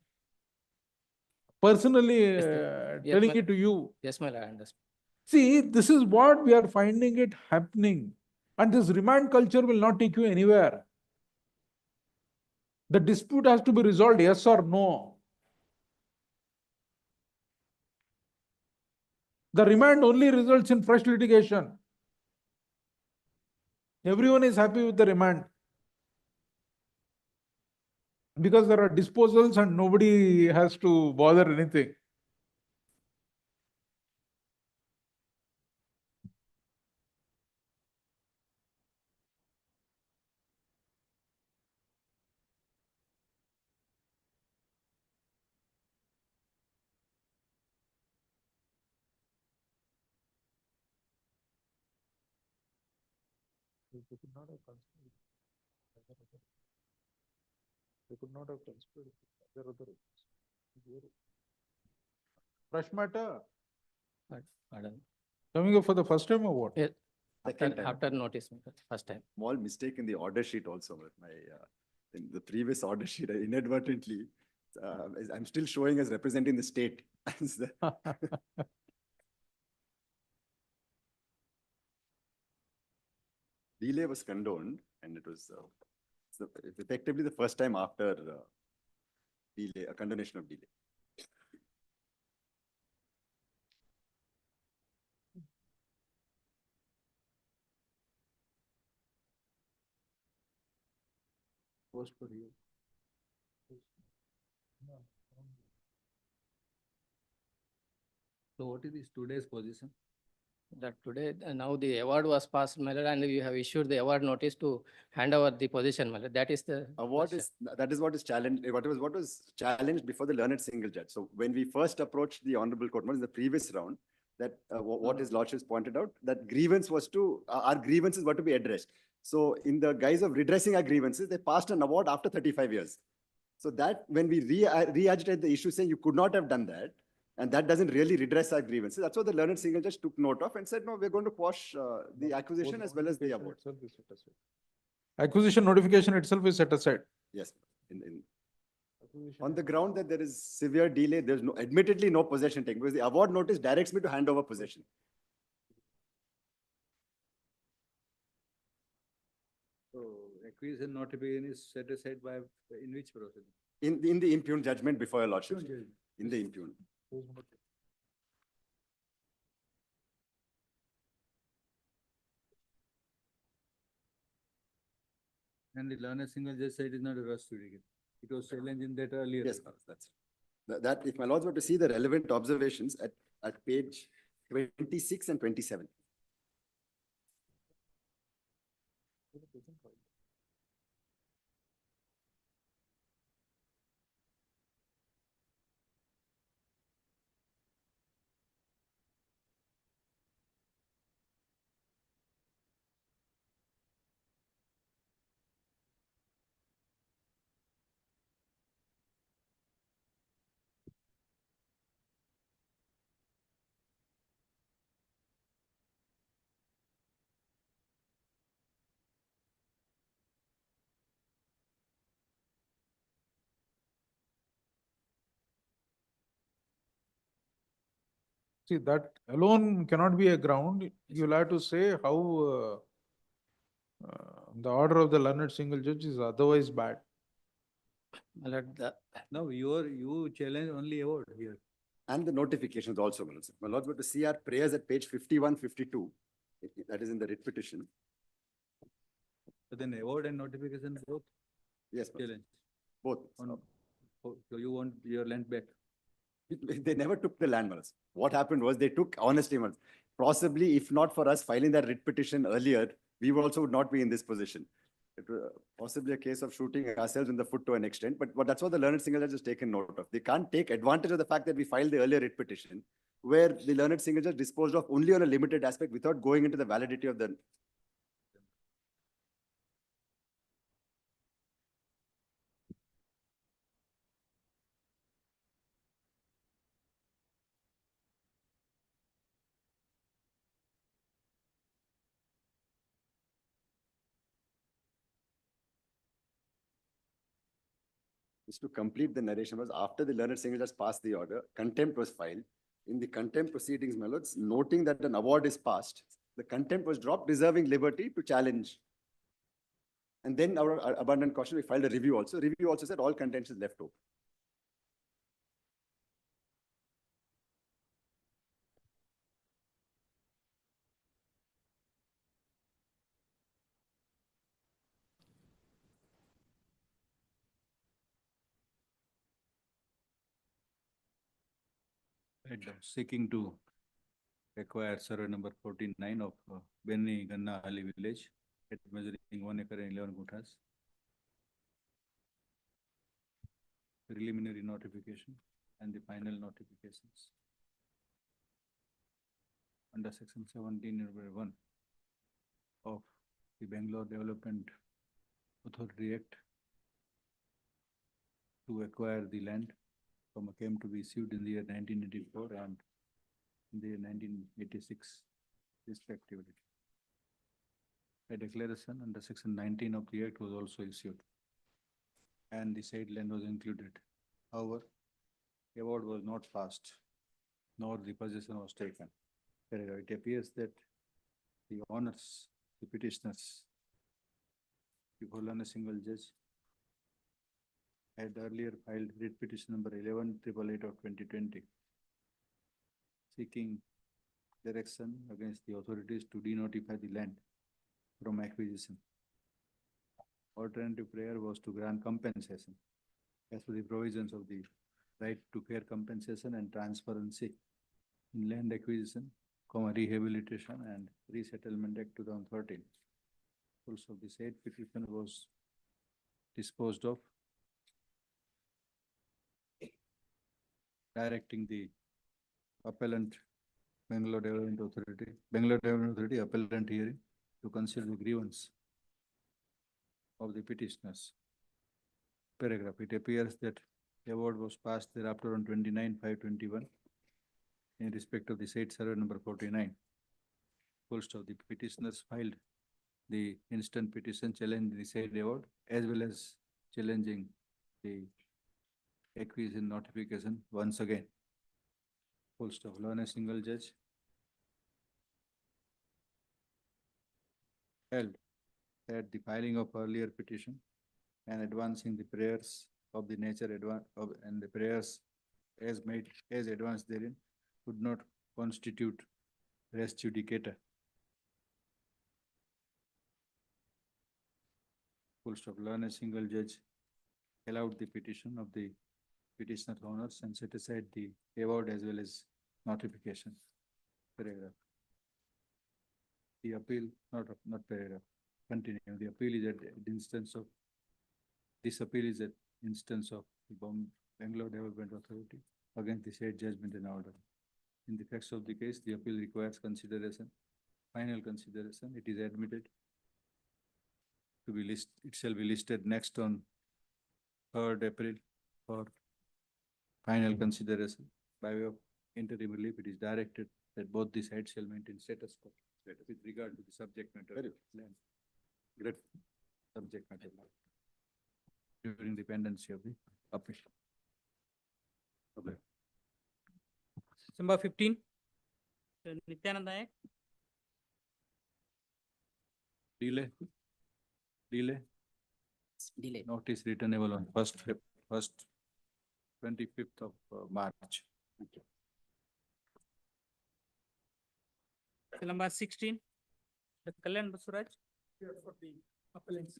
personally Yes, telling ma'am. it to you. Yes, my lord, I understand. See, this is what we are finding it happening. And this remand culture will not take you anywhere. The dispute has to be resolved, yes or no. The remand only results in fresh litigation. Everyone is happy with the remand. Because there are disposals and nobody has to bother anything. They could not have considered it. They could not have considered it. There are other issues. Fresh matter. Pardon. Coming up for the first time or what? Yes. Second time. After notice, first time. Small mistake in the order sheet also. In the previous order sheet, I inadvertently, I'm still showing as representing the state. Delay was condoned, and it was effectively the first time after delay, a condonation of delay. post for you. So what is this today's position? That today, now the award was passed, my lord, and we have issued the award notice to hand over the position, my lord. That is the. Award question. is, that is what is challenged, what was challenged before the learned single judge. So when we first approached the honorable court, in the previous round, that what his lordship pointed out, that grievance was to, our grievances were to be addressed. So in the guise of redressing our grievances, they passed an award after 35 years. So that when we re-agitated the issue saying you could not have done that, and that doesn't really redress our grievances, that's what the learned single judge took note of and said, no, we're going to quash the acquisition as well as the award. Itself is set aside. Acquisition notification itself is set aside. Yes, on the ground that there is severe delay, there's no, admittedly no possession taken, because the award notice directs me to hand over possession. So acquisition notification is set aside by, in which procedure? In the impugned judgment before your lordship. In the impugned. And the learned single judge said it is not a res judicata. It was challenged in that earlier. Yes, that's that. If my lords were to see the relevant observations at page 26 and 27. See, that alone cannot be a ground. You'll have to say how the order of the learned single judge is otherwise bad. My lord, Now you challenge only award here. And the notifications also, my lords. My lords were to see our prayers at page 51, 52. That is in the writ petition. But then award and notification both Yes, my lords. challenge. Both. So you want your land back? They never took the land, my lords. What happened was they took, honestly, my lords, possibly if not for us filing that writ petition earlier, we also would not be in this position. It was possibly a case of shooting ourselves in the foot to an extent, but that's what the learned single judge has taken note of. They can't take advantage of the fact that we filed the earlier writ petition, where the learned single judge disposed of only on a limited aspect without going into the validity of the. Just to complete the narration, was after the learned single judge passed the order, contempt was filed. In the contempt proceedings, my lords, noting that an award is passed, the contempt was dropped, reserving liberty to challenge. And then our abundant caution, we filed a review also. Review also said all contention is left open. Seeking to acquire survey number 49 of Benny Ganna Ali village at measuring 1 acre and 11 guthas. Preliminary notification and the final notifications. Under section 17(1) of the Bangalore Development Authority Act to acquire the land came to be issued in the year 1984 and in the year 1986 respectively. A declaration under section 19 of the Act was also issued and the said land was included. However, the award was not passed nor the possession was taken. It appears that the owners, the petitioners, before a single judge, had earlier filed writ petition number 11,888 of 2020, seeking direction against the authorities to denotify the land from acquisition. alternative prayer was to grant compensation as per the provisions of the right to fair compensation and transparency in land acquisition, rehabilitation and resettlement act 2013. Also, the said petition was disposed of, directing the appellant Bangalore Development Authority appellant hearing to consider the grievance of the petitioners. Paragraph, it appears that the award was passed thereafter on 29/5/21 in respect of the said survey number 49. Full stop, the petitioners filed the instant petition challenging the said award as well as challenging the acquisition notification once again. Full stop, learn a single judge held that the filing of earlier petition and advancing the prayers of the nature and the prayers as made as advanced therein would not constitute res judicata. Full stop, learn a single judge allowed the petition of the petitioner's owners and set aside the award as well as notification. Paragraph. The appeal, not paragraph, continue. The appeal is at the instance of, this appeal is at instance of the Bangalore Development Authority against the said judgment and order. In the facts of the case, the appeal requires consideration, final consideration. It is admitted to be it shall be listed next on 3rd April for final consideration. By way of interim relief, it is directed that both the sides shall maintain status quo with regard to the subject matter of land. Great subject matter during the pendency of the appeal. Okay. Number 15. Nityanand Nayak. Delay. Notice returnable on 25th of March. Number 16. Kalyan Basuraj. Here for the appellants.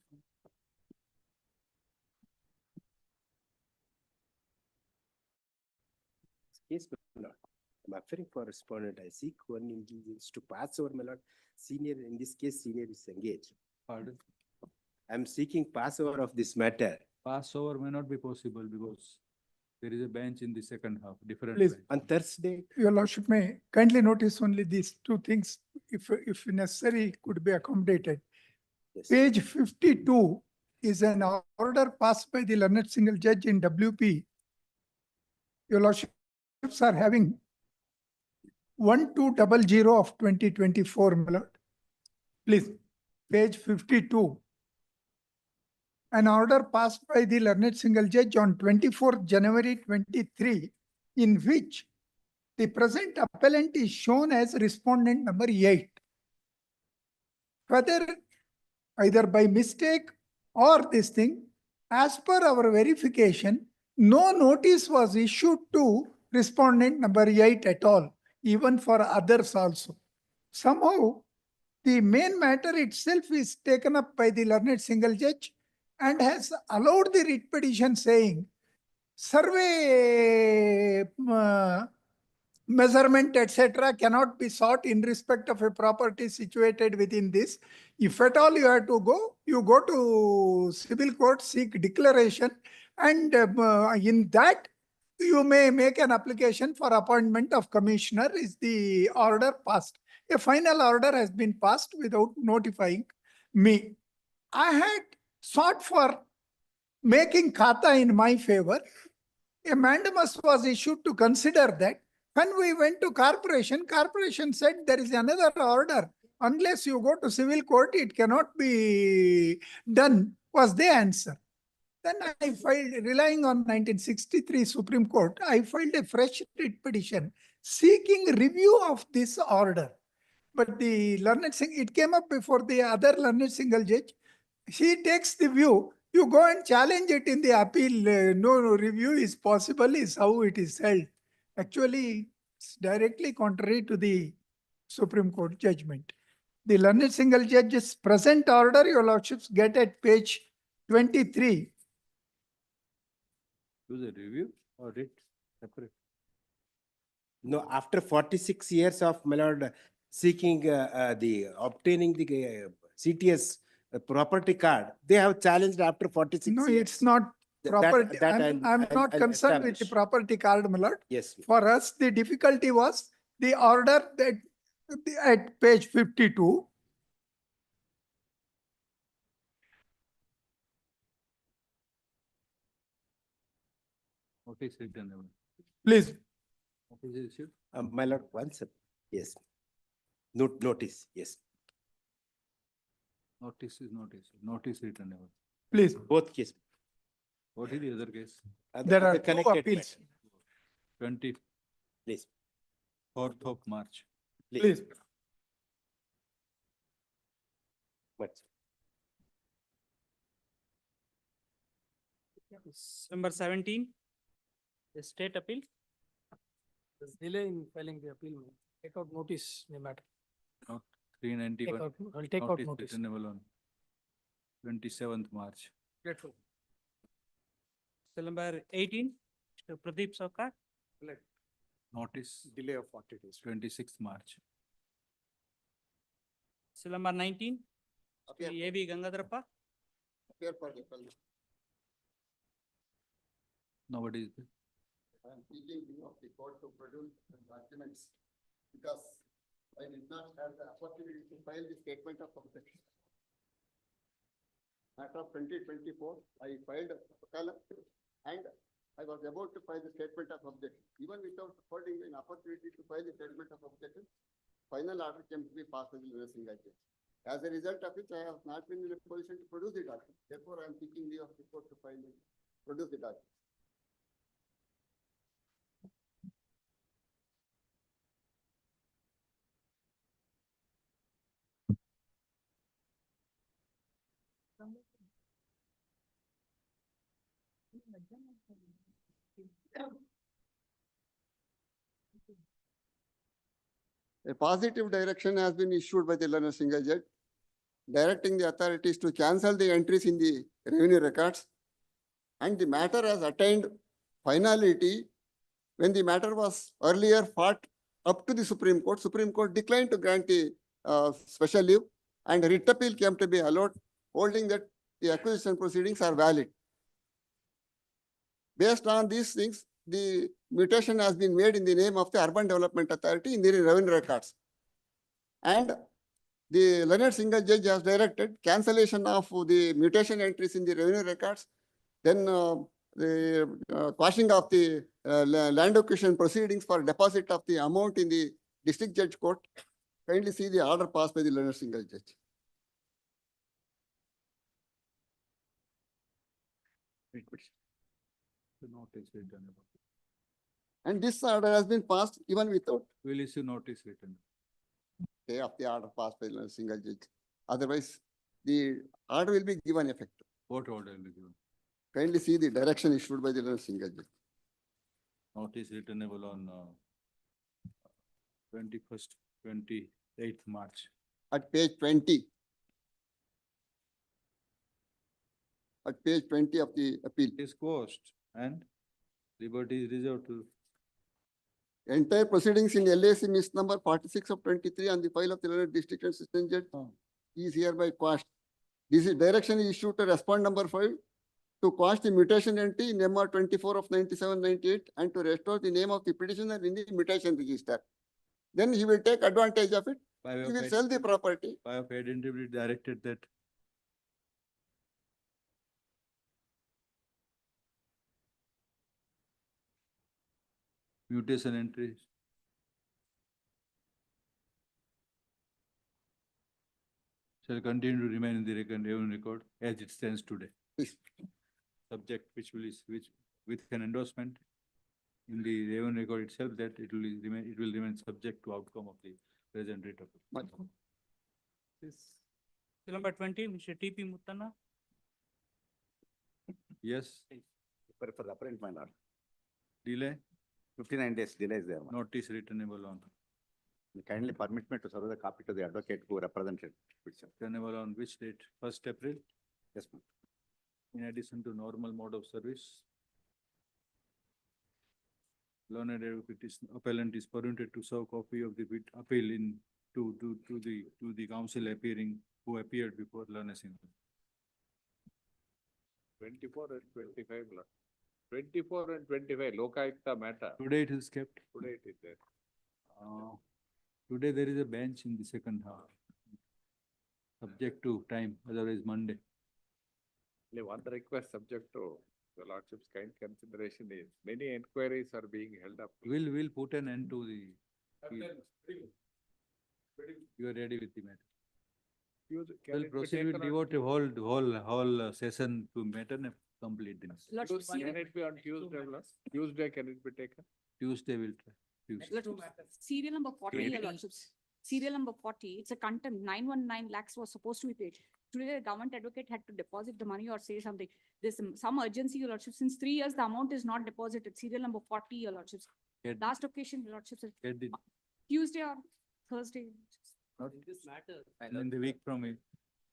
Yes, my lord. I'm appearing for respondent. I seek one intelligence to pass over, my lord. Senior, in this case, senior is engaged. Pardon? I'm seeking passover of this matter. Passover may not be possible because there is a bench in the second half, different. Please. bench. On Thursday, Your lordship may kindly notice only these two things, if necessary, could be accommodated. yes. Page 52 is an order passed by the learned single judge in WP. Your lordships are having 1200 of 2024, my lord. Please, page 52. An order passed by the learned single judge on 24th January 23, in which the present appellant is shown as respondent number 8. Whether either by mistake or this thing, as per our verification, no notice was issued to respondent number 8 at all, even for others also. Somehow, the main matter itself is taken up by the learned single judge and has allowed the writ petition saying, survey measurement, etc., cannot be sought in respect of a property situated within this. If at all you have to go, you go to civil court, seek declaration, and in that you may make an application for appointment of commissioner. Is the order passed? A final order has been passed without notifying me. I had sought for making khata in my favor. A mandamus was issued to consider that. When we went to corporation, corporation said there is another order. Unless you go to civil court, it cannot be done, was the answer. Then I filed, relying on 1963 Supreme Court, I filed a fresh writ petition seeking review of this order. But the learned it came up before the other learned single judge. She takes the view, you go and challenge it in the appeal. No review is possible, is how it is held. Actually, it's directly contrary to the Supreme Court judgment. The learned single judge's present order, your lordships, get at page 23. Do the review or read separate? No, after 46 years of my lord seeking obtaining the CTS property card, they have challenged after 46 No, years. it's not property. that I'm not I'll concerned with the establish. property card, my lord. Yes. For us, the difficulty was the order that at page 52. Notice returnable. Please, Notice is issued. My lord, one second. Yes. Notice, yes. Notice is notice. Notice returnable. please. Both cases. What is the other case? There are two connected appeals. 24th Please, of March. Please. But Number 17, the state appeal. There's delay in filing the appeal. Take out notice, no matter. 391. I'll take out notice. Returnable on 27th March. Grateful. Still number 18, Mr. Pradeep Sarkar. Notice delay of 40 days. 26th March. Still number 19, Mr. A.B. Gangadarappa. Appear for the fellow. Nobody is there. I am seeking you of the court to produce the documents because I did not have the opportunity to file the statement of objection. Act of 2024, I filed a column and I was about to file the statement of objection. Even without affording an opportunity to file the statement of objection, final order came to be passed with a single judge. As a result of which, I have not been in a position to produce the document. Therefore, I am seeking you of the court to produce the document. A positive direction has been issued by the learned single judge, directing the authorities to cancel the entries in the revenue records, and the matter has attained finality when the matter was earlier fought up to the Supreme Court. Supreme Court declined to grant the special leave, and writ appeal came to be allowed, holding that the acquisition proceedings are valid. Based on these things, the mutation has been made in the name of the Urban Development Authority in the revenue records. And the learned single judge has directed cancellation of the mutation entries in the revenue records, then the quashing of the land acquisition proceedings for deposit of the amount in the district judge court. Kindly see the order passed by the learned single judge. The notice returnable. And this order has been passed even without Will issue notice written. stay of the order passed by the single judge. Otherwise, the order will be given effect. What order will be given? Kindly see the direction issued by the single judge. Notice returnable on 21st, 28th March. At page 20. At page 20 of the appeal. Is quashed and liberty is reserved to Entire proceedings in LAC Miss number 46 of 23 on the file of the learned district and assistant judge is hereby quashed. This is direction is issued to respond number 5 to quash the mutation entry in MR 24 of 97-98 and to restore the name of the petitioner in the mutation register. Then he will take advantage of it. by way He of will id- sell the property. by of identity directed that mutation entries shall continue to remain in the revenue record as it stands today. Subject which with an endorsement in the revenue record itself that it will remain subject to outcome of the present rate of. Still number 20, Mr. T.P. Muttanna. Yes, For the apparent minor, delay, 59 days delay is there. notice returnable on, Kindly permit me to serve the copy to the advocate who represented. returnable on which date? 1st April? Yes, ma'am. in addition to normal mode of service. Learned advocate is, appellant is permitted to serve copy of the appeal in to the counsel appearing who appeared before learned assembly. 24 and 25, Lord. 24 and 25, Lokayukta matter. Today it is kept. Today it is there. Today there is a bench in the second half. Subject to time, otherwise Monday. Only one request subject to the Lordship's kind consideration is many inquiries are being held up. We'll put an end to the. You are ready with the matter. We'll proceed, we'll devote a whole session to matter and complete this. Lordship, Can it be on Tuesday, Lord? Tuesday, can it be taken? Tuesday we'll try. Tuesday. Serial number 40, Your Lordships. Serial number 40, it's a contempt, 919 lakhs was supposed to be paid. Today, the government advocate had to deposit the money or say something. There's some urgency, Your Lordship. Since 3 years, the amount is not deposited. Serial number 40, Your Lordships. Get- Last occasion, Your Lordships, Get the, Tuesday or Thursday. not in the week from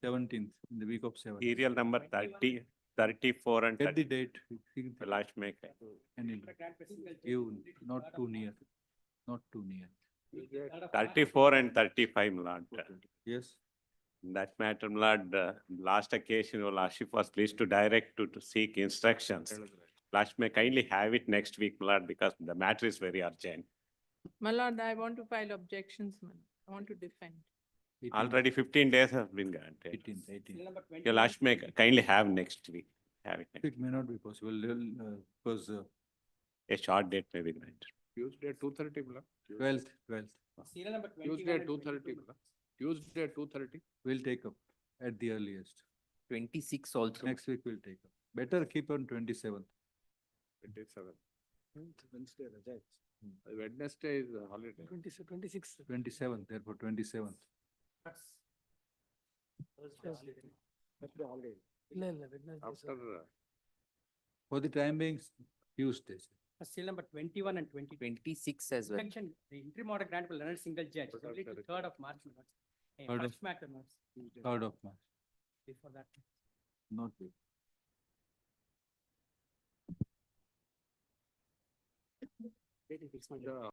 17th, in the week of 7th. Serial number 30, 34 and Get the 30. date. Last make. And you, not too near, not too near. 34 and 35, Lord. Yes, That matter, Lord, last occasion, your Lordship was pleased to direct to seek instructions. Lordship may kindly have it next week, Lord, because the matter is very urgent. My lord, I want to file objections, man. I want to defend. 18th, Already 15 days have been granted. 18th. Your Lordship may kindly have next week. Have it next. It may not be possible, because A short date may be granted. Tuesday, 2:30, Lord. 12th, Tuesday, 2:30, Lord. Tuesday, 2:30. we'll take up at the earliest. 26 also. Next week we'll take up. Better keep on 27th. 27. Wednesday is a holiday. 27th, therefore 27th. After, For the time being, Tuesdays. Serial number 21 and 26 as well. Section, the interim order granted by learned single judge, But only to also- 3rd of March. Third of- First matter, Third of March, before that. not week. the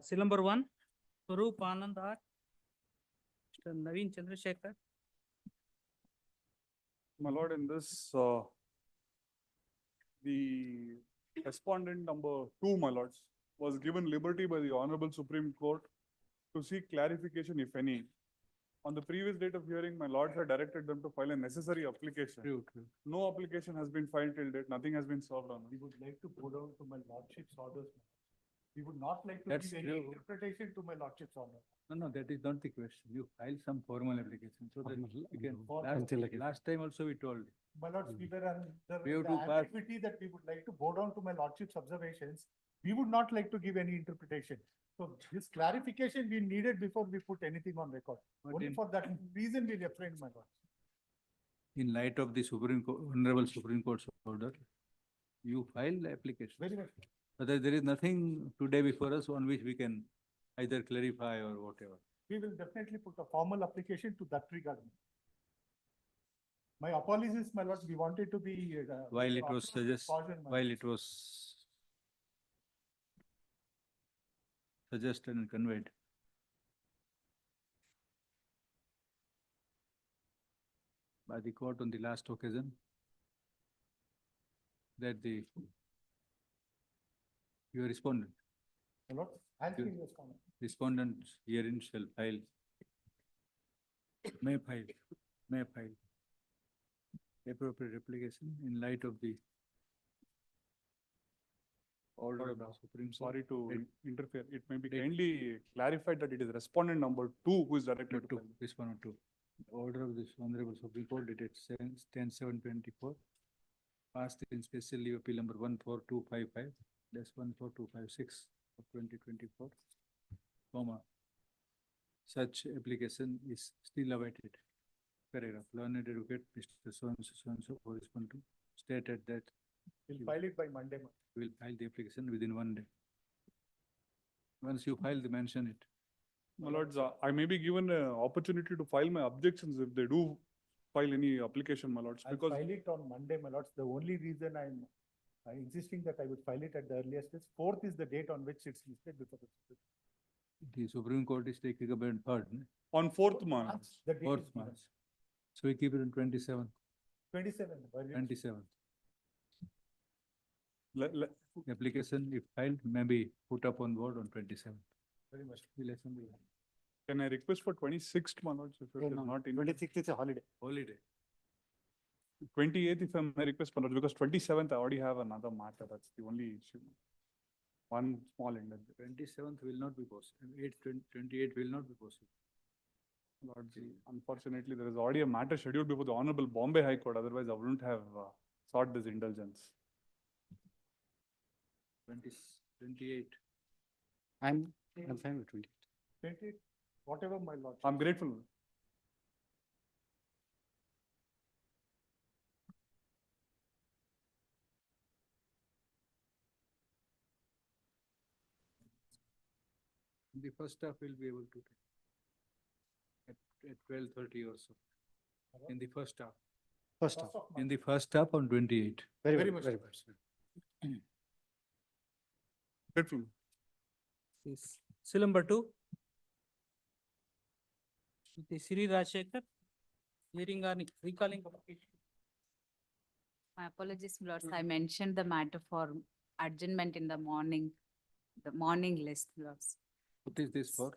Seal number 1, Swaroop Anand R. Mr. Naveen Chandrasekhar. My lord, in this, the respondent number 2, my lords, was given liberty by the Honorable Supreme Court to seek clarification, if any. On the previous date of hearing, my lords had directed them to file a necessary application. True. No application has been filed till date, nothing has been served on We it. would like to go down to my lordship's orders. We would not like to That's give any true. interpretation to my lordship's order. No, that is not the question. You file some formal application so that you can, Until last time also we told. My lords, we were under We have the to pass- ambiguity that we would like to go down to my lordship's observations. We would not like to give any interpretation. So this clarification we needed before we put anything on record. But Only in- for that reason we refrained, my lord. In light of the Supreme Court, Honorable Supreme Court's order, you file the application. Very much. But there is nothing today before us on which we can either clarify or whatever. We will definitely put a formal application to that regard. My apologies, my lord, we wanted to be. While it was caution, my while lord. it was suggested and conveyed. By the court on the last occasion, that your respondent, My lord, I'll you- give you a comment. respondent herein shall may file appropriate application in light of the order of the Supreme Court. Sorry to interfere. It may be Date. kindly clarified that it is respondent number 2 who is directed Number to two, file. respondent two. Order of this Honorable Supreme Court dated 10/7/24. Passed in special leave appeal number 14255, that's 14256 of 2024. Such application is still awaited. Paragraph, learned advocate, Mr. So-and-so, for respond to, stated that We'll file it by Monday. my- we will file the application within 1 day. Once you file, they mention it. My lords, I may be given an opportunity to file my objections if they do file any application, my lords, I'll because file it on Monday, my lords. The only reason I'm insisting that I would file it at the earliest is 4th is the date on which it's listed before the Supreme. The Supreme Court is taking up on 3rd, on 4th March. The date is 4th given. March. So we keep it on 27th. 27th. earliest. 27th. Le- The application, if filed, may be put up on board on 27th. Very much. Will assembly. Can I request for 26th, my lords, if it is not in 26th is a holiday. Holiday. 28th, if I may request, my lords, because 27th I already have another matter. That's the only issue. One small indulgence. 27th will not be possible. 28 will not be possible. Lords, unfortunately, there is already a matter scheduled before the Honorable Bombay High Court. Otherwise, I wouldn't have sought this indulgence. 28. I'm fine with 28. 28, whatever my lord. I'm grateful. The first half will be able to take at 12:30 or so. In the first half. First of all. In the first half on 28. Very much. Grateful. Seal number 2. The Sri Rajshekar, hearing on recalling application. My apologies, Lords. I mentioned the matter for adjournment in the morning list, Lords. What is this for?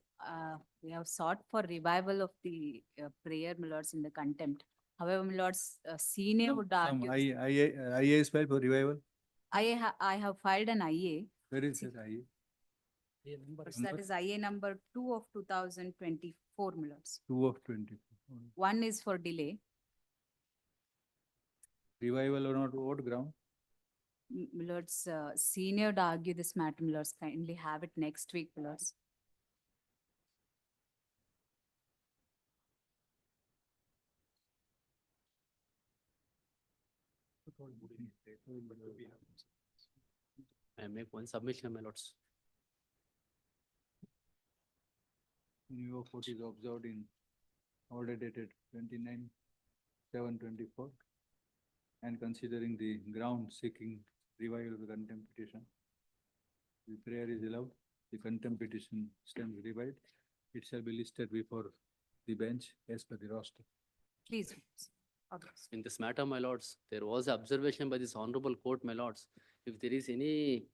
We have sought for revival of the prayer, my lords, in the contempt. However, my lords, senior would Some argue. IA is filed for revival. I have filed an IA. Where is that IA? That is IA number 2 of 2024, my lords. 2 of 24. One is for delay. Revival or not, what ground? My lords, senior would argue this matter, my lords. Kindly have it next week, my lords. I make one submission, my lords. New York Court is observed in order dated 29/7/24 and considering the ground seeking revival of the contempt petition, the prayer is allowed, the contempt petition stands reviewed. It shall be listed before the bench as per the roster. Please. Others. In this matter, my lords, there was observation by this honorable court, my lords. If there is any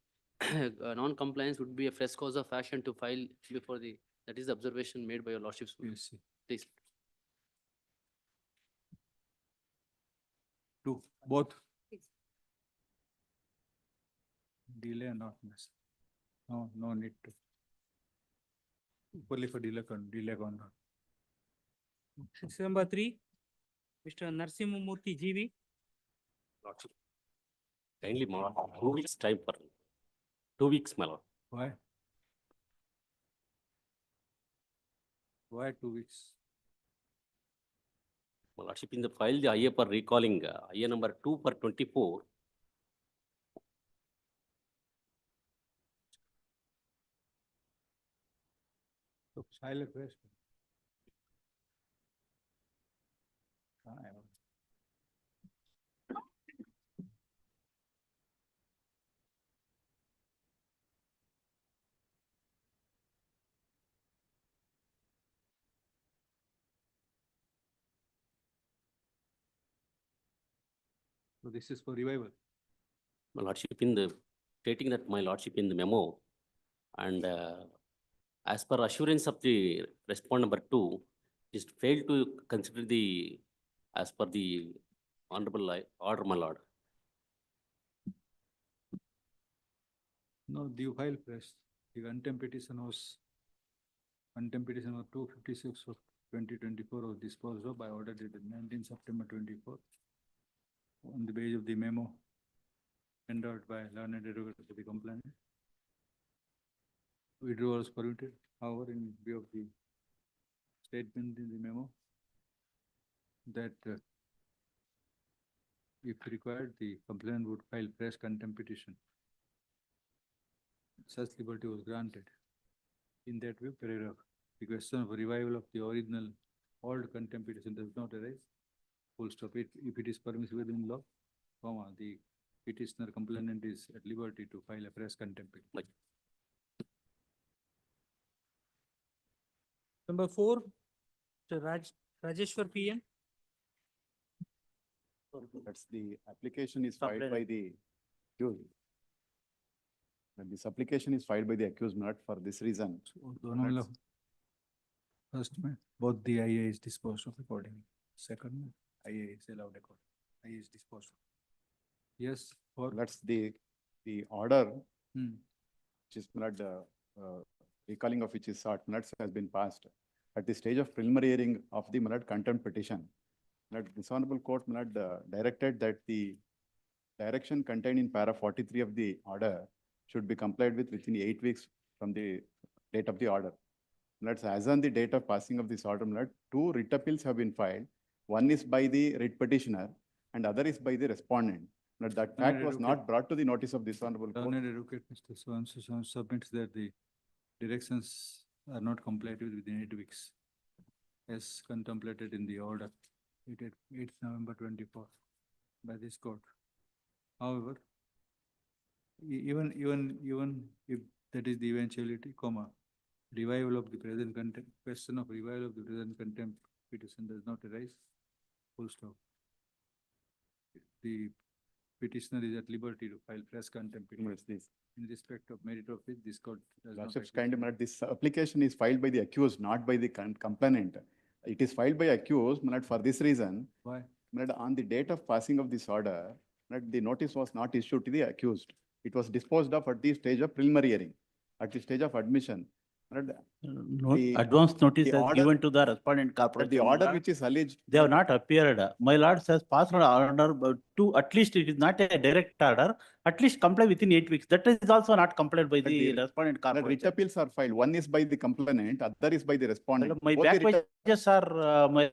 non-compliance, would be a fresh cause of action to file before the, that is the observation made by your lordships. Yes, sir. Please. Two, both. Please. Delay or not necessary. No need to. Only for delay on. Case number 3, Mr. Narsimhamurthy GV. Lordship. Kindly, my lord, 2 weeks time for 2 weeks, my lord. Why? Why 2 weeks? My lordship, in the file, the IA for recalling, IA number 2 for 24. So silent rest. So this is for revival. My lordship, in the stating that my lordship in the memo, and as per assurance of the respond number 2, is failed to consider the as per the honorable order, my lord. No, the file press. The contempt petition was 256 of 2024 was disposed of by order dated 19 September 24 on the basis of the memo entered by learned advocate to the complainant. Withdrawal was permitted, however, in view of the statement in the memo that if required, the complainant would file fresh contempt petition. Such liberty was granted. In that view, paragraph, the question of revival of the original old contempt petition does not arise. Full stop. If it is permissible in law, comma, the petitioner complainant is at liberty to file a fresh contempt petition. Number 4, Mr. Rajeshwar PM. That's the application is filed by the accused. And this application is filed by the accused, not for this reason. So, first, both the IA is disposed of accordingly. Second, IA is allowed accordingly. IA is disposed of. Yes, for That's the order, Hmm. which is not recalling of which is sought, has been passed. At the stage of preliminary hearing of the contempt petition, this honorable court directed that the direction contained in para 43 of the order should be complied with within 8 weeks from the date of the order. As on the date of passing of this order, 2 writ appeals have been filed. One is by the writ petitioner and other is by the respondent. That fact was not brought to the notice of this honorable court. Learned advocate Mr. So submits that the directions are not complied with within 8 weeks as contemplated in the order dated 8th November 24 by this court. However, even if that is the eventuality, revival of the present contempt, question of revival of the present contempt petition does not arise, full stop. The petitioner is at liberty to file fresh contempt petition. In respect of merit of it, this court does not. This application is filed by the accused, not by the complainant. It is filed by accused, for this reason. Why? On the date of passing of this order, the notice was not issued to the accused. It was disposed of at the stage of preliminary hearing, at the stage of admission. Advance notice is given to the respondent corporation. The order which is alleged. They have not appeared. My lord says passed an order to, at least it is not a direct order, at least comply within 8 weeks. That is also not complied by the respondent corporation. Writ appeals are filed. One is by the complainant, other is by the respondent. My Both the back wages are, my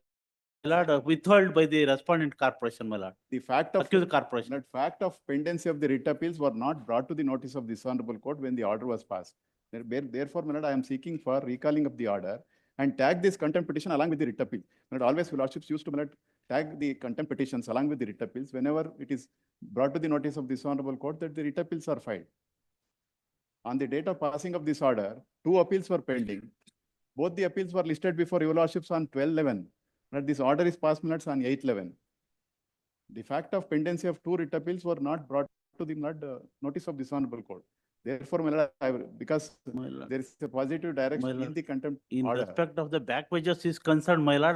lord, withheld by the respondent corporation, my lord. The fact of Accused corporation. that fact of pendency of the writ appeals were not brought to the notice of this honorable court when the order was passed. Therefore, my lord, I am seeking for recalling of the order and tag this contempt petition along with the writ appeal. My lord, always lordships used to tag the contempt petitions along with the writ appeals whenever it is brought to the notice of this honorable court that the writ appeals are filed. On the date of passing of this order, 2 appeals were pending. Both the appeals were listed before your lordships on 12/11, but this order is passed, my lords, on 8/11. The fact of pendency of 2 writ appeals were not brought to the notice of this honorable court. Therefore, my lord, because there is a positive direction in the contempt In order. respect of the back pages is concerned, my lord,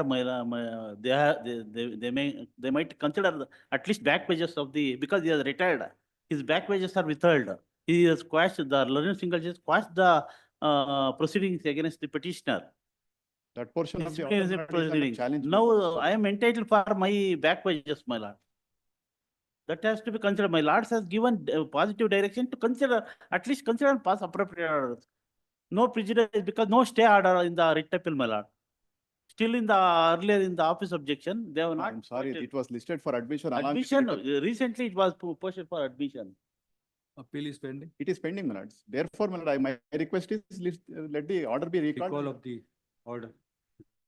they might consider at least back pages of the, because he has retired, his back pages are withheld. He has quashed, the learned single judge quashed the proceedings against the petitioner. That portion of the Disciplinary order, my lord, is under proceedings. challenge. Now, I am entitled for my back pages, my lord. That has to be considered. My lords has given positive direction to consider, at least consider and pass appropriate orders. No prejudice because no stay order in the writ appeal, my lord. Still in the earlier in the office objection, they have not. I'm sorry, it was listed for admission. along with Admission, writ appeal. recently it was posted for admission. Appeal is pending. It is pending, my lords. Therefore, my lord, my request is let the order be recalled. Recall of the order.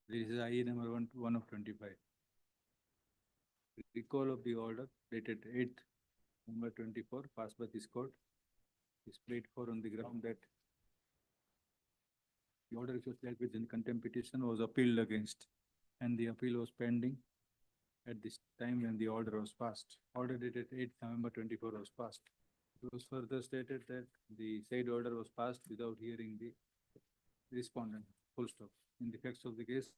This is IE number 1 of 25. Recall of the order dated 8th November 24, passed by this court, is played for on the ground that the order which was dealt with in contempt petition was appealed against, and the appeal was pending at this time when the order was passed. Order dated 8th November 24 was passed. It was further stated that the said order was passed without hearing the respondent, full stop. In the facts of the case,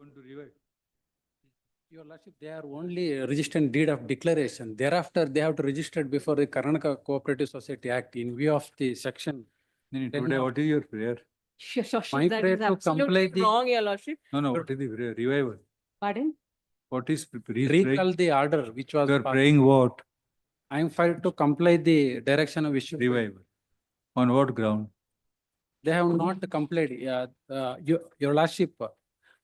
Want to revive? Your Lordship, they are only registered deed of declaration. Thereafter, they have to register it before the Karnataka Cooperative Society Act in view of the section. Then Then today, now- what is your prayer? Your Lordship, My that prayer is to comply absolutely the- wrong, Your Lordship. No, what is the prayer? Revival. Pardon? What is, he is praying? Recall the order which was. You are passed. praying what? I am filed to comply the direction of issue. Revival. On what ground? They have not complied, your Lordship,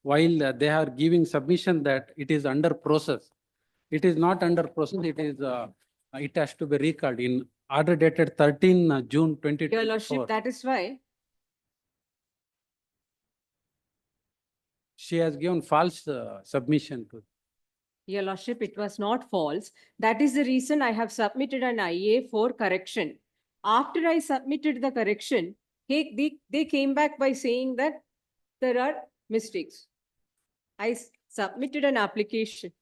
while they are giving submission that it is under process. It is not under process, it is, it has to be recalled in order dated 13 June Your 2024. Lordship, that is why. She has given false submission to. Your Lordship, it was not false. That is the reason I have submitted an IA for correction. After I submitted the correction, they came back by saying that there are mistakes. I submitted an application.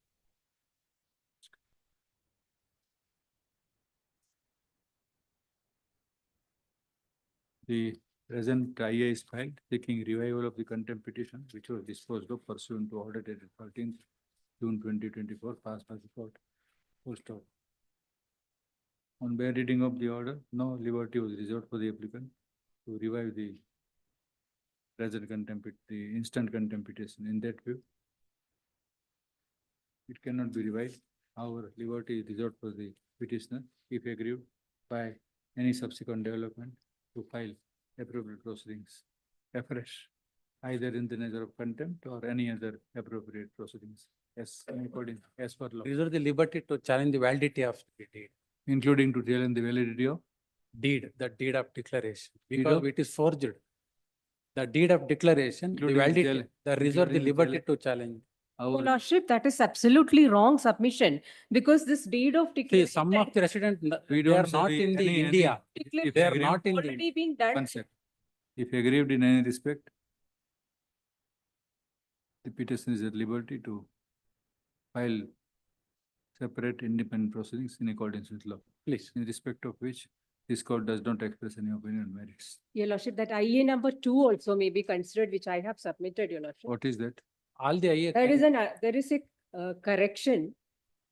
The present IA is filed seeking revival of the contempt petition, which was disposed of pursuant to order dated 13th June 2024, passed by the court. Full stop. On bare reading of the order, no liberty was reserved for the applicant to revive the present contempt, the instant contempt petition. In that view, it cannot be revived. Our liberty is reserved for the petitioner, if aggrieved by any subsequent development, to file appropriate proceedings afresh, either in the nature of contempt or any other appropriate proceedings, as according, as per law, Reserve the liberty to challenge the validity of the deed. including to challenge the validity of Deed, the deed of declaration, Deed because of- it is forged. The deed of declaration, the Including the validity, challenge- the reserve the including the liberty challenge. to challenge. Your our Lordship, that is absolutely wrong submission because this deed of See, declaration. some of the residents, We they are don't say not the- in the any- India. if They are aggrieved- not in the. Already been done. One second. If aggrieved in any respect, the petition is at liberty to file separate independent proceedings in accordance with law, Please. in respect of which this court does not express any opinion on merits. Your Lordship, that IA number 2 also may be considered, which I have submitted, Your Lordship. What is that? All the IA. There is a correction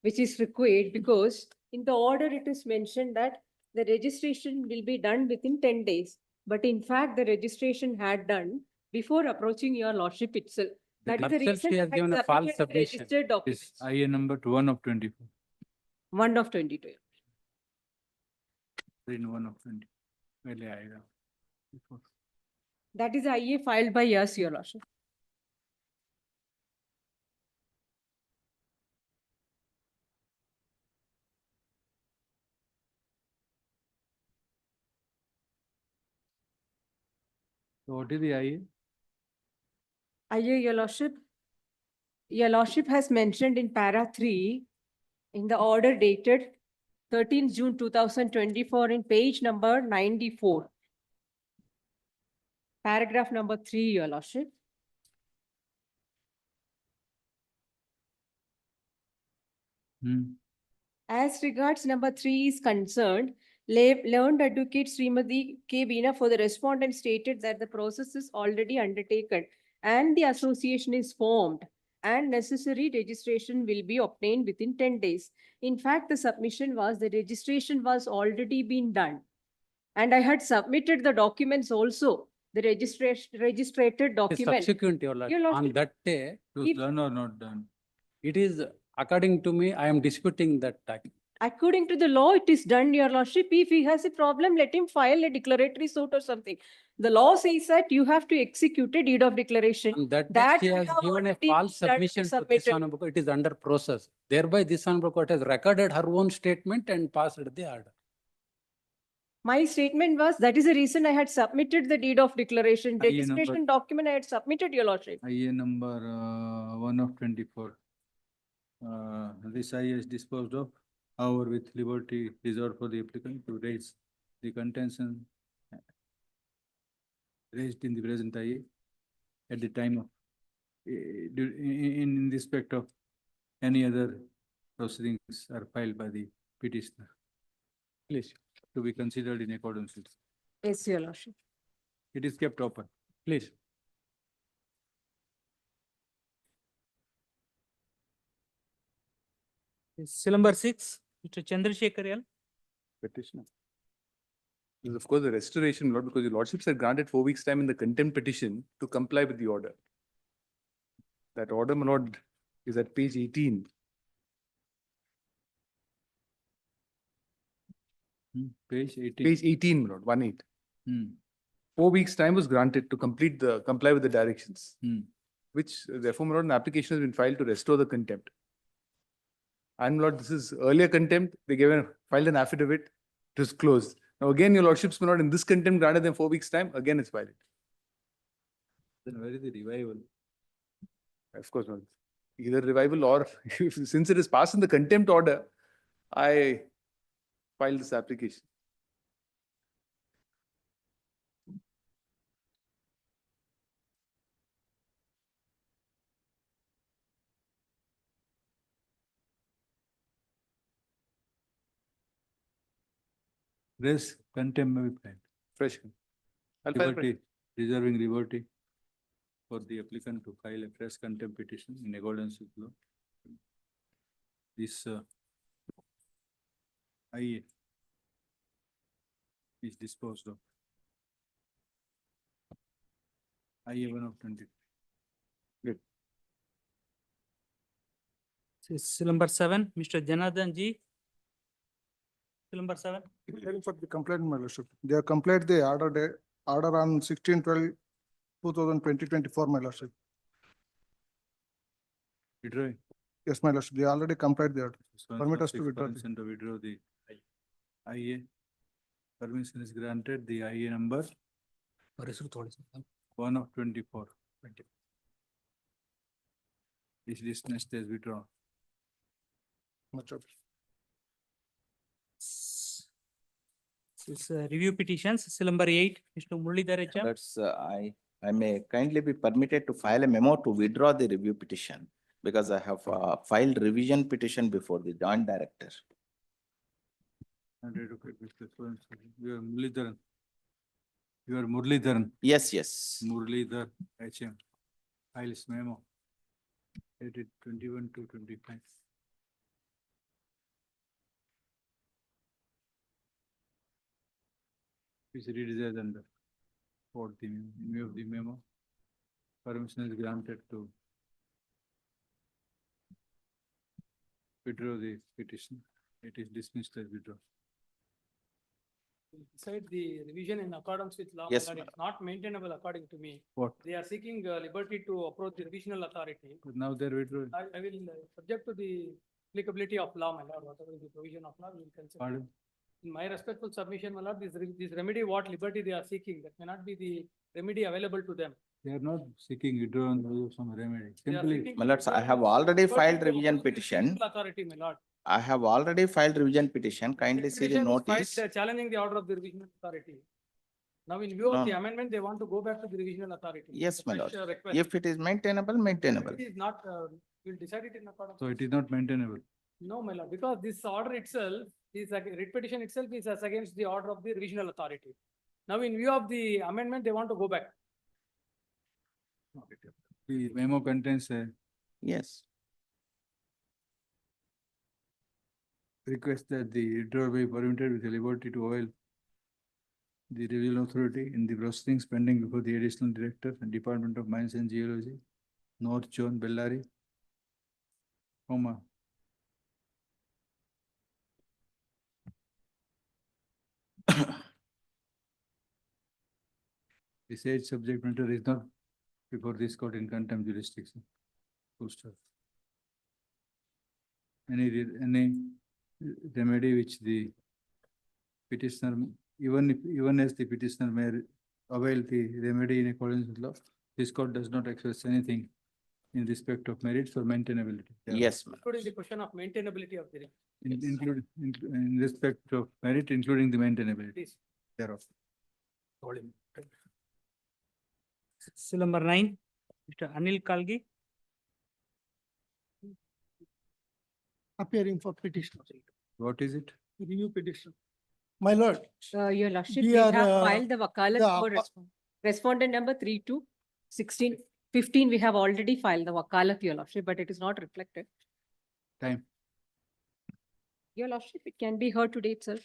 which is required because in the order it is mentioned that the registration will be done within 10 days. But in fact, the registration had done before approaching Your Lordship itself. That is the Itself reason she I has had given a false submitted the submission. registered Is documents. IA number 1 of 24, 1 of 22. in 1 of 20. पहले आएगा. Before. That is IA filed by us, Your Lordship. So what is the IA? IA, Your Lordship. Your Lordship has mentioned in para 3 in the order dated 13th June 2024 in page number 94. Paragraph number 3, Your Lordship. As regards number 3 is concerned, learned advocate Srimati K. Veena for the respondent stated that the process is already undertaken and the association is formed and necessary registration will be obtained within 10 days. In fact, the submission was the registration was already been done. And I had submitted the documents also, the registered document. Subsequent, Your Your Lordship, on Lordship, that day, It was If- done or not done? it is, according to me, I am disputing that document. according to the law, it is done, Your Lordship. If he has a problem, let him file a declaratory suit or something. The law says that you have to execute a deed of declaration. And that That she I has have given a already false done, submission to this submitted. honorable court. It is under process. Thereby, this honorable court has recorded her own statement and passed the order. My statement was, that is the reason I had submitted the deed of declaration, IA registration document I had submitted, Your Lordship. IA number 1 of 24. This IA is disposed of, however, with liberty reserved for the applicant to raise the contention raised in the present IA at the time of, in respect of any other proceedings are filed by the petitioner. Please, To be considered in accordance with. Yes, Your Lordship. It is kept open. please. Seal number 6, Mr. Chandrasekhar L. Petitioner. This is of course the restoration, my lord, because your lordships had granted 4 weeks' time in the contempt petition to comply with the order. That order, my lord, is at page 18. Page 18. Page 18, my lord, 18. Hmm. 4 weeks' time was granted to comply with the directions, Hmm. which therefore, my lord, an application has been filed to restore the contempt. And my lord, this is earlier contempt, filed an affidavit, it was closed. Now again, your lordships, my lord, in this contempt granted them 4 weeks' time, again it's valid. Then where is the revival? Of course, my lord. Either revival or since it is passed in the contempt order, I filed this application. Res contempt may be filed. Fresh. I'll file fresh. Liberty, reserving liberty for the applicant to file a fresh contempt petition in accordance with law. This IA is disposed of. IA 1 of 20. Seal number 7, Mr. Janardhan G. Seal number 7. Hearing for the complaint, my lordship. They have complied the order on 16/12/2024, my lordship. Withdrawing. Yes, my lordship. They already complied the order. Permit us to withdraw. Permission to withdraw the IA. Permission is granted. The IA number 1 of 24. Is dismissed as withdrawn. Much of. This review petitions, seal number 8, Mr. Muralidhar H. M. That's, I may kindly be permitted to file a memo to withdraw the review petition because I have filed revision petition before the joint director. You are Muralidharan. You are Muralidharan. Yes, yes. Muralidhar HM. Files memo. Dated 21/2/25. Please read it as under. For the, in view of the memo, permission is granted to withdraw the petition. It is dismissed as withdrawn. Beside the revision in accordance with law, Yes, my lord, it's not maintainable according to me. What? They are seeking liberty to approach the revisional authority. But now they're withdrawing. I will, subject to the applicability of law, my lord, whatever is the provision of law, we will consider. Pardon? In my respectful submission, my lord, this remedy, what liberty they are seeking, that may not be the remedy available to them. They are not seeking withdrawal of some remedy. They are Simply, seeking My lords, I have liberty already to filed approach revision the petition. revisional Authority, my lord. I have already filed revision petition. Kindly see the Petition is filed, notice. they are challenging the order of the revisional authority. Now, in view of No. the amendment, they want to go back to the revisional authority. Yes, It's a my fresh, lord. request. If it is maintainable, maintainable. It is not, we'll decide it in accordance. so it is not maintainable. No, my lord, because this order itself, this writ petition itself is as against the order of the revisional authority. Now, in view of the amendment, they want to go back. The memo contains a Yes. request that the withdrawal be permitted with the liberty to avail the revisional authority in the proceedings pending before the additional director and Department of Mines and Geology, North Zone, Bellary, comma. The said subject matter is not before this court in contempt jurisdiction. Full stop. Any remedy which the petitioner, even as the petitioner may avail the remedy in accordance with law, this court does not express anything in respect of merits or maintainability. Yes, my Including the question of maintainability of the. In respect of merit, including the maintainability Please. thereof. Seal number 9, Mr. Anil Kalgi. Appearing for petition. What is it? Review petition. My lord. Your lordship, We we have are, filed the wakalat for respondent number 3 to 16, 15, we have already filed the wakalat, your lordship, but it is not reflected. Time. Your Lordship, it can be heard today itself.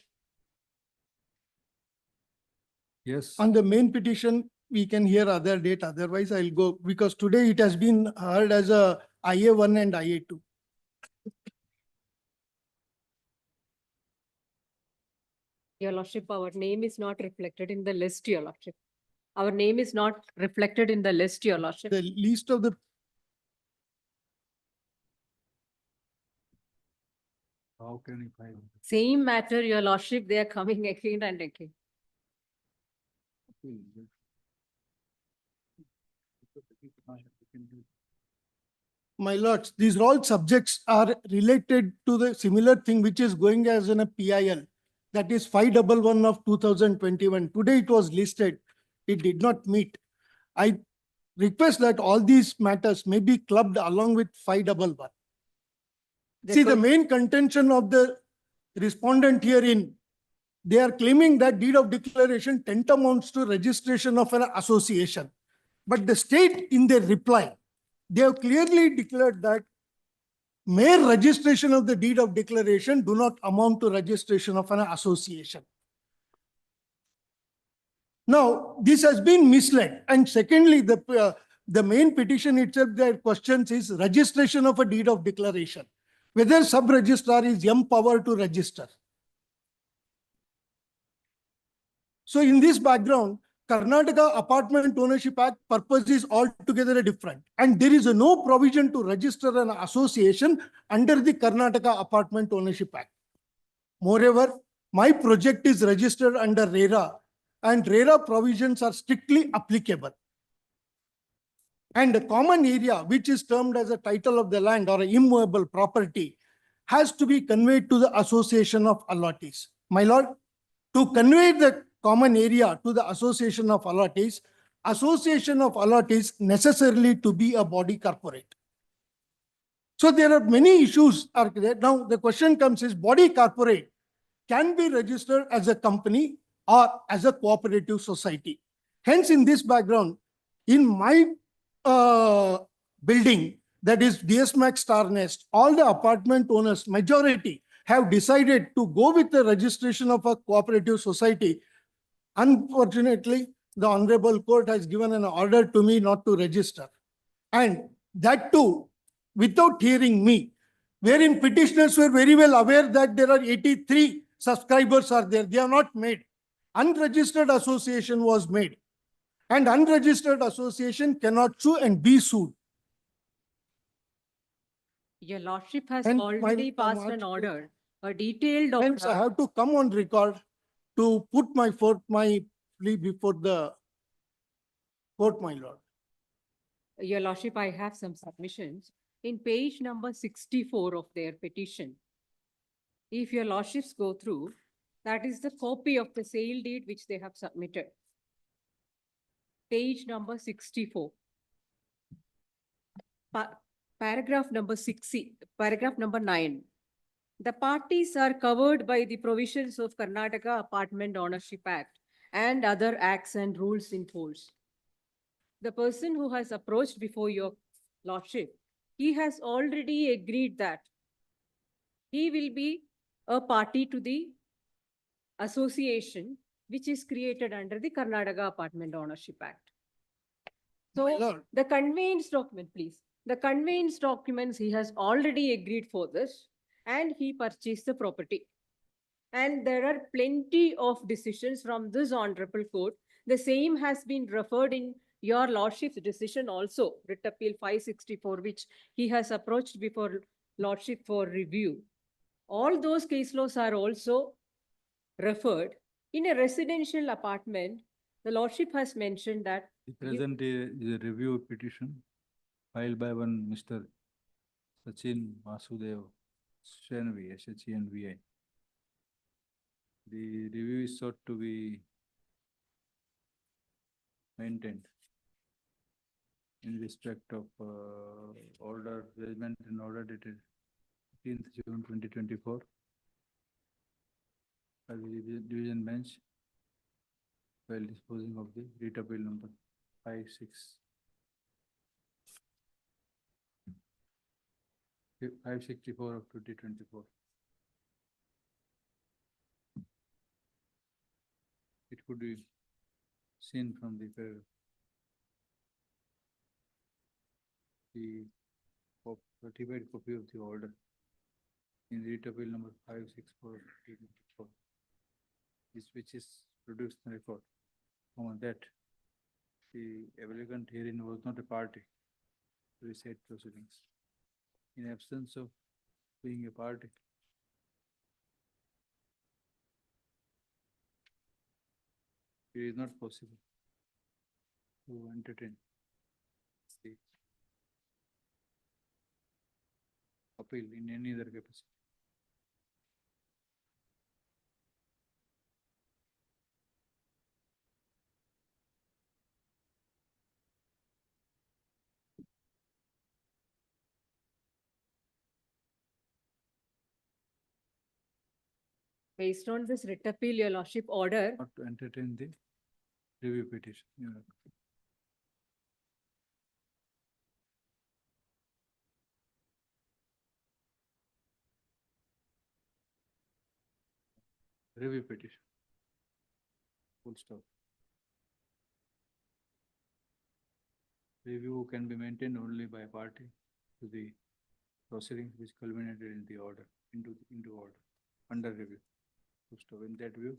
Yes. On the main petition, we can hear other date, otherwise I'll go, because today it has been heard as a IA1 and IA2. Your Lordship, our name is not reflected in the list, Your Lordship. Our name is not reflected in the list, Your Lordship. The list of the How can you find? Same matter, Your Lordship, they are coming again and again. My lords, these all subjects are related to the similar thing which is going as in a PIL. That is 511 of 2021. Today it was listed. It did not meet. I request that all these matters may be clubbed along with 511. See, the main contention of the respondent herein, they are claiming that deed of declaration tantamounts to registration of an association. But the state in their reply, they have clearly declared that mere registration of the deed of declaration do not amount to registration of an association. Now, this has been misled. And secondly, the main petition itself, their questions is registration of a deed of declaration. Whether sub-registrar is empowered to register. So in this background, Karnataka Apartment Ownership Act purpose is altogether different. And there is no provision to register an association under the Karnataka Apartment Ownership Act. Moreover, my project is registered under RERA and RERA provisions are strictly applicable. And the common area, which is termed as a title of the land or an immovable property, has to be conveyed to the association of allottees. My lord, to convey the common area to the association of allottees necessarily to be a body corporate. So there are many issues are there. Now the question comes is body corporate can be registered as a company or as a cooperative society. Hence in this background, in my building, that is DSMAX Star Nest, all the apartment owners, majority have decided to go with the registration of a cooperative society. Unfortunately, the Honorable Court has given an order to me not to register. And that too, without hearing me, wherein petitioners were very well aware that there are 83 subscribers are there. They are not made. Unregistered association was made. And unregistered association cannot sue and be sued. Your Lordship has And already passed an order, a detailed Hence, I order. have to come on record to put my plea before the court, my lord. Your Lordship, I have some submissions. In page number 64 of their petition, if your Lordships go through, that is the copy of the sale deed which they have submitted. Page number 64. Paragraph number 60, paragraph number 9. The parties are covered by the provisions of Karnataka Apartment Ownership Act and other acts and rules in force. The person who has approached before your Lordship, he has already agreed that he will be a party to the association which is created under the Karnataka Apartment Ownership Act. So the conveyance document, please. The conveyance documents, he has already agreed for this and he purchased the property. And there are plenty of decisions from this honorable court. The same has been referred in your Lordship's decision also, Writ Appeal 564, which he has approached before Lordship for review. All those case laws are also referred. In a residential apartment, the Lordship has mentioned that The present is a review petition filed by one Mr. Sachin Vasudev Shenvi, SHENVI. The review is sought to be maintained in respect of order, judgment and order dated 15th June 2024. By the division bench, while disposing of the writ appeal number 564 of 2024. could be seen from the paragraph. The certified copy of the order in the writ appeal number 564 which is produced in the record. On that, the applicant herein was not a party to the said proceedings. In absence of being a party, it is not possible to entertain the appeal in any other capacity. Based on this writ appeal, your lordship order, Not to entertain the review petition. Your Honor. Review petition. Full stop. Review can be maintained only by a party to the proceedings which culminated in the order, into order, under review. Full stop. In that view,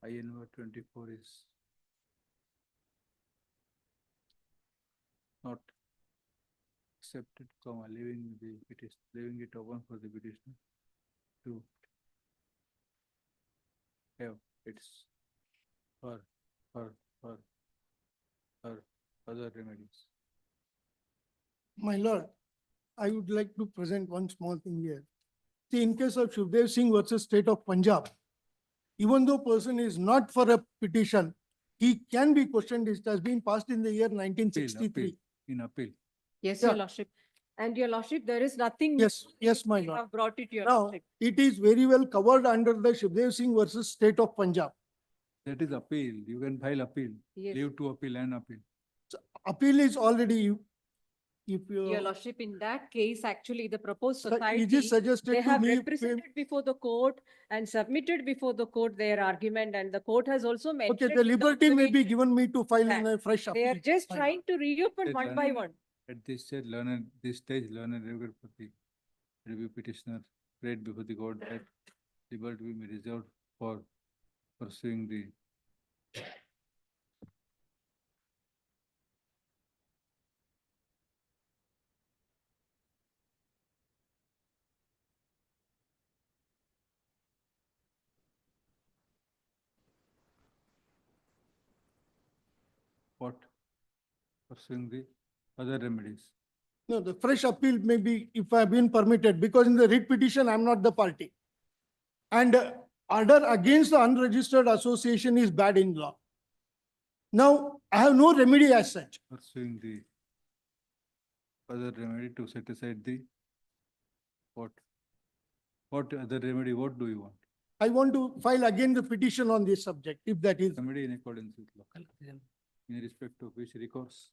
INR 24 is not accepted, leaving it open for the petitioner to have its her other remedies. My lord, I would like to present one small thing here. See, in case of Shubdev Singh versus State of Punjab, even though person is not for a petition, he can be questioned. It has been passed in the year 1963. In appeal. yes, Yeah. your lordship. And your lordship, there is nothing. Yes, my We lord. have brought it to your Now, lordship. it is very well covered under the Shubdev Singh versus State of Punjab. That is appeal. You can file appeal. Yes. Leave to appeal and appeal. Appeal is already, if Your you, lordship, in that case, actually, the proposed Sir, society, it is suggested they to have me. represented before the court and submitted before the court their argument, and the court has also mentioned. Okay, the in liberty may be observation given me to file in that a fresh They appeal. are just my trying to reopen Let one by learn- one. At this stage, learned review petitioner read before the court that liberty will be reserved for pursuing the what? Pursuing the other remedies. No, the fresh appeal may be, if I have been permitted, because in the writ petition, I am not the party. And order against the unregistered association is bad in law. Now, I have no remedy as such. Pursuing the other remedy to set aside the what? What other remedy? What do you want? I want to file again the petition on this subject, if that is. Remedy in accordance with law. In respect of which recourse,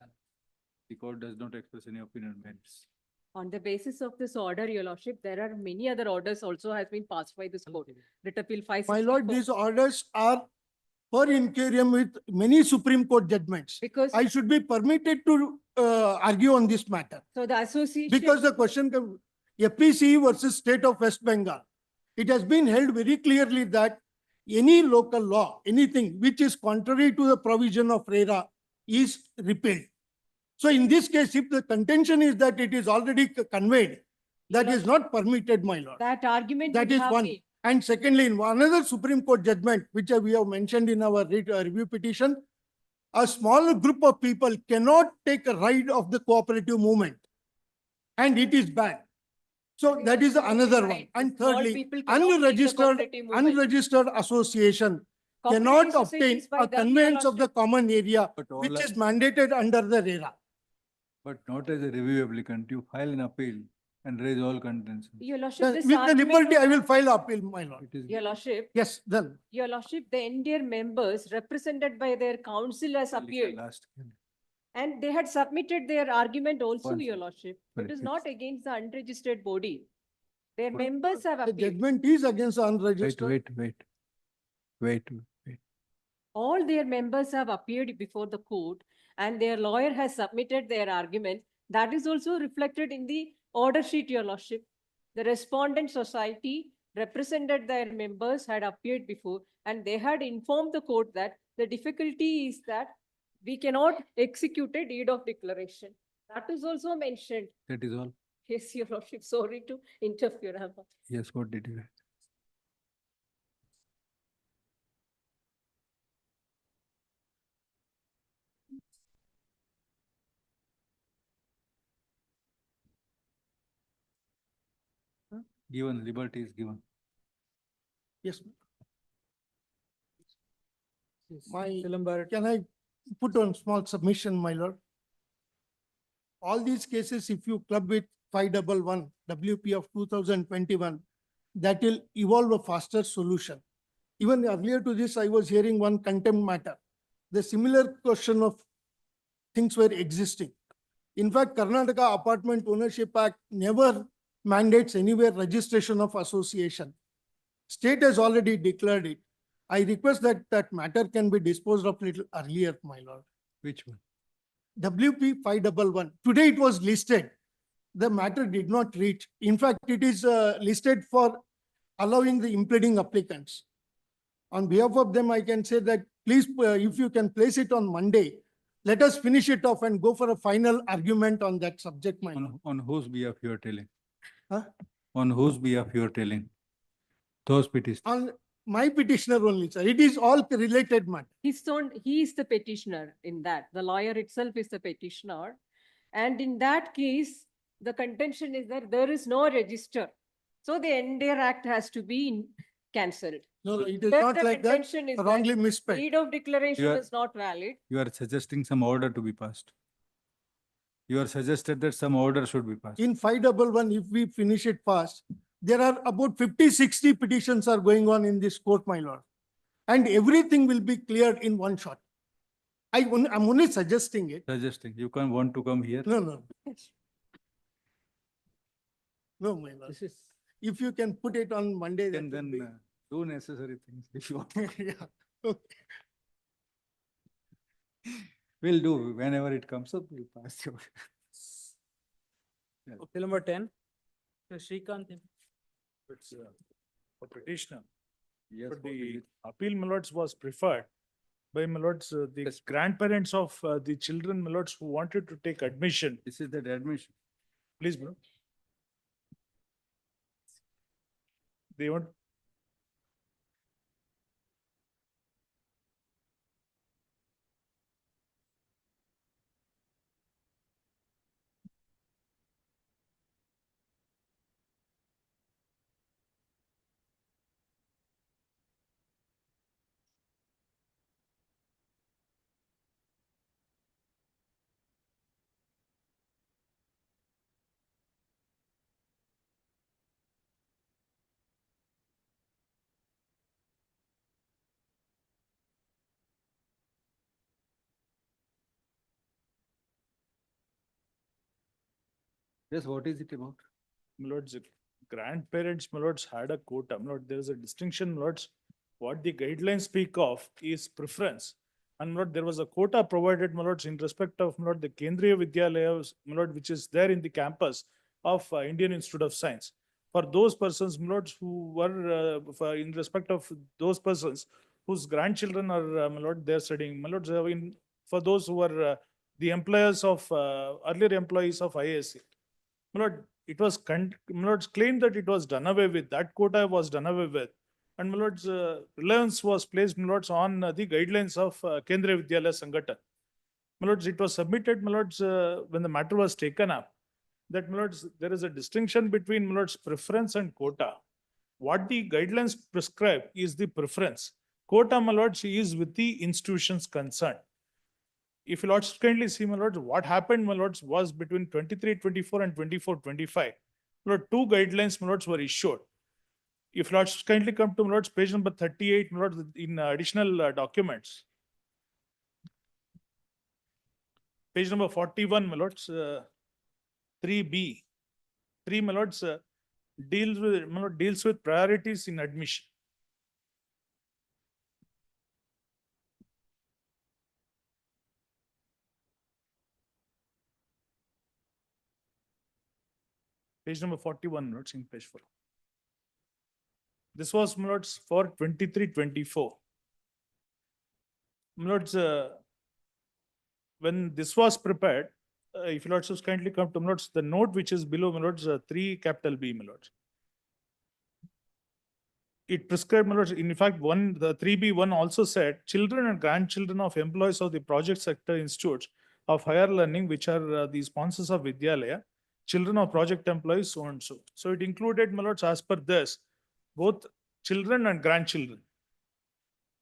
the court does not express any opinion on merits. On the basis of this order, your lordship, there are many other orders also has been passed by this court. Writ appeal 564. My lord, these orders are per incurium with many Supreme Court judgments. Because, I should be permitted to argue on this matter. so the association. Because the question, FPC versus State of West Bengal, it has been held very clearly that any local law, anything which is contrary to the provision of RERA is repealed. So in this case, if the contention is that it is already conveyed, that is not permitted, my lord. That argument. That we is have one. made. And secondly, in another Supreme Court judgment, which we have mentioned in our review petition, a small group of people cannot take a ride of the cooperative movement. And it is bad. So that is another one. Right. And Small thirdly, people cannot take the cooperative movement. unregistered association Cooperative cannot obtain societies by a the conveyance of the common area, But all which are- is mandated under the RERA. But not as a review applicant. You file an appeal and raise all contention. Your lordship, this With the argument liberty, I was- will file appeal, my lord. It is Your lordship, Yes, then. your lordship, the NDR members represented by their council has appealed. last. And they had submitted their argument also, One your second. lordship. Sorry, It is please. not against the unregistered body. Their members have The appealed. judgment is against the Wait, unregistered. wait. All their members have appeared before the court and their lawyer has submitted their argument. That is also reflected in the order sheet, Your Lordship. The respondent society represented their members had appeared before and they had informed the court that the difficulty is that we cannot execute a deed of declaration. That is also mentioned. That is all. Yes, Your Lordship, sorry to interfere. Yes, what did you? Given, liberty is given. Yes. Can I put on small submission, my lord? All these cases, if you club with 511 WP of 2021, that will evolve a faster solution. Even earlier to this, I was hearing one contempt matter. The similar question of things were existing. In fact, Karnataka Apartment Ownership Act never mandates anywhere registration of association. State has already declared it. I request that that matter can be disposed of little earlier, my lord. Which one? WP 511. Today it was listed. The matter did not reach. In fact, it is listed for allowing the impleading applicants. On behalf of them, I can say that please, if you can place it on Monday, let us finish it off and go for a final argument on that subject, my lord. On whose behalf you are telling? Huh? On whose behalf you are telling? Those petitions. On my petitioner only, sir. It is all related matter. He is the petitioner in that. The lawyer itself is the petitioner. And in that case, the contention is that there is no register. So the entire act has to be cancelled. No, it is Then not the like that. contention is that Wrongly misspelled. deed of declaration You are- is not valid. You are suggesting some order to be passed. You are suggested that some order should be passed. In 511, if we finish it fast, there are about 50, 60 petitions are going on in this court, my lord. And everything will be cleared in one shot. I'm only suggesting it. Suggesting, you can't want to come here. No, no. No, my lord. If you can put it on Monday, that Can will then be- do necessary things if you want. Yeah. Okay. We'll do whenever it comes up, we'll pass you. Appeal number 10. Srikanth. It's a petitioner. Yes, But what is the it? appeal, my lords, was preferred by my lords, the grandparents of the children, my lords, who wanted to take admission. This is that admission. Please, bro. They want. Yes, what is it about? My lords, grandparents, my lords, had a quota. My lord, there is a distinction, my lords. What the guidelines speak of is preference. And my lord, there was a quota provided, my lords, in respect of, my lord, the Kendriya Vidyalayas, my lord, which is there in the campus of Indian Institute of Science. For those persons, my lords, who were, in respect of those persons whose grandchildren are, my lord, they're studying. My lords, for those who were the employers of, earlier employees of IASC. My lord, it was my lords claimed that it was done away with. That quota was done away with. And my lords, reliance was placed, my lords, on the guidelines of Kendriya Vidyalaya Sanghatan. My lords, it was submitted, my lords, when the matter was taken up, that, my lords, there is a distinction between, my lords, preference and quota. What the guidelines prescribe is the preference. Quota, my lords, is with the institutions concerned. If you lords kindly see, my lords, what happened, my lords, was between 23-24 and 24-25. My lord, two guidelines, my lords, were issued. If lords kindly come to, my lords, page number 38, my lords, in additional documents. Page number 41, my lords, 3B. 3, my lords, deals with priorities in admission. Page number 41, my lords, in page 4. This was, my lords, for 23-24. My lords, when this was prepared, if you lords kindly come to, my lords, the note which is below, my lords, 3 capital B, my lords. It prescribed, my lords, in fact, the 3B1 also said, children and grandchildren of employees of the project sector institutes of higher learning, which are the sponsors of Vidyalaya, children of project employees, so and so. So it included, my lords, as per this, both children and grandchildren.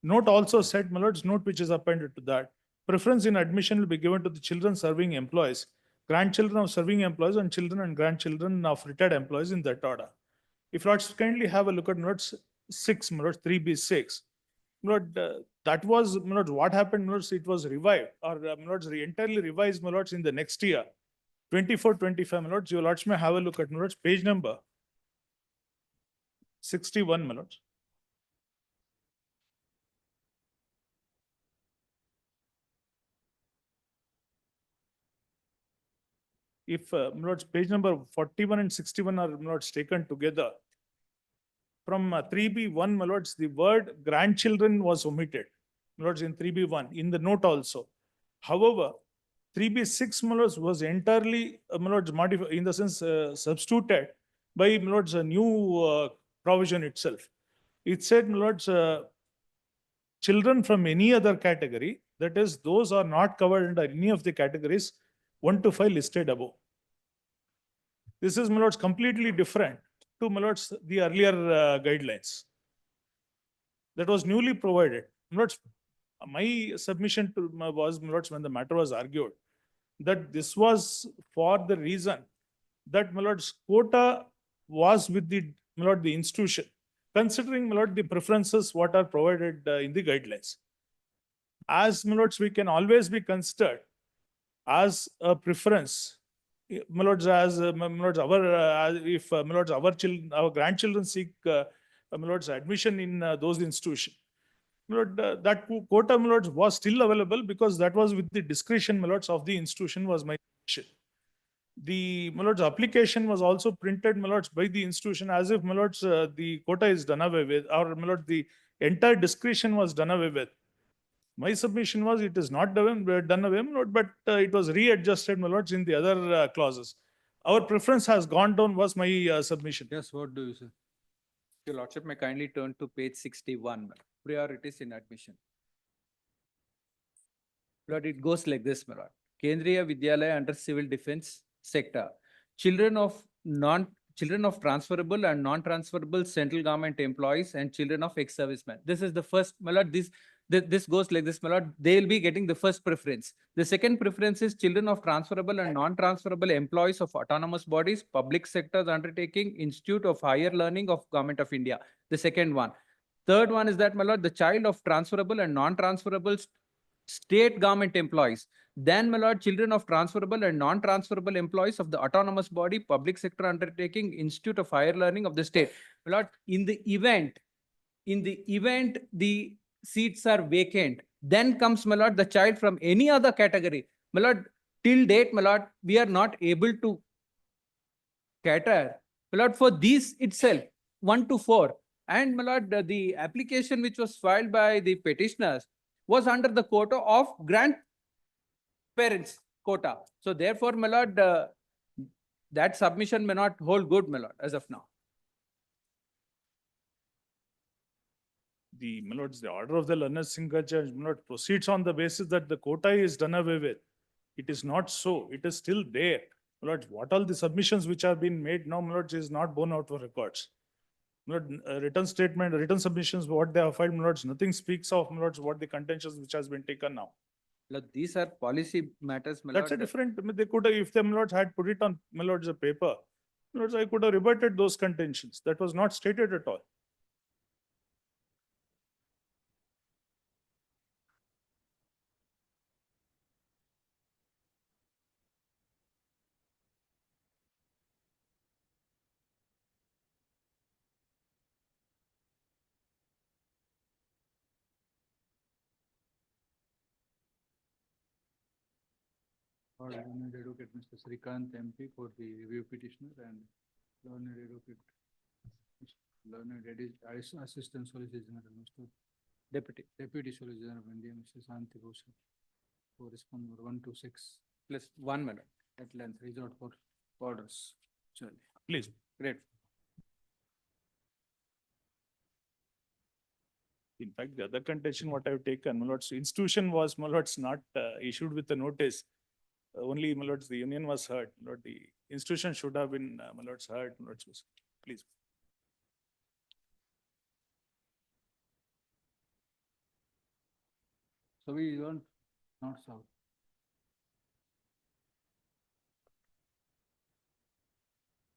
Note also said, my lords, note which is appended to that, preference in admission will be given to the children serving employees, grandchildren of serving employees, and children and grandchildren of retired employees in that order. If lords kindly have a look at notes 6, my lords, 3B6. My lord, that was, my lords, what happened, my lords, it was revived, or my lords, entirely revised, my lords, in the next year. 24-25, my lords, your lords may have a look at, my lords, page number 61, my lords. If, my lords, page number 41 and 61 are, my lords, taken together, from 3B1, my lords, the word grandchildren was omitted, my lords, in 3B1, in the note also. However, 3B6, my lords, was entirely, my lords, modified, in the sense substituted by, my lords, a new provision itself. It said, my lords, children from any other category, that is, those are not covered under any of the categories 1 to 5 listed above. This is, my lords, completely different to, my lords, the earlier guidelines. That was newly provided. My lords, my submission to was, my lords, when the matter was argued, that this was for the reason that, my lords, quota was with the, my lord, the institution, considering, my lord, the preferences what are provided in the guidelines. As, my lords, we can always be considered as a preference, my lords, as my lords, if my lords, our children, our grandchildren seek my lords, admission in those institutions, my lord, that quota, my lords, was still available because that was with the discretion, my lords, of the institution, was my position. The, my lords, application was also printed, my lords, by the institution as if, my lords, the quota is done away with, or, my lord, the entire discretion was done away with. My submission was it is not done away, my lord, but it was readjusted, my lords, in the other clauses. Our preference has gone down, was my submission. Yes, what do you say? Your lordship may kindly turn to page 61, priorities in admission. Lord, it goes like this, my lord. Kendriya Vidyalaya under civil defense sector. Children of transferable and non-transferable central government employees and children of ex-servicemen. This is the first, my lord, this goes like this, my lord. They will be getting the first preference. The second preference is children of transferable and non-transferable employees of autonomous bodies, public sectors undertaking, Institute of Higher Learning of Government of India. The second one. Third one is that, my lord, the child of transferable and non-transferable state government employees. Then, my lord, children of transferable and non-transferable employees of the autonomous body, public sector undertaking, Institute of Higher Learning of the state. My lord, in the event the seats are vacant, then comes, my lord, the child from any other category. My lord, till date, my lord, we are not able to cater, my lord, for these itself, 1 to 4. And, my lord, the application which was filed by the petitioners was under the quota of grandparents quota. So therefore, my lord, that submission may not hold good, my lord, as of now. My lords, the order of the learned single judge, my lord, proceeds on the basis that the quota is done away with. It is not so. It is still there. My lords, what all the submissions which have been made now, my lords, is not borne out for records. My lord, written statement, written submissions, what they have filed, my lords, nothing speaks of, my lords, what the contentions which has been taken now. Look, these are policy matters, my That's lord. a different, I mean, they could have, if the my lords had put it on, my lords, a paper, my lords, I could have rebutted those contentions. That was not stated at all. Or learned advocate Mr. Srikant MP for the review petitioner and learned advocate, additional assistant solicitor general, Mr. Deputy Solicitor General of India, Mr. Santi Bhushan, for respond number 126. Plus 1 minute. At length, resort for orders. Surely. Please. Great. In fact, the other contention what I've taken, my lords, institution was, my lords, not issued with the notice. Only, my lords, the union was heard. My lord, the institution should have been, my lords, heard. My lords, please. So we want not south.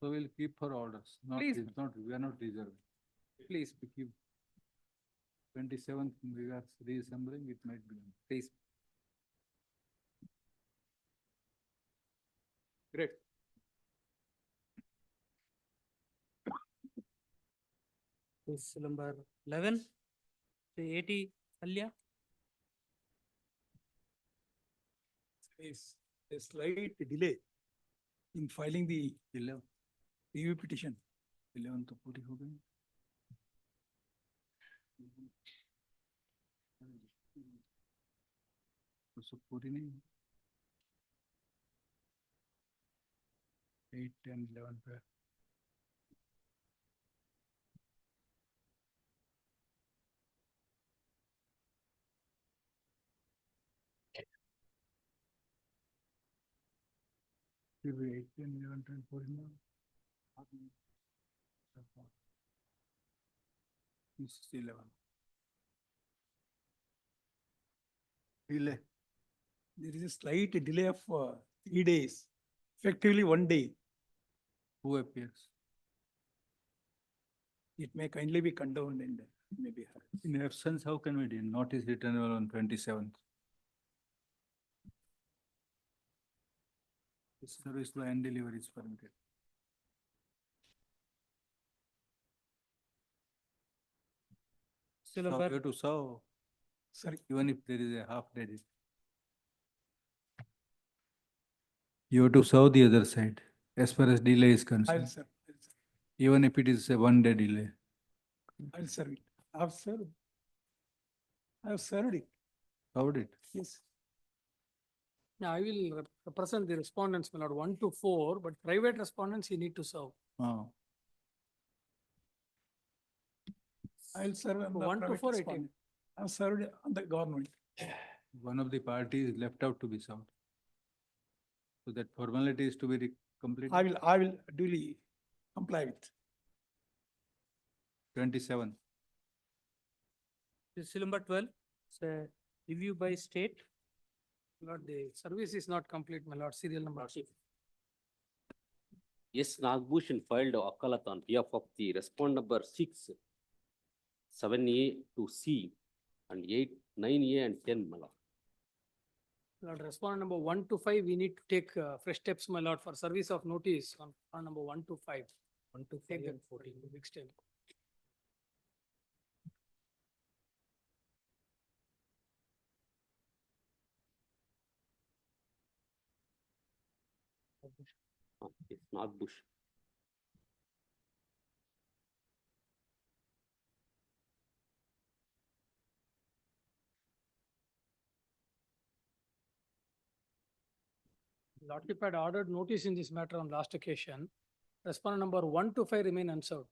So we'll keep her orders, not, Please. we are not reserving. Please, We keep 27th, we are reassembling, it might be. please. Great. Case number 11, the 80 Alia. Is a slight delay in filing the 11, review petition. 11 तो पूरी हो गई. तो सब पूरी नहीं. 8, 10, 11 पे. फिर भी 8, 10, 11, 12 पूरी नहीं. This is 11. Delay. There is a slight delay of 3 days, effectively 1 day. Who appears? It may kindly be condoned and maybe. In absence, how can we do? Notice returnable on 27th. Service by end delivery is permitted. Still So number you have to serve, Sorry. even if there is a half day. You have to serve the other side, as far as delay is I'll concerned, serve. even if it is a 1 day delay. I'll serve it. I've served. I've served it. How did? Yes. Yeah, I will represent the respondents, my lord, 1 to 4, but private respondents you need to serve. Oh, I'll serve on the 1 to private 4, 18. respondent. I've served on the government. one of the parties is left out to be served. So that formality is to be completed. I will duly comply with. 27. This is number 12, it's a review by state. Lord, the service is not complete, my lord, serial number. Yes, Nagbhushan filed a wakalat on behalf of the respond number 6, 7A to C, and 8, 9A and 10, my lord. Lord, respondent number 1 to 5, we need to take fresh steps, my lord, for service of notice on number 1 to 5. 1 to 5 and 14, big step. Yes, Nagbhushan. Lordship had ordered notice in this matter on last occasion. Respondent number 1 to 5 remain unserved.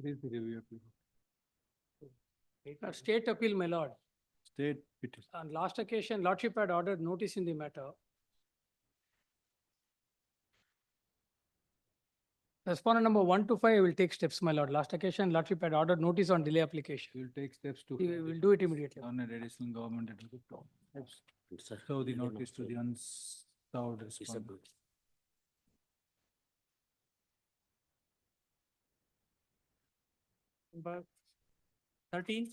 What is the review appeal? State appeal, my lord. State petition. On last occasion, Lordship had ordered notice in the matter. Respondent number 1 to 5 will take steps, my lord. Last occasion, lordship had ordered notice on delay application. We will take steps to. We will do it immediately. On an additional government advocate. Sir, Show the delay notice to the unserved respondent. disabled. Number 13.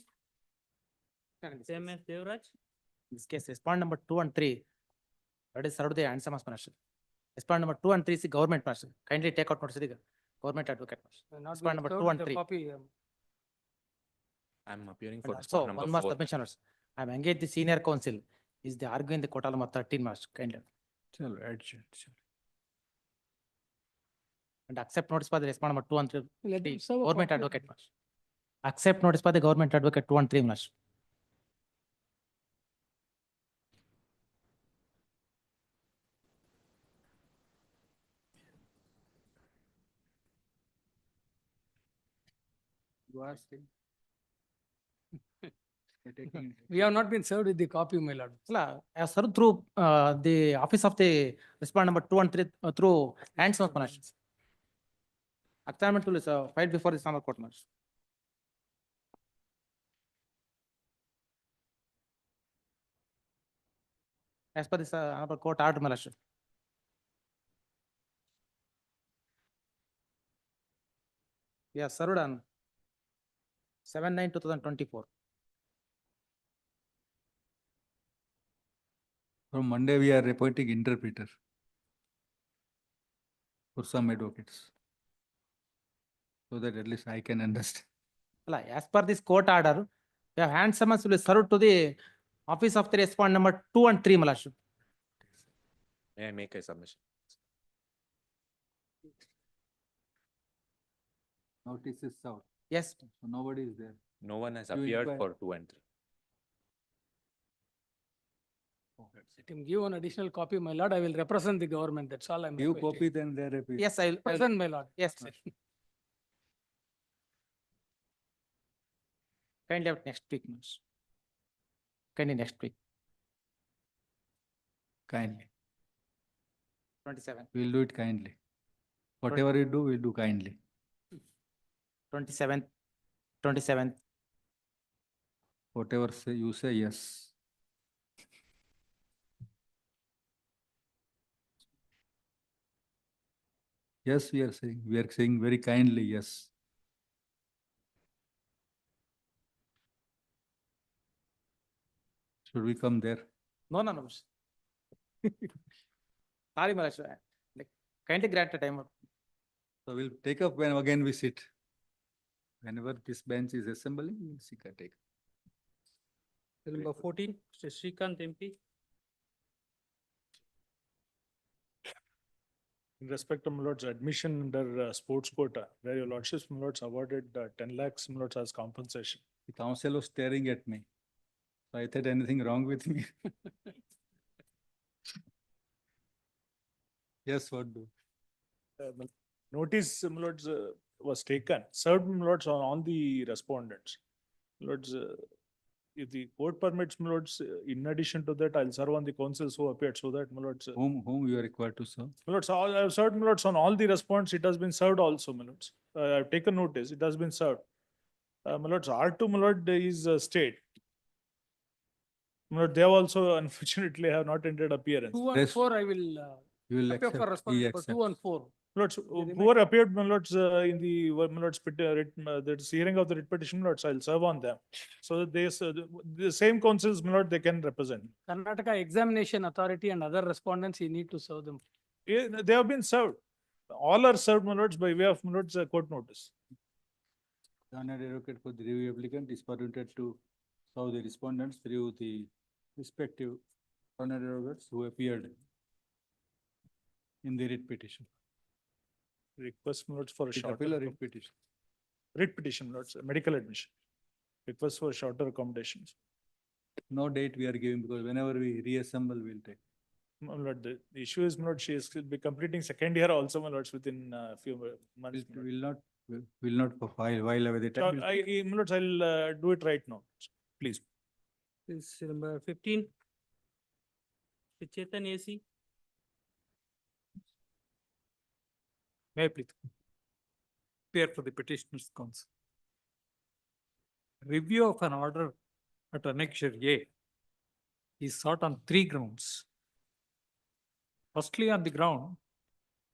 Same as Devraj. This case, respondent number 2 and 3. That is served the handsome explanation. Respondent number 2 and 3 is the government person. Kindly take out notice of the government advocate. Not Respondent number served 2 and with the 3. Copy. I'm appearing And for also, respondent number one more 4. submission. Also. I'm engaged the senior counsel. Is the arguing the quota number 13 marks. Kindly. Chalo, add shit. And accept notice by the respondent number 2 and 3. Let them serve a Government copy. advocate. Marks. Accept notice by the government advocate 2 and 3 marks. You are saying. You're taking it. We have not been served with the copy, my lord. I have served through the office of the respondent number 2 and 3 through handsome explanation. Acknowledgement is filed before the Honorable Court. Marks. As per this Honorable Court order, my lordship. We have served on 7/9/2024. From Monday, we are appointing interpreter for some advocates. So that at least I can understand. As per this court order, we have hand summons will be served to the office of the respondent number 2 and 3, my lordship. May I make a submission? Notice is out. Yes. So nobody is there. No one has You appeared inquire. for 2 and 3. Let him give one additional copy, my lord. I will represent the government. That's all I'm You requesting. copy, then they repeat. Yes, I will. Present, my lord. Yes. Kindly have next week. Miss. Kindly next week, Kindly. 27. We'll do it kindly. Whatever you do, we'll do kindly. 27th, 27th. Whatever say you say, yes. Yes, we are saying very kindly, yes. Should we come there? No. Miss. Sorry, my lordship. Like, kindly grant a time. So we'll take up when again we sit. Whenever this bench is assembling, we'll seek a take. Number 14, Mr. Srikanth MP. In respect of my lord's admission under sports quota, where your lordships, my lords, awarded 10 lakhs, my lords, as compensation. The council was staring at me. So I thought anything wrong with me. Yes, what do? Notice, my lords, was taken, served, my lords, on all the respondents. My lords, if the court permits, my lords, in addition to that, I'll serve on the councils who appeared, so that, my lords. Whom you are required to serve? My lords, I've served, my lords, on all the respondents. It has been served also, my lords. I've taken notice, it has been served. My lords, R2, my lord, is state. My lord, they have also unfortunately have not entered appearance. 2 and 4, I will You will appear for accept. respondent He number 2 and 4. My lords, who are appeared, my lords, in the, my lords, the hearing of the writ petition, my lords, I'll serve on them. So that they, the same councils, my lord, they can represent. Karnataka Examination Authority and other respondents, you need to serve them. Yeah, they have been served. All are served, my lords, by way of, my lords, court notice. The honored advocate for the review applicant is permitted to serve the respondents through the respective honored advocates who appeared in the writ petition. Request, my lords, for a Writ shorter. appeal or writ petition? Writ petition, my lords, medical admission. Request for shorter accommodations. No date we are giving because whenever we reassemble, we'll take. My lord, the issue is, my lord, she is be completing second year also, my lords, within a few months. my lord. Will not while away the time. My lords, I'll do it right now, please. This is number 15. Chetan AC. May I please? appear for the petitioner's counsel. Review of an order at Annexure A is sought on 3 grounds. Firstly, on the ground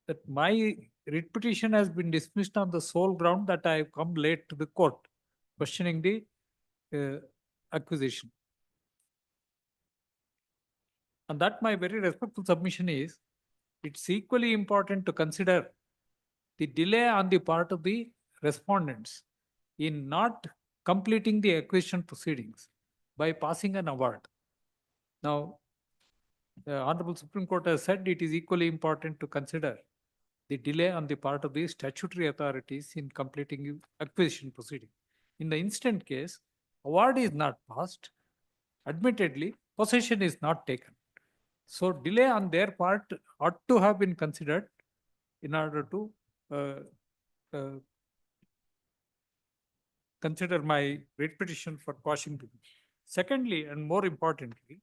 that my writ petition has been dismissed on the sole ground that I have come late to the court questioning the acquisition. And that my very respectful submission is, it's equally important to consider the delay on the part of the respondents in not completing the acquisition proceedings by passing an award. Now, the Honorable Supreme Court has said it is equally important to consider the delay on the part of the statutory authorities in completing acquisition proceeding. In the instant case, award is not passed. Admittedly, possession is not taken. So delay on their part ought to have been considered in order to consider my writ petition for quashing. Secondly, and more importantly,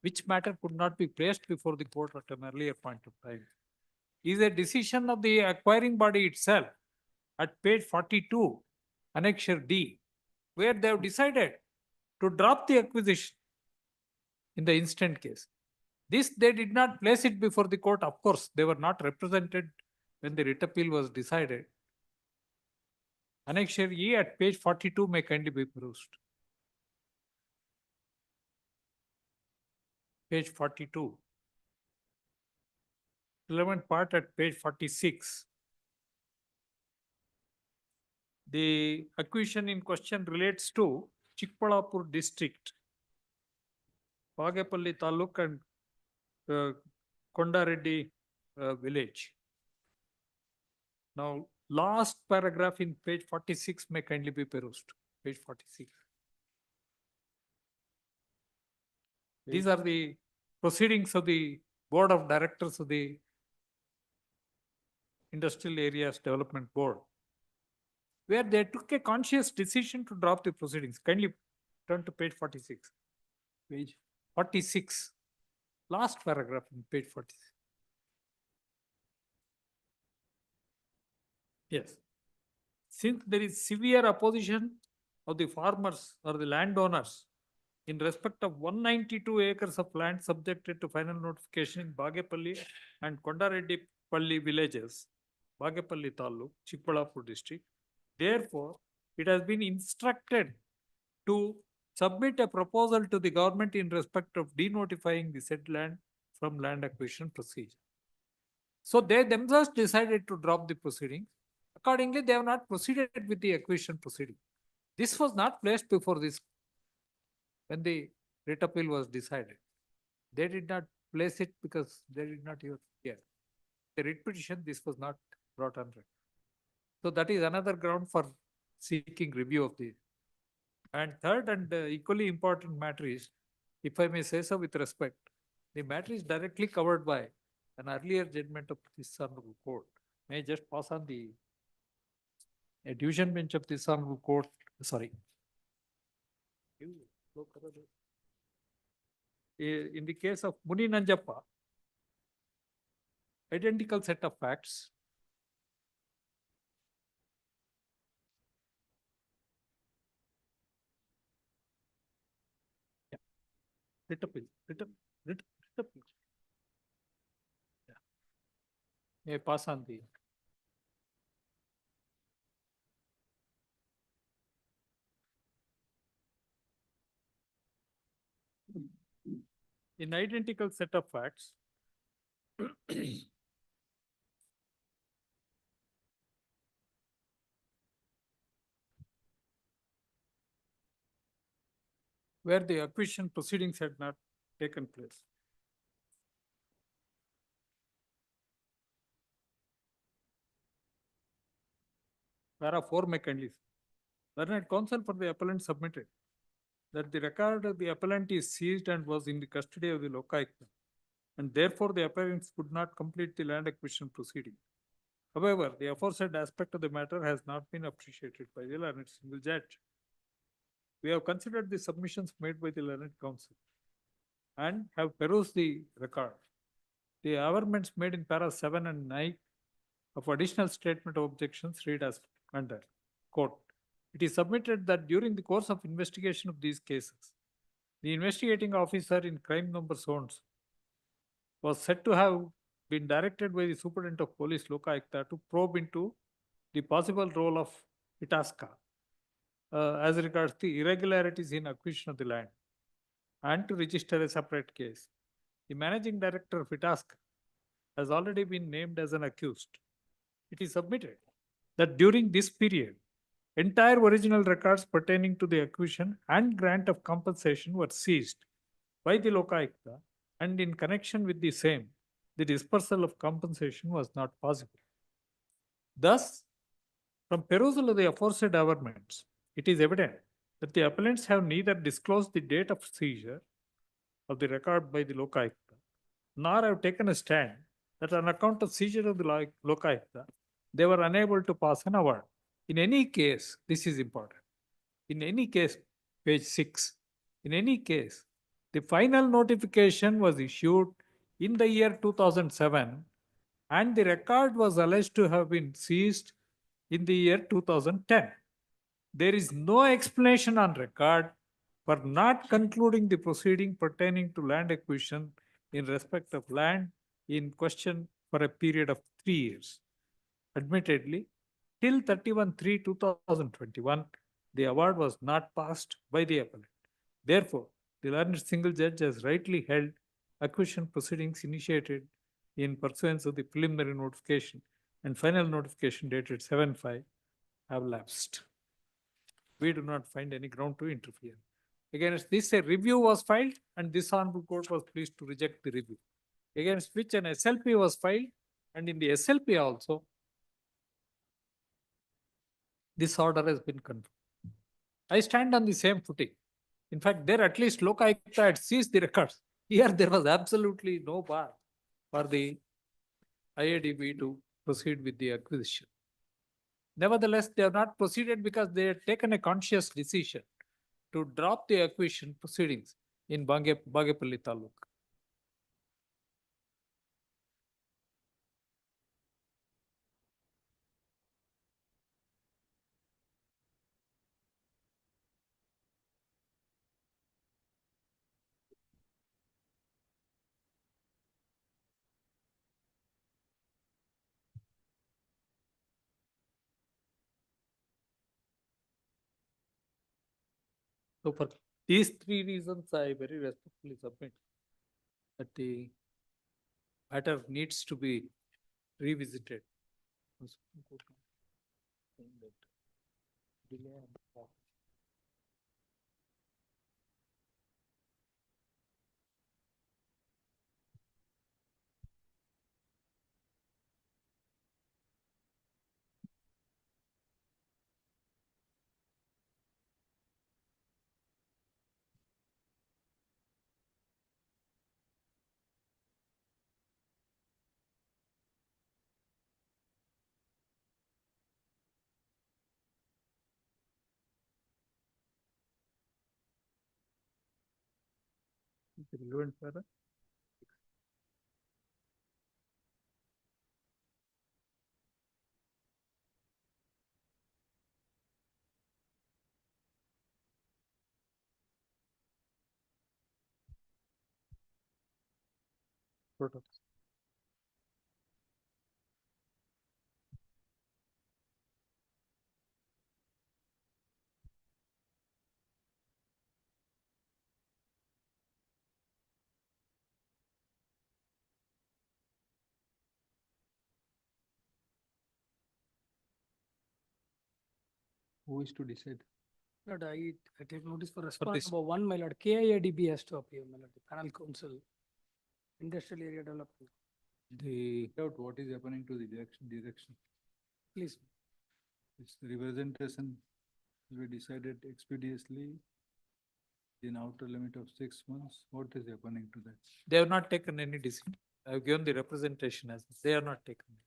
which matter could not be placed before the court at an earlier point of time, is a decision of the acquiring body itself at page 42, Annexure D, where they have decided to drop the acquisition in the instant case. This, they did not place it before the court. Of course, they were not represented when the writ appeal was decided. Annexure E at page 42 may kindly be perused. Page 42. Relevant part at page 46. The acquisition in question relates to Chikballapur district, Bagapalli Taluk and Kondareddy village. Now, last paragraph in page 46 may kindly be perused. Page 46. These are the proceedings of the Board of Directors of the Industrial Areas Development Board, where they took a conscious decision to drop the proceedings. Kindly turn to page 46. Page 46. Last paragraph in page 46. Yes. Since there is severe opposition of the farmers or the landowners in respect of 192 acres of land subjected to final notification in Bagapalli and Kondareddypalli villages, Bagapalli Taluk, Chikballapur district. Therefore, it has been instructed to submit a proposal to the government in respect of denotifying the said land from land acquisition procedure. So they themselves decided to drop the proceeding. Accordingly, they have not proceeded with the acquisition proceeding. This was not placed before this when the writ appeal was decided. They did not place it because they did not even care. The writ petition, this was not brought on record. So that is another ground for seeking review of the. And third and equally important matter is, if I may say so with respect, the matter is directly covered by an earlier judgment of this honorable court. May I just pass on the a division bench of this honorable court, sorry. In the case of Muni Nanjappa, identical set of facts. Writ appeal. Yeah. May I pass on the. In identical set of facts, where the acquisition proceedings had not taken place. Para 4 may kindly. Learned counsel for the appellant submitted that the record of the appellant is seized and was in the custody of the lokaयुkta, and therefore the appellants could not complete the land acquisition proceeding. However, the aforesaid aspect of the matter has not been appreciated by the learned single judge. We have considered the submissions made by the learned counsel and have perused the record. The averments made in para 7 and 9 of additional statement of objections read as under quote. It is submitted that during the course of investigation of these cases, the investigating officer in crime number zones was said to have been directed by the Superintendent of Police Lokayukta to probe into the possible role of Itasca as regards the irregularities in acquisition of the land and to register a separate case. The managing director of Itasca has already been named as an accused. It is submitted that during this period, entire original records pertaining to the acquisition and grant of compensation were seized by the Lokayukta, and in connection with the same, the dispersal of compensation was not possible. Thus, from perusal of the aforesaid averments, it is evident that the appellants have neither disclosed the date of seizure of the record by the Lokayukta, nor have taken a stand that on account of seizure of the Lokayukta, they were unable to pass an award. In any case, this is important. In any case, page 6, in any case, the final notification was issued in the year 2007 and the record was alleged to have been seized in the year 2010. There is no explanation on record for not concluding the proceeding pertaining to land acquisition in respect of land in question for a period of 3 years. Admittedly, till 31/3/2021, the award was not passed by the appellant. Therefore, the learned single judge has rightly held acquisition proceedings initiated in pursuance of the preliminary notification and final notification dated 7/5 have lapsed. We do not find any ground to interfere. Against this, a review was filed and this honorable court was pleased to reject the review, against which an SLP was filed, and in the SLP also, this order has been confirmed. I stand on the same footing. In fact, there at least Lokayukta had seized the records. Here there was absolutely no bar for the IADB to proceed with the acquisition. Nevertheless, they have not proceeded because they had taken a conscious decision to drop the acquisition proceedings in Bagepalli Taluk. So for these 3 reasons, I very respectfully submit that the matter needs to be revisited. Relevant para? Products. Who is to decide? Lord, I take notice for response this- number 1, my lord, KIADB has to appear, my lord, the panel council, industrial area development, The doubt what is happening to the direction. please. This representation will be decided expeditiously in outer limit of 6 months. What is happening to that? They have not taken any decision. I have given the representation as they have not taken.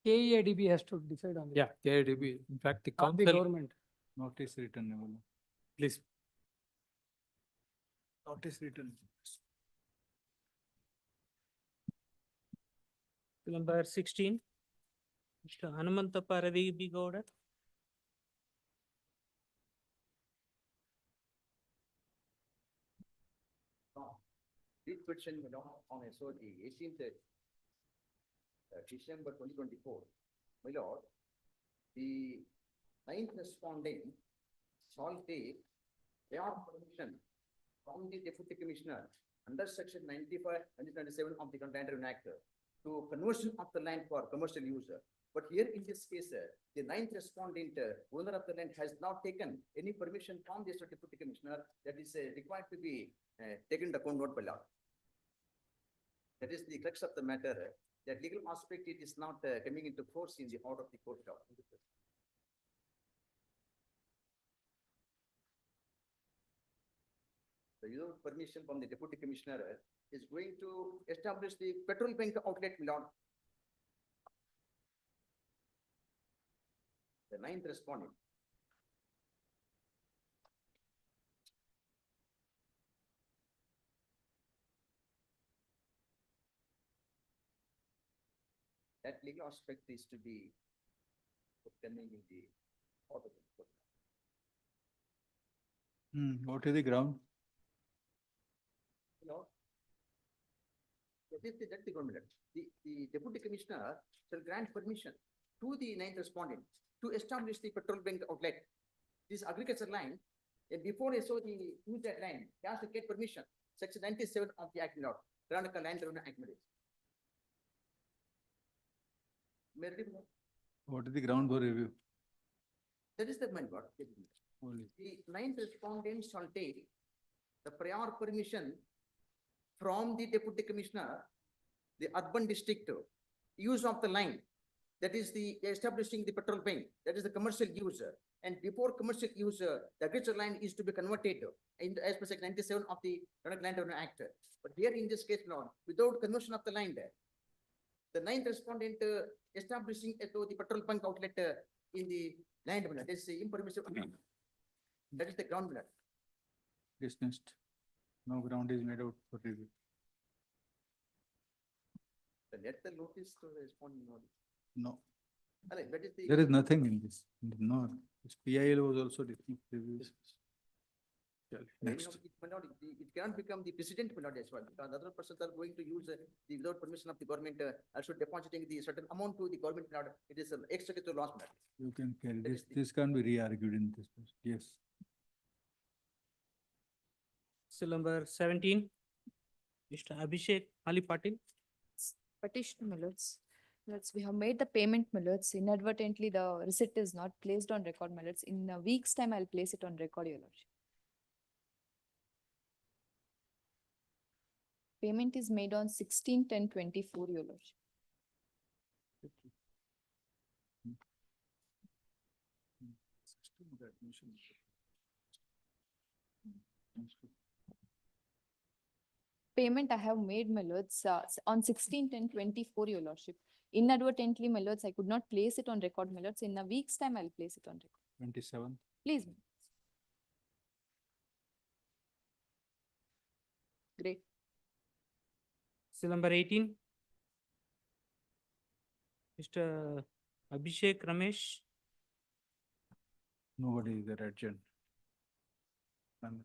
KIADB has to decide on this. Yeah, KIDB. In fact, the Not the council, government. Notice written, Nirmala. please. Notice written. Bill number 16. Mr. Hanumantappa Ravi B. Gowda. This question on SOD 18th December 2024. My lord, the ninth respondent shall take prior permission from the deputy commissioner under section 95 and 97 of the Land Revenue Act to conversion of the land for commercial use. But here in this case, the ninth respondent, owner of the land, has not taken any permission from this deputy commissioner that is required to be taken into account note by law. That is the crux of the matter. That legal aspect, it is not coming into force in the order of the court. The without permission from the deputy commissioner is going to establish the petrol bank outlet, my lord. The ninth respondent. That legal aspect is to be pending in the order of the court. What is the ground? No. That's the government. The deputy commissioner shall grant permission to the ninth respondent to establish the petrol bank outlet. This agriculture line, and before SOD use that line, he has to get permission. Section 97 of the Act, Lord. Karnataka Land Revenue Act. What is the ground for review? That is the main word. Only. The ninth respondent shall take the prior permission from the deputy commissioner, the urban district, use of the line. That is the establishing the petrol bank. That is the commercial user. And before commercial user, the agriculture line is to be converted in as per section 97 of the Land Revenue Act. But here in this case, Lord, without conversion of the line, the ninth respondent establishing the petrol bank outlet in the land, that is impermissible. That is the ground. Dismissed. No ground is made out for review. Let the notice to the respondent. No. That is the. There is nothing in this. No. This PIL was also dismissed. Reviews. Next. It cannot become the precedent as well, because other persons are going to use the without permission of the government, also depositing the certain amount to the government. It is an executive loss. You can carry this. This can't be re-argued in this. Yes. Still number 17. Mr. Abhishek Ali Patil. Petition millets. We have made the payment millets. Inadvertently, the receipt is not placed on record millets. In a week's time, I'll place it on record, Your Lordship. Payment is made on 16/10/24, Your Lordship. Payment I have made millets on 16/10/24, Your Lordship. Inadvertently millets, I could not place it on record millets. In a week's time, I'll place it on record. 27. Please. Great. Still number 18. Mr. Abhishek Ramesh. Nobody is there urgent. None.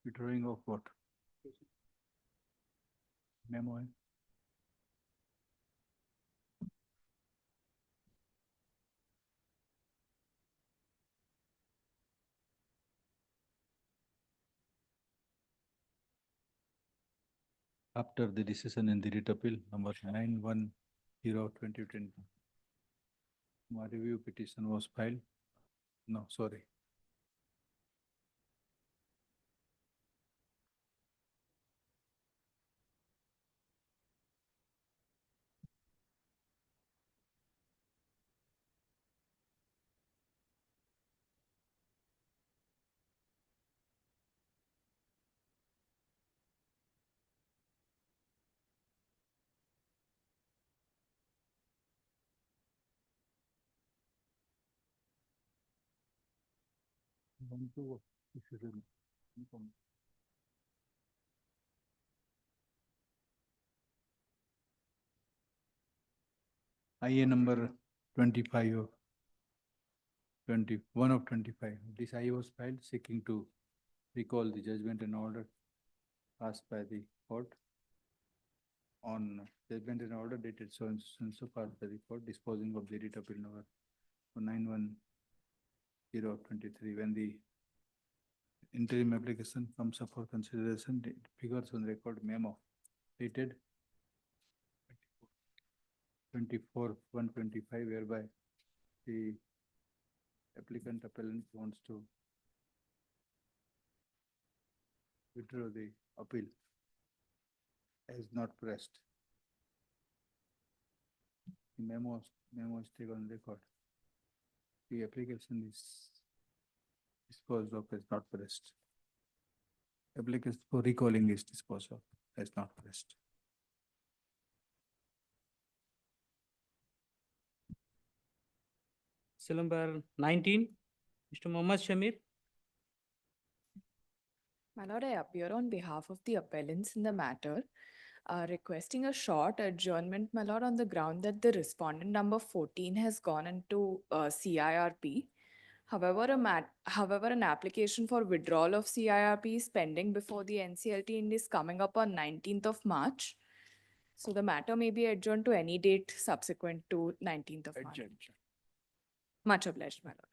Withdrawing of what? Memo. After the decision in the writ appeal number 910/2020. My review petition was filed. No, sorry. One, two, IA number 25 of 21 of 25. This IA was filed seeking to recall the judgment and order passed by the court on judgment and order dated so and so passed by the court disposing of the writ appeal number 910 of 23. When the interim application comes up for consideration, it figures on record memo dated 24/1/25, whereby the applicant appellant wants to withdraw the appeal as not pressed. The memo is taken on record. The application is disposed of as not pressed. Application for recalling is disposed of as not pressed. Cell number 19, Mr. Mohammed Shamir. My lord, I appear on behalf of the appellants in the matter, requesting a short adjournment, my lord, on the ground that the respondent number 14 has gone into CIRP. However, an application for withdrawal of CIRP is pending before the NCLT and is coming up on 19th of March. So the matter may be adjourned to any date subsequent to 19th of March. Much obliged, my lord.